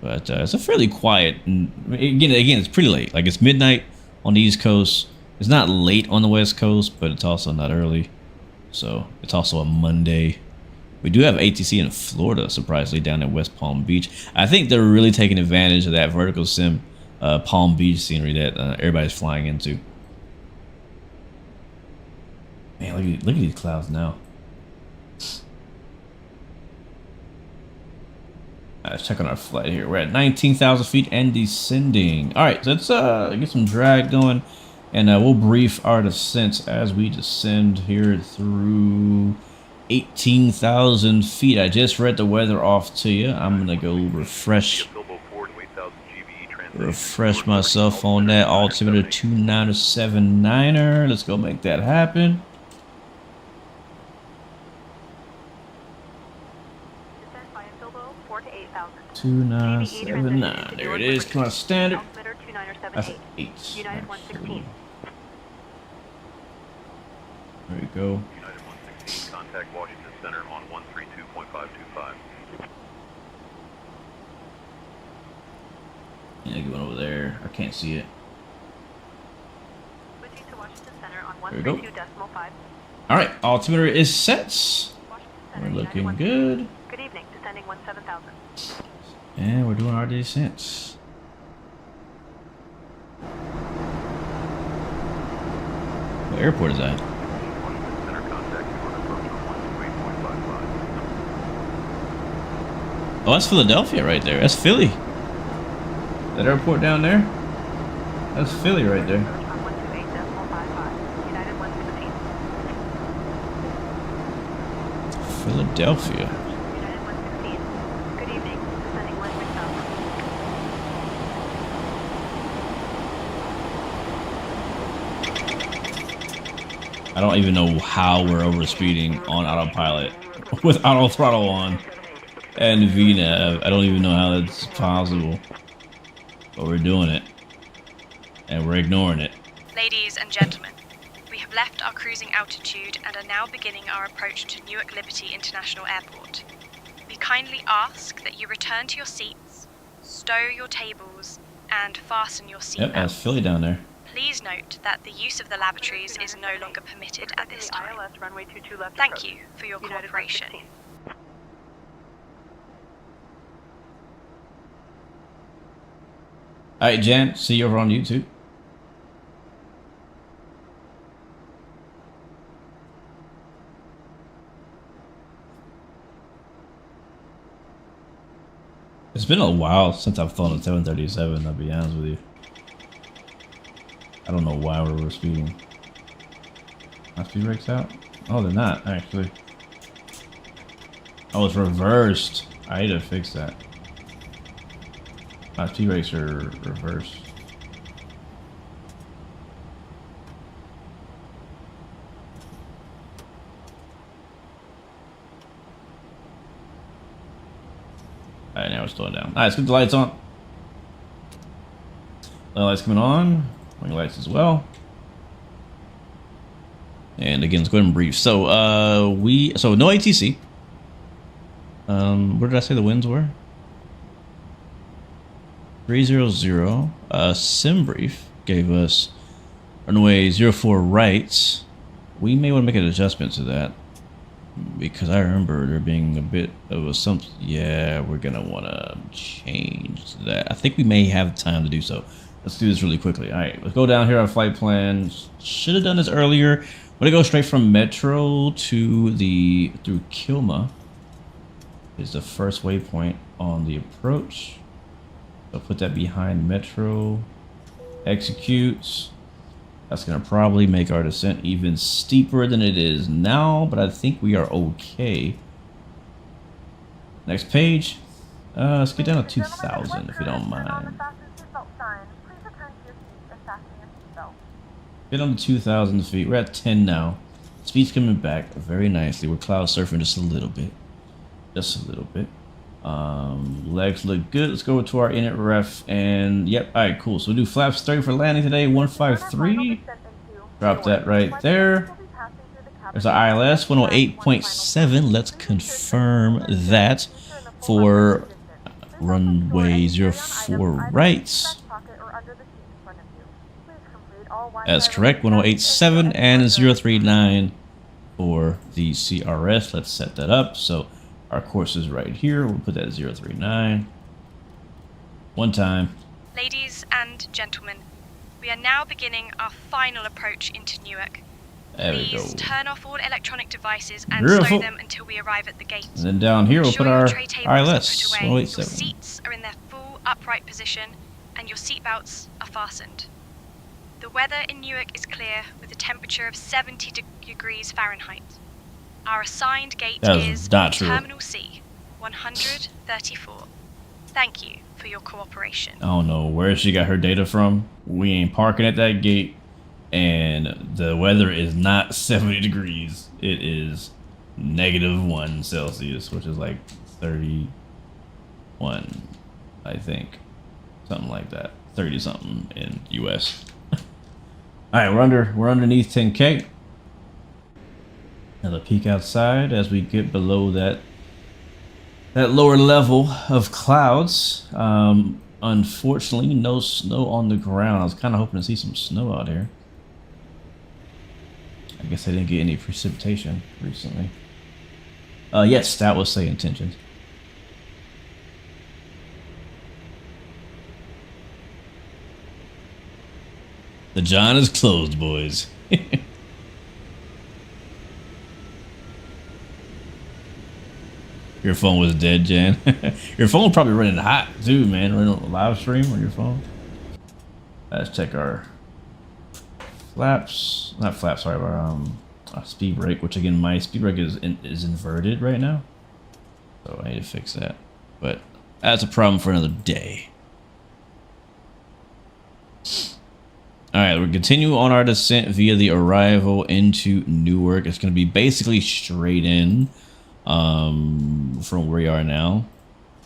But it's a fairly quiet. Again, it's pretty late. Like, it's midnight on the East Coast. It's not late on the West Coast, but it's also not early. So it's also a Monday. We do have ATC in Florida, surprisingly, down at West Palm Beach. I think they're really taking advantage of that vertical sim Palm Beach scenery that everybody's flying into. Man, look at these clouds now. Let's check on our flight here. We're at 19,000 feet and descending. All right, so let's get some drag going, and we'll brief our descents as we descend here through 18,000 feet. I just read the weather off to you. I'm gonna go refresh myself on that. Altimeter 2979er. Let's go make that happen. Still low, 4 to 8,000. 2979. There it is. Come on, standard. Altimeter 2978. That's an 8. United 116. There we go. United 116, contact Washington Center on 132.525. Yeah, going over there. I can't see it. Switching to Washington Center on There we go. 132.5. Alright, altimeter is set. We're looking good. Good evening, descending 17,000. And we're doing our descents. What airport is that? Oh, that's Philadelphia right there. That's Philly. That airport down there? That's Philly right there. Philadelphia. Good evening, descending 16,000. I don't even know how we're overspeeding on autopilot with auto throttle on and VNAV. I don't even know how that's possible. But we're doing it. And we're ignoring it. Ladies and gentlemen, we have left our cruising altitude and are now beginning our approach to Newark Liberty International Airport. We kindly ask that you return to your seats, stow your tables, and fasten your seatbelts. Yep, that's Philly down there. Please note that the use of the lavatories is no longer permitted at this time. ILS runway 22 left. Thank you for your cooperation. Alright, Jan, see you over on YouTube. It's been a while since I've flown a 737, I'll be honest with you. I don't know why we were speeding. My speed brakes out? Oh, they're not, actually. Oh, it's reversed. I need to fix that. My speed brakes are reversed. Alright, now we're slowing down. Alright, let's get the lights on. Lights coming on. Wing lights as well. And again, let's go ahead and brief. So no ATC. Where did I say the winds were? 300. Sim brief gave us runway 04 right. We may want to make an adjustment to that because I remember there being a bit of a something. Yeah, we're gonna want to change that. I think we may have time to do so. Let's do this really quickly. All right, let's go down here on flight plan. Should have done this earlier. I'm gonna go straight from Metro to through Kilma. Is the first waypoint on the approach. So put that behind Metro. Executes. That's gonna probably make our descent even steeper than it is now, but I think we are okay. Next page. Let's get down to 2,000 if you don't mind. Get on to 2,000 feet. We're at 10 now. Speed's coming back very nicely. We're cloud surfing just a little bit. Just a little bit. Legs look good. Let's go to our init ref and yep. All right, cool. So we'll do flaps 30 for landing today. 153. Drop that right there. There's our ILS 108.7. Let's confirm that for runway 04 right. That's correct. 1087 and 039 for the CRS. Let's set that up. So our course is right here. We'll put that at 039. One time. Ladies and gentlemen, we are now beginning our final approach into Newark. There we Please go. turn off all electronic devices and Beautiful. slow them until we arrive at the gate. And then down here we'll put our ILS Your 187. seats are in their full upright position and your seatbelts are fastened. The weather in Newark is clear with a temperature of 70 degrees Fahrenheit. Our assigned gate is Terminal C, 134. Thank you for your cooperation. I don't know where she got her data from. We ain't parking at that gate, and the weather is not 70 degrees. It is -1 Celsius, which is like 30 31, I think, something like that. 30 something in US. All right, we're underneath 10K. Another peek outside as we get below that lower level of clouds. Unfortunately, no snow on the ground. I was kind of hoping to see some snow out here. I guess I didn't get any precipitation recently. Yes, that was say intentions. The John is closed, boys. Your phone was dead, Jan. Your phone probably running hot too, man. Running a live stream on your phone. Let's check our flaps. Not flaps, sorry, our speed brake, which again, my speed brake is inverted right now. So I need to fix that. But that's a problem for another day. Alright, we're continuing on our descent via the arrival into Newark. It's going to be basically straight in from where we are now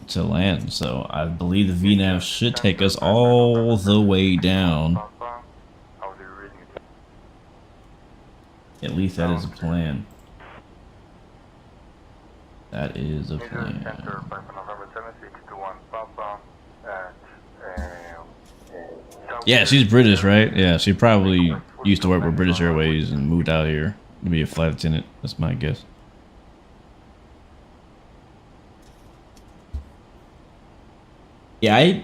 to land. So I believe the VNAV should take us all the way down. At least that is a plan. That is a plan. Yeah, she's British, right? Yeah, she probably used to work with British Airways and moved out here to be a flight attendant. That's my guess. Yeah,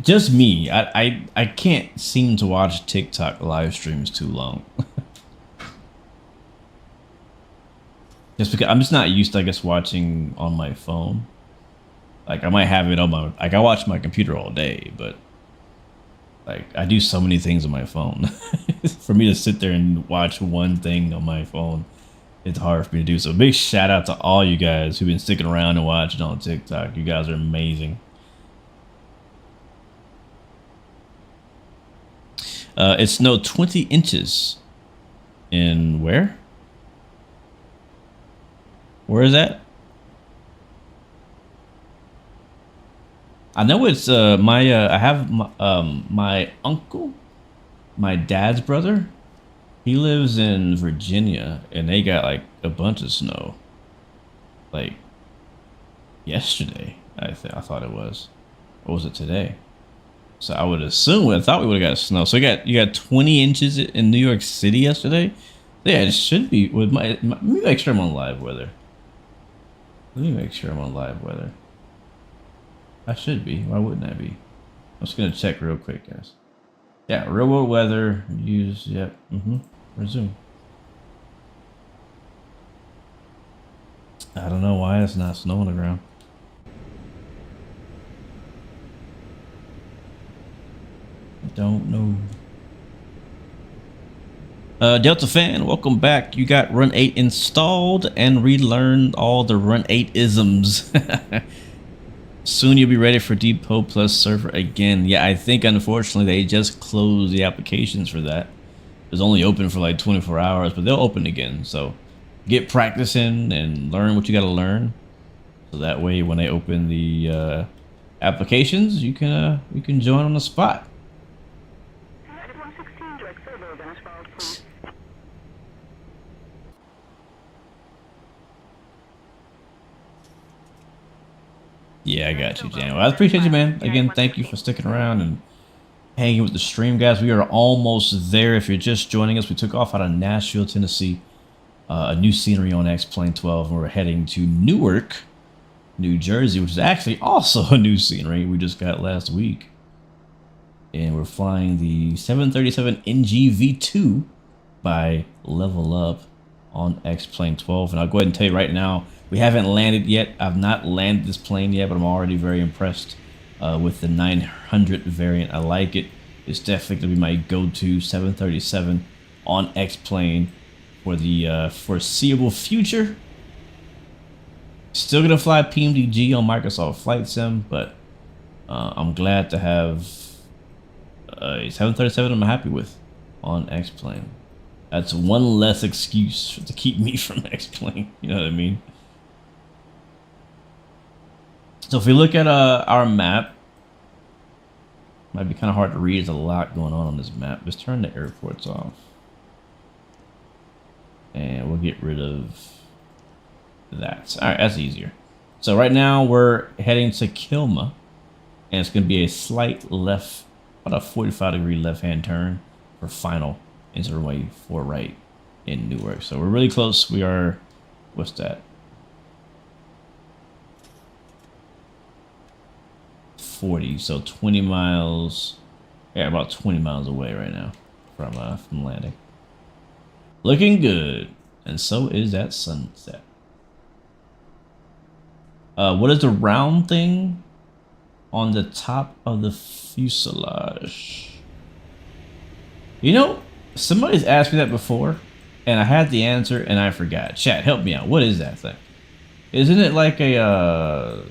just me. I can't seem to watch TikTok live streams too long. Just because I'm just not used to, I guess, watching on my phone. Like I might have it on my, like I watch my computer all day, but like I do so many things on my phone. For me to sit there and watch one thing on my phone, it's hard for me to do. So big shout out to all you guys who've been sticking around and watching on TikTok. You guys are amazing. It snowed 20 inches in where? Where is that? I know it's I have my uncle, my dad's brother. He lives in Virginia, and they got like a bunch of snow. Like yesterday, I thought it was. Or was it today? So I would assume, I thought we would have got snow. So you got 20 inches in New York City yesterday. Yeah, it should be. With let me make sure I'm on live weather. Let me make sure I'm on live weather. I should be. Why wouldn't I be? I'm just gonna check real quick, guys. Yeah, real world weather. Use. Yep. Resume. I don't know why it's not snow on the ground. Don't know. Delta fan, welcome back. You got Run 8 installed and relearned all the Run 8 isms. Soon you'll be ready for Depot Plus server again. Yeah, I think unfortunately they just closed the applications for that. It was only open for like 24 hours, but they'll open again. So get practicing and learn what you got to learn. So that way when they open the applications, you can join on the spot. Yeah, I got you, Jan. Well, I appreciate you, man. Again, thank you for sticking around and hanging with the stream, guys. We are almost there. If you're just joining us, we took off out of Nashville, Tennessee. A new scenery on X-Plane 12, and we're heading to Newark, New Jersey, which is actually also a new scenery we just got last week. And we're flying the 737 NG V2 by LevelUp on X-Plane 12. And I'll go ahead and tell you right now, we haven't landed yet. I've not landed this plane yet, but I'm already very impressed with the 900 variant. I like it. It's definitely going to be my go-to 737 on X-Plane for the foreseeable future. Still going to fly PMDG on Microsoft Flight Sim, but I'm glad to have a 737 I'm happy with on X-Plane. That's one less excuse to keep me from X-Plane. You know what I mean? So if we look at our map, might be kind of hard to read. There's a lot going on this map. Let's turn the airports off. And we'll get rid of that. All right, that's easier. So right now we're heading to Kilma. And it's going to be a slight left, about a 45-degree left-hand turn for final into runway 4 right in Newark. So we're really close. We are, what's that? 40, so 20 miles, yeah, about 20 miles away right now from landing. Looking good, and so is that sunset. What is the round thing on the top of the fuselage? You know, somebody's asked me that before, and I had the answer and I forgot. Chat, help me out. What is that thing? Isn't it like a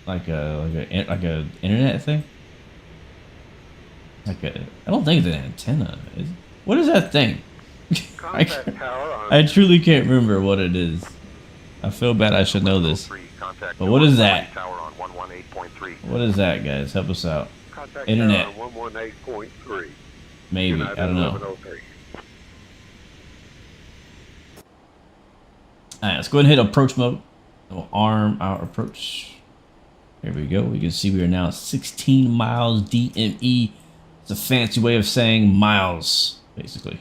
like a internet thing? I don't think it's an antenna. What is that thing? I truly can't remember what it is. I feel bad. I should know this. But what is that? What is that, guys? Help us out. Internet. 118.3. Maybe. I don't know. Alright, let's go ahead and hit approach mode. We'll arm our approach. There we go. We can see we are now 16 miles DME. It's a fancy way of saying miles, basically.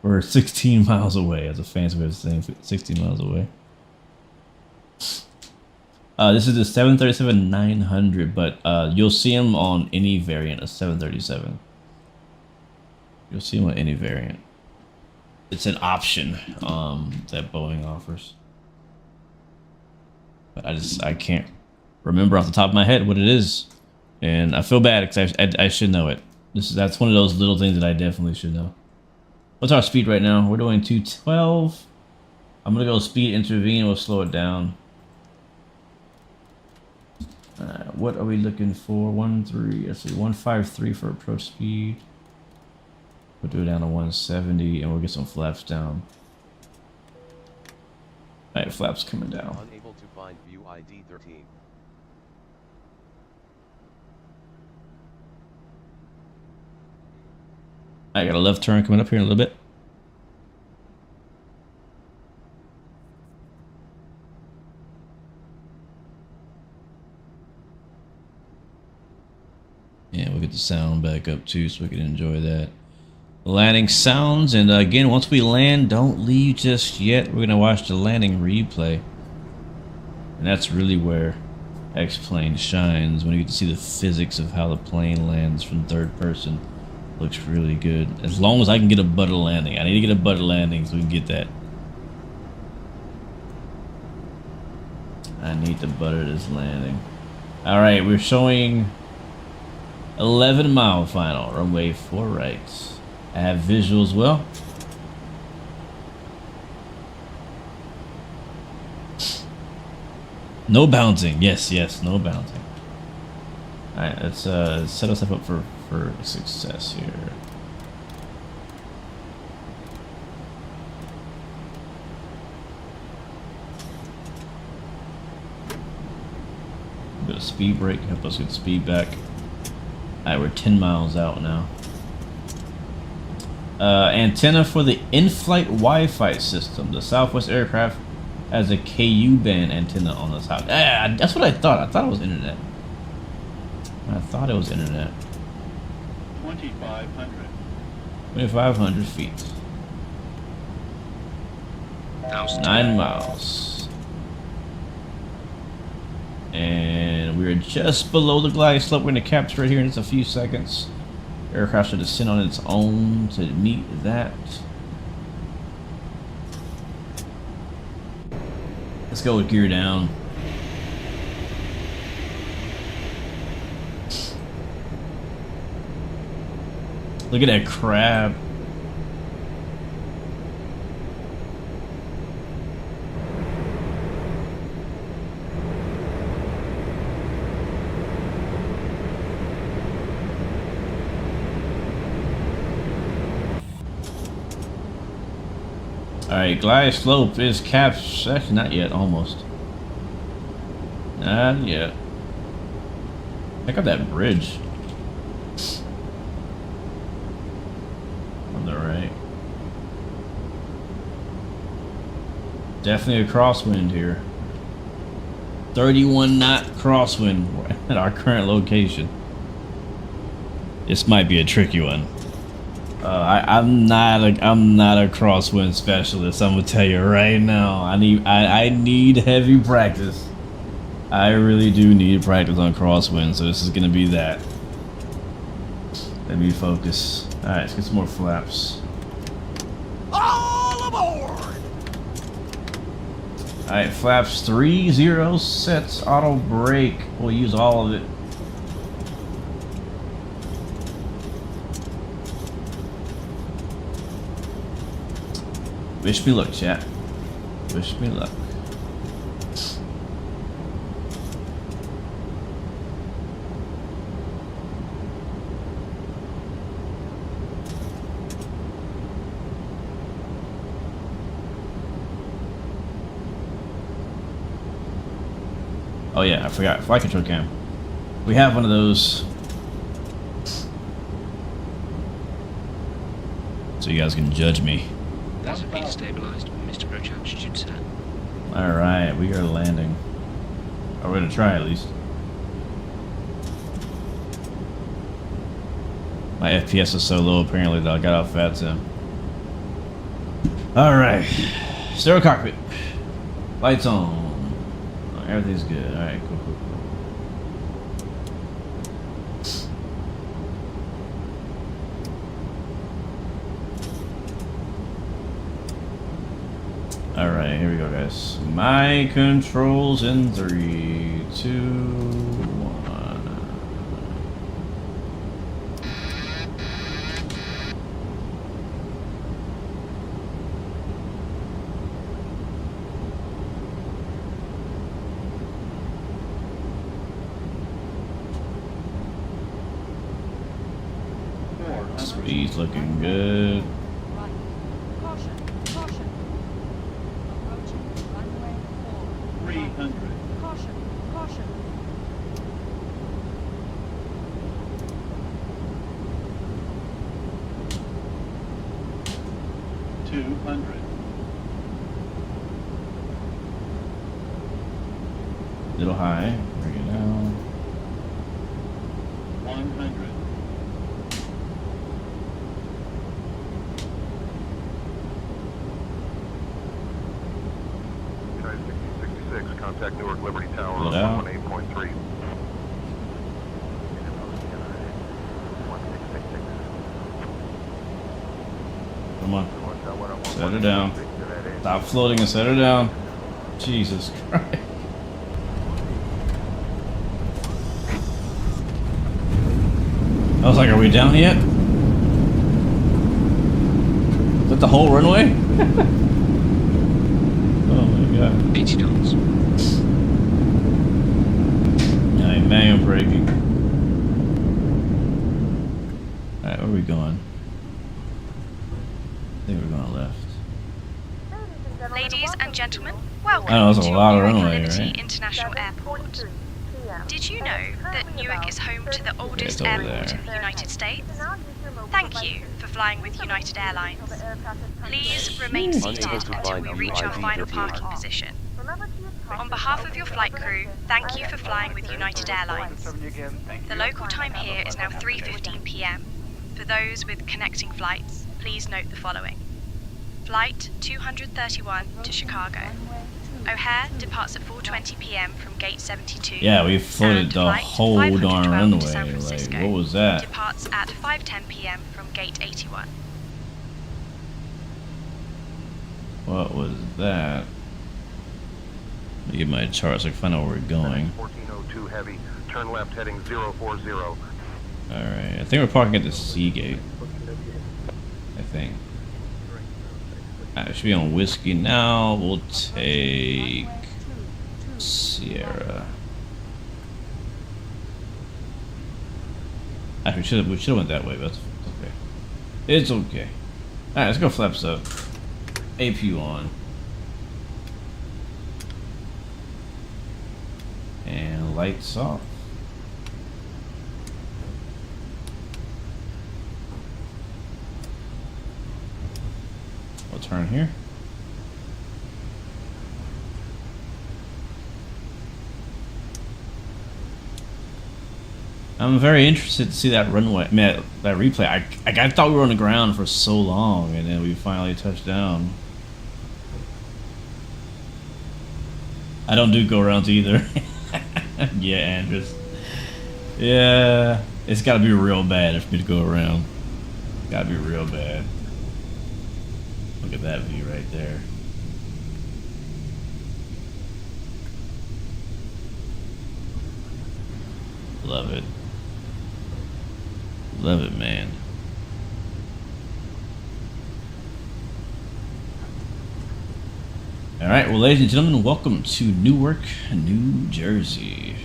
We're 16 miles away. That's a fancy way of saying 16 miles away. This is the 737-900, but you'll see them on any variant of 737. You'll see them on any variant. It's an option that Boeing offers. But I can't remember off the top of my head what it is, and I feel bad because I should know it. That's one of those little things that I definitely should know. What's our speed right now? We're doing 212. I'm gonna go speed intervene. We'll slow it down. What are we looking for? 153 for approach speed. We'll do it down to 170, and we'll get some flaps down. All right, flaps coming down. Unable to find view ID 13. I got a left turn coming up here in a little bit. Yeah, we'll get the sound back up too so we can enjoy that. Landing sounds, and again, once we land, don't leave just yet. We're gonna watch the landing replay. And that's really where X-Plane shines, when you get to see the physics of how the plane lands from third person. Looks really good. As long as I can get a butter landing. I need to get a butter landing so we can get that. I need to butter this landing. Alright, we're showing 11 mile final. Runway 4 right. I have visual as well. No bouncing. Yes, no bouncing. Alright, let's set ourselves up for success here. A bit of speed brake, help us get the speed back. Alright, we're 10 miles out now. Antenna for the in-flight Wi-Fi system. The Southwest aircraft has a KU band antenna on the top. Ah, that's what I thought. I thought it was internet. 2,500 feet. 9 miles. And we're just below the glide slope. We're going to capture it here in just a few seconds. Aircraft should descend on its own to meet that. Let's go with gear down. Look at that crab. Alright, glide slope is capped. Actually, not yet, almost. Not yet. Check out that bridge. On the right. Definitely a crosswind here. 31 knot crosswind at our current location. This might be a tricky one. I'm not a crosswind specialist. I'm gonna tell you right now. I need heavy practice. I really do need practice on crosswind. So this is gonna be that. Let me focus. All right, let's get some more flaps. All aboard! All right, flaps 3-0 sets auto brake. We'll use all of it. Wish me luck, chat. Wish me luck. Oh yeah, I forgot. Flight control cam. We have one of those. So you guys can judge me. That's a bit stabilized, Mr. Approach altitude set. Alright, we are landing. Or we're gonna try at least. My FPS is so low apparently that I got off fat sim. Alright. Stereo cockpit. Lights on. Oh, everything's good. Alright, cool. Alright, here we go, guys. My controls in 3, 2, 1. Speed's looking good. Caution, caution. Approaching runway 300. Caution, caution. Little high. Bring it down. 100. Contact Newark Liberty Tower Pull it on out. 18.3. Come on. Set her down. Stop floating and set her down. Jesus Christ. I was like, are we down yet? Is that the whole runway? Oh my god. 80 knots. I ain't manual braking. Alright, where are we going? I think we're going left. Ladies and gentlemen, welcome I know, that's a to lot of Newark runway, Liberty right? International Airport. Did you know that Newark is home to the oldest over airport there. in the United States? Thank you for flying with United Airlines. Please remain seated until we reach our final parking position. On behalf of your flight crew, thank you for flying with United Airlines. The local time here is now 3:15 p.m. For those with connecting flights, please note the following. Flight 231 to Chicago. O'Hare departs at 4:20 p.m. from gate 72. Yeah, we floated and the flight whole 512 darn to San runway. Like, Francisco what was that? Departs at 5:10 p.m. from gate 81. What was that? Let me get my chart so I can find out where we're going. 1402 heavy. Turn left heading 040. Alright, I think we're parking at the C gate. I think. Alright, should be on Whiskey now. We'll take Sierra. Actually, we should have went that way, but it's okay. It's okay. Alright, let's go flaps up. APU on. And lights off. We'll turn here. I'm very interested to see that runway, that replay. I thought we were on the ground for so long, and then we finally touched down. I don't do go-arounds either. Yeah, Andrews. Yeah, it's got to be real bad for me to go around. Got to be real bad. Look at that view right there. Love it. Love it, man. All right, well, ladies and gentlemen, welcome to Newark, New Jersey.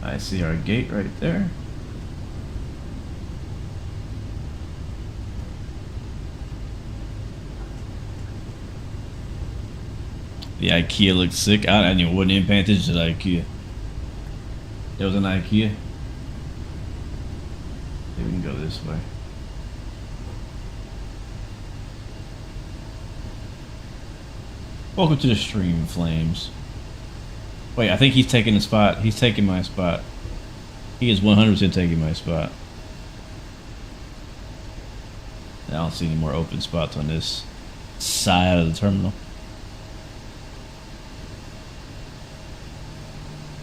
I see our gate right there. The IKEA looks sick. I didn't even pay attention to the IKEA. There was an IKEA. Maybe we can go this way. Welcome to the stream, Flames. Wait, I think he's taking the spot. He's taking my spot. He is 100% taking my spot. I don't see any more open spots on this side of the terminal.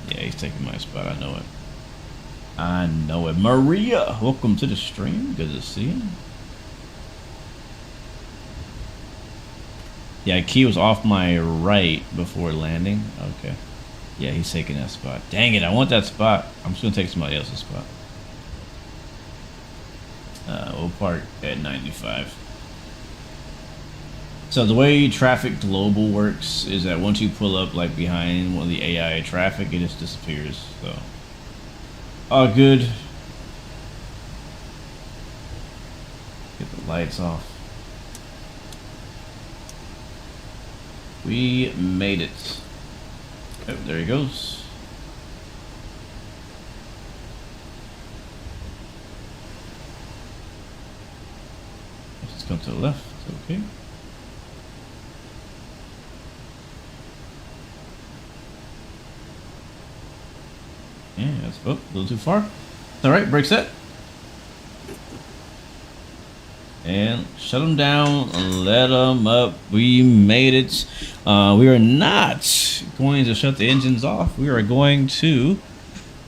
Yeah, he's taking my spot. I know it. I know it. Maria, welcome to the stream. Good to see you. Yeah, key was off my right before landing. Okay. Yeah, he's taking that spot. Dang it, I want that spot. I'm just gonna take somebody else's spot. We'll park at 95. So the way traffic global works is that once you pull up like behind one of the AI traffic, it just disappears. So, all good. Get the lights off. We made it. Oh, there he goes. Let's come to the left. Okay. Yeah, that's a little too far. All right, brake set. And shut them down, let them up. We made it. We are not going to shut the engines off. We are going to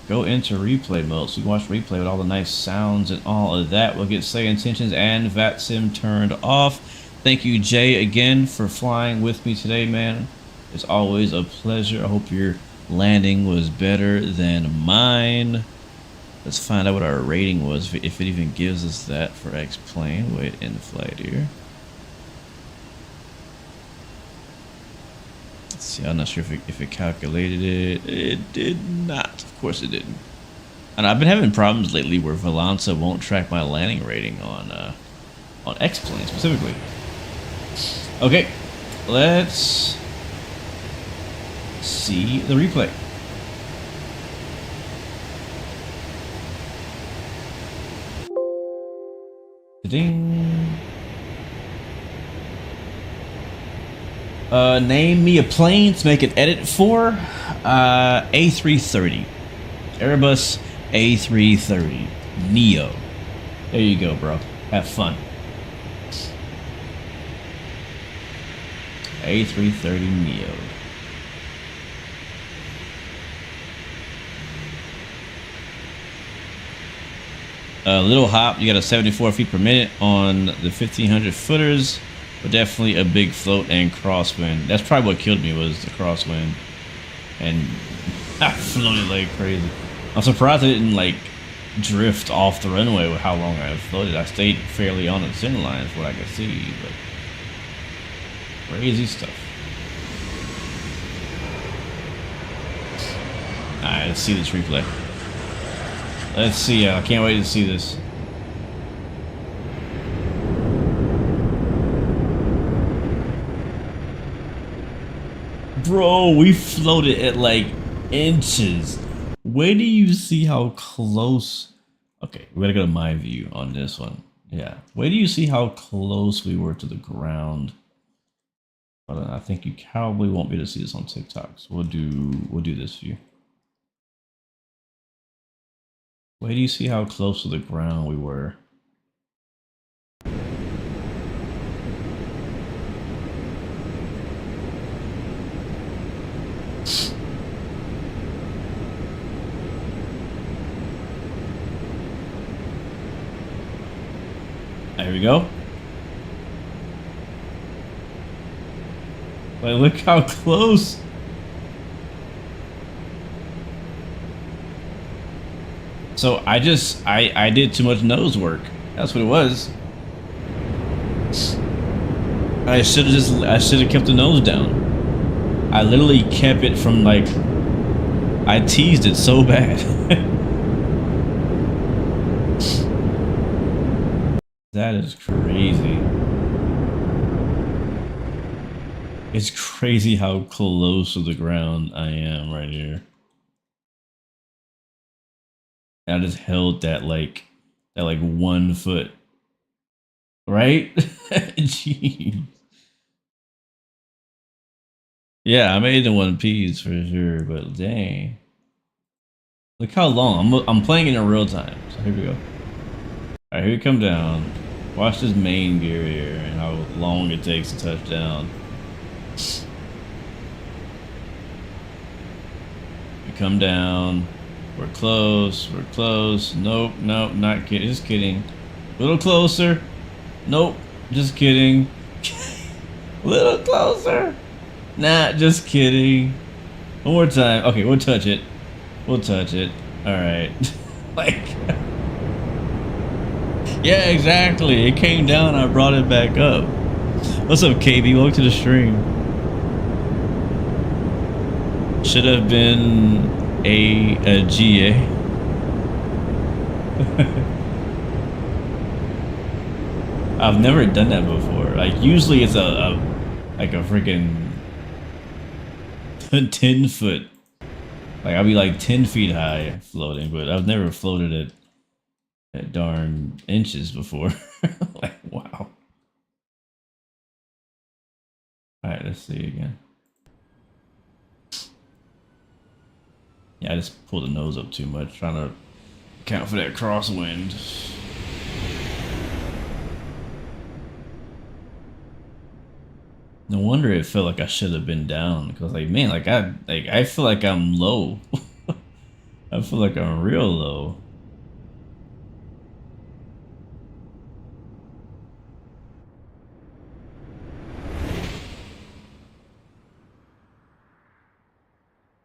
go into replay mode. So you can watch replay with all the nice sounds and all of that. We'll get say intentions and VATSIM turned off. Thank you, Jay, again for flying with me today, man. It's always a pleasure. I hope your landing was better than mine. Let's find out what our rating was, if it even gives us that for X-Plane. Wait, in flight here. Let's see, I'm not sure if it calculated it. It did not. Of course it didn't. And I've been having problems lately where Valanza won't track my landing rating on X-Plane specifically. Okay, let's see the replay. Ding. Name me a plane to make an edit for. A330. Airbus A330 Neo. There you go, bro. Have fun. A330 Neo. Little hop, you got a 74 feet per minute on the 1500 footers, but definitely a big float and crosswind. That's probably what killed me, was the crosswind. And I floated like crazy. I'm surprised I didn't like drift off the runway with how long I floated. I stayed fairly on the center line, is what I could see, but crazy stuff. Alright, let's see this replay. Let's see, I can't wait to see this. Bro, we floated at like inches. Where do you see how close? Okay, we gotta go to my view on this one. Yeah, where do you see how close we were to the ground? But I think you probably won't be able to see this on TikTok, so we'll do this view. Where do you see how close to the ground we were? There we go. Like, look how close. So I did too much nose work. That's what it was. I should have kept the nose down. I literally kept it from like, I teased it so bad. That is crazy. It's crazy how close to the ground I am right here. I just held that like 1 foot. Right? Jeez. Yeah, I made the 1 piece for sure, but dang. Look how long. I'm playing it in real time. So here we go. Alright, here we come down. Watch this main gear here and how long it takes to touch down. We come down. We're close. We're close. Nope. Nope. Not kidding. Just kidding. A little closer. Nope. Just kidding. A little closer. Nah. Just kidding. One more time. Okay. We'll touch it. We'll touch it. All right. Like. Yeah, exactly. It came down. I brought it back up. What's up, KB? Welcome to the stream. Should have been a GA. I've never done that before. Like usually it's a freaking 10 foot. Like I'll be like 10 feet high floating, but I've never floated at darn inches before. Like wow. All right, let's see again. Yeah, I just pulled the nose up too much, trying to account for that crosswind. No wonder it felt like I should have been down, because like man, I feel like I'm low. I feel like I'm real low.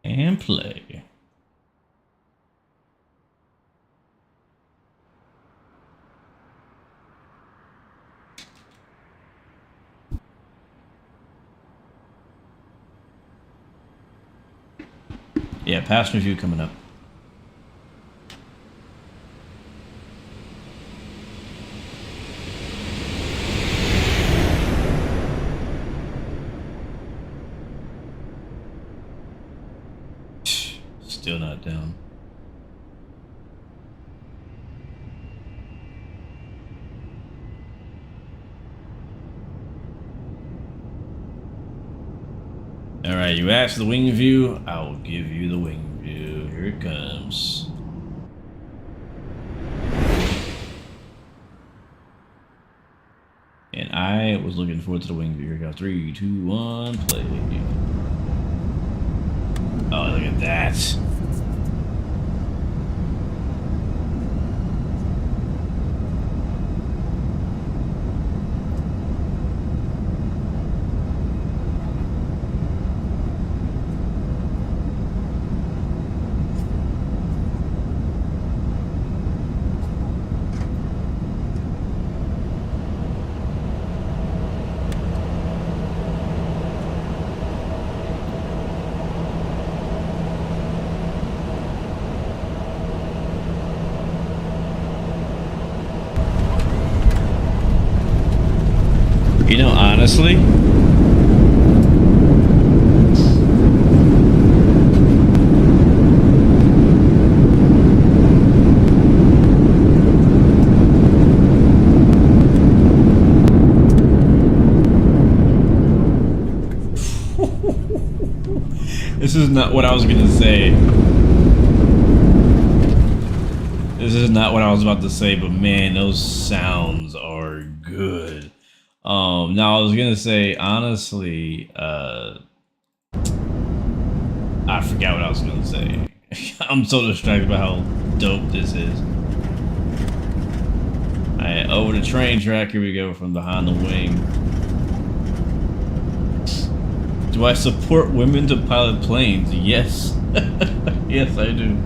And play. Yeah, passenger view coming up. Still not down. All right, you asked for the wing view. I will give you the wing view. Here it comes. And I was looking forward to the wing view. Here we go. 3, 2, 1, play. Oh, look at that. You know, honestly, This is not what I was gonna say. This is not what I was about to say, but man, those sounds are good. Now I was gonna say, honestly, I forgot what I was gonna say. I'm so distracted by how dope this is. Alright, over the train track, here we go from behind the wing. Do I support women to pilot planes? Yes. Yes, I do.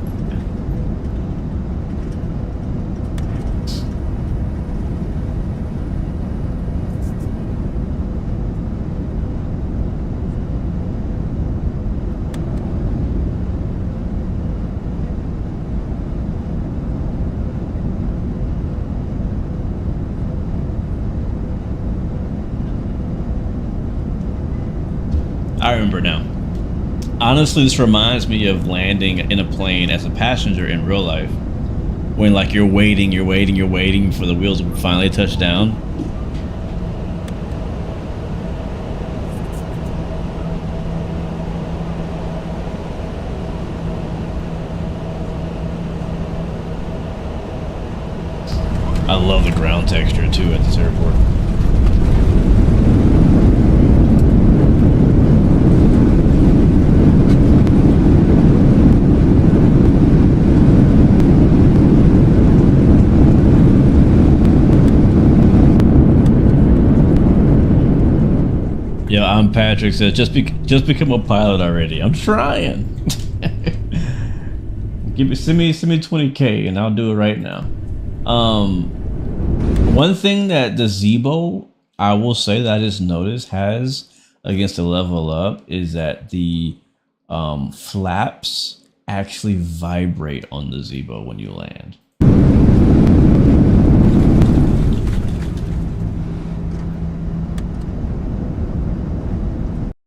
I remember now. Honestly, this reminds me of landing in a plane as a passenger in real life. When like you're waiting for the wheels to finally touch down. I love the ground texture too at this airport. Yeah, I'm Patrick says just become a pilot already. I'm trying. send me 20K and I'll do it right now. One thing that the Zebo, I will say that I just noticed has against the LevelUp is that the flaps actually vibrate on the Zebo when you land.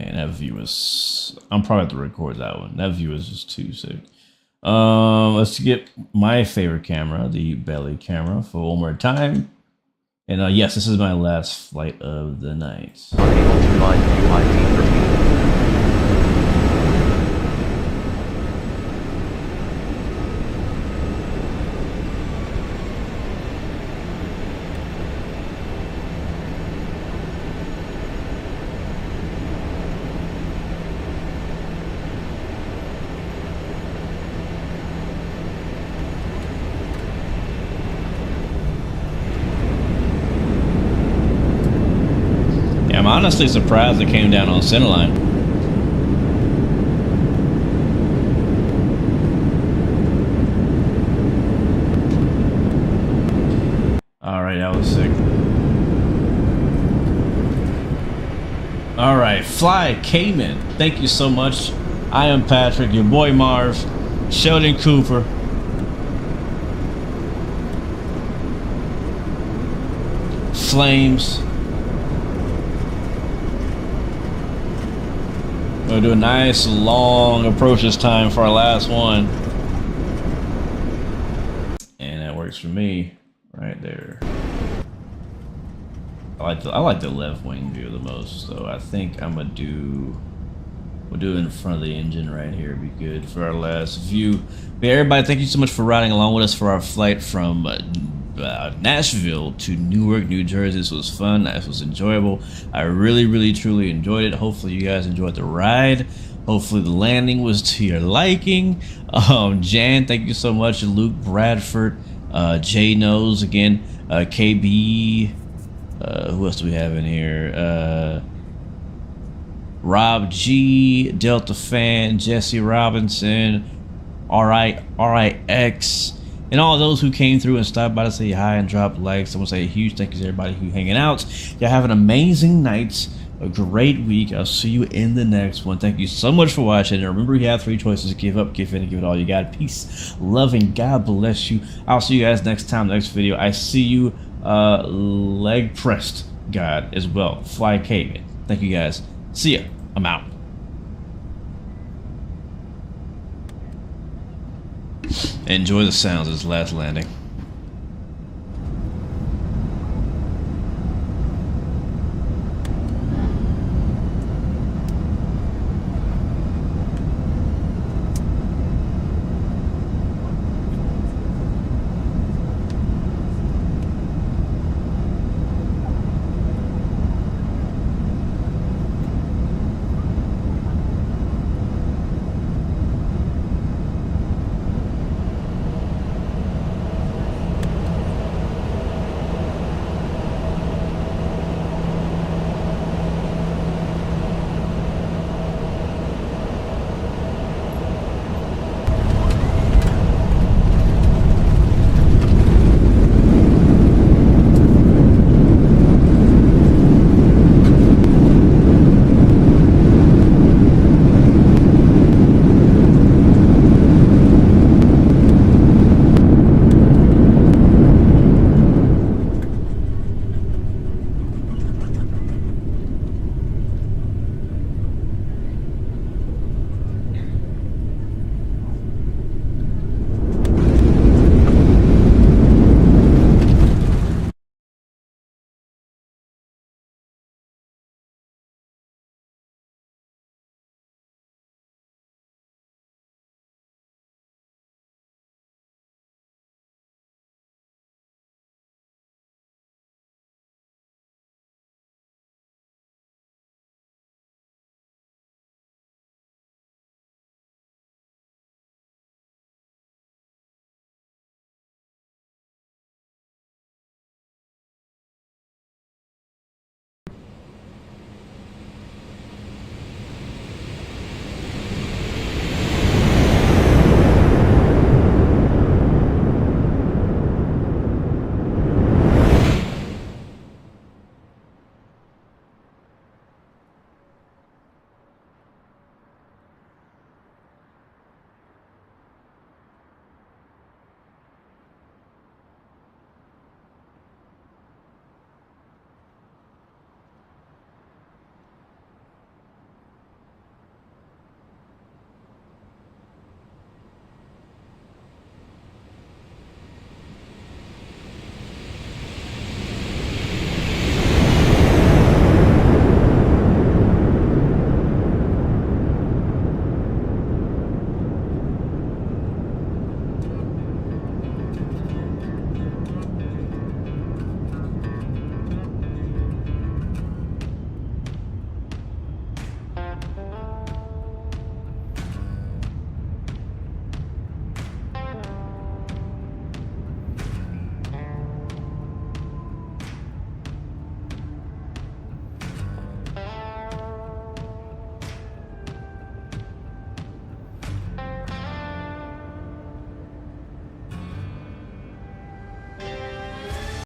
That view is, I'm probably have to record that one. That view is just too sick. Let's get my favorite camera, the belly camera, for one more time. And yes, this is my last flight of the night. Unable to find UID 13. I'm honestly surprised it came down on centerline. Alright, that was sick. Alright, Fly Cayman, thank you so much. I am Patrick, your boy Marv, Sheldon Cooper. Flames. We'll do a nice long approach this time for our last one. And that works for me right there. I like the left wing view the most, so I think I'm gonna we'll do it in front of the engine right here. Be good for our last view. But everybody, thank you so much for riding along with us for our flight from Nashville to Newark, New Jersey. This was fun. This was enjoyable. I really, truly enjoyed it. Hopefully you guys enjoyed the ride. Hopefully the landing was to your liking. Jan, thank you so much. Luke Bradford, Jay Knows again, KB, who else do we have in here? Rob G, Delta Fan, Jesse Robinson, RIX, and all those who came through and stopped by to say hi and drop likes. I want to say a huge thank you to everybody who hanging out. Y'all have an amazing night, a great week. I'll see you in the next one. Thank you so much for watching. And remember, you have 3 choices: give up, give in, and give it all you got. Peace, love, and God bless you. I'll see you guys next time, next video. I see you leg pressed God as well. Fly Cayman. Thank you guys. See ya. I'm out. Enjoy the sounds of this last landing.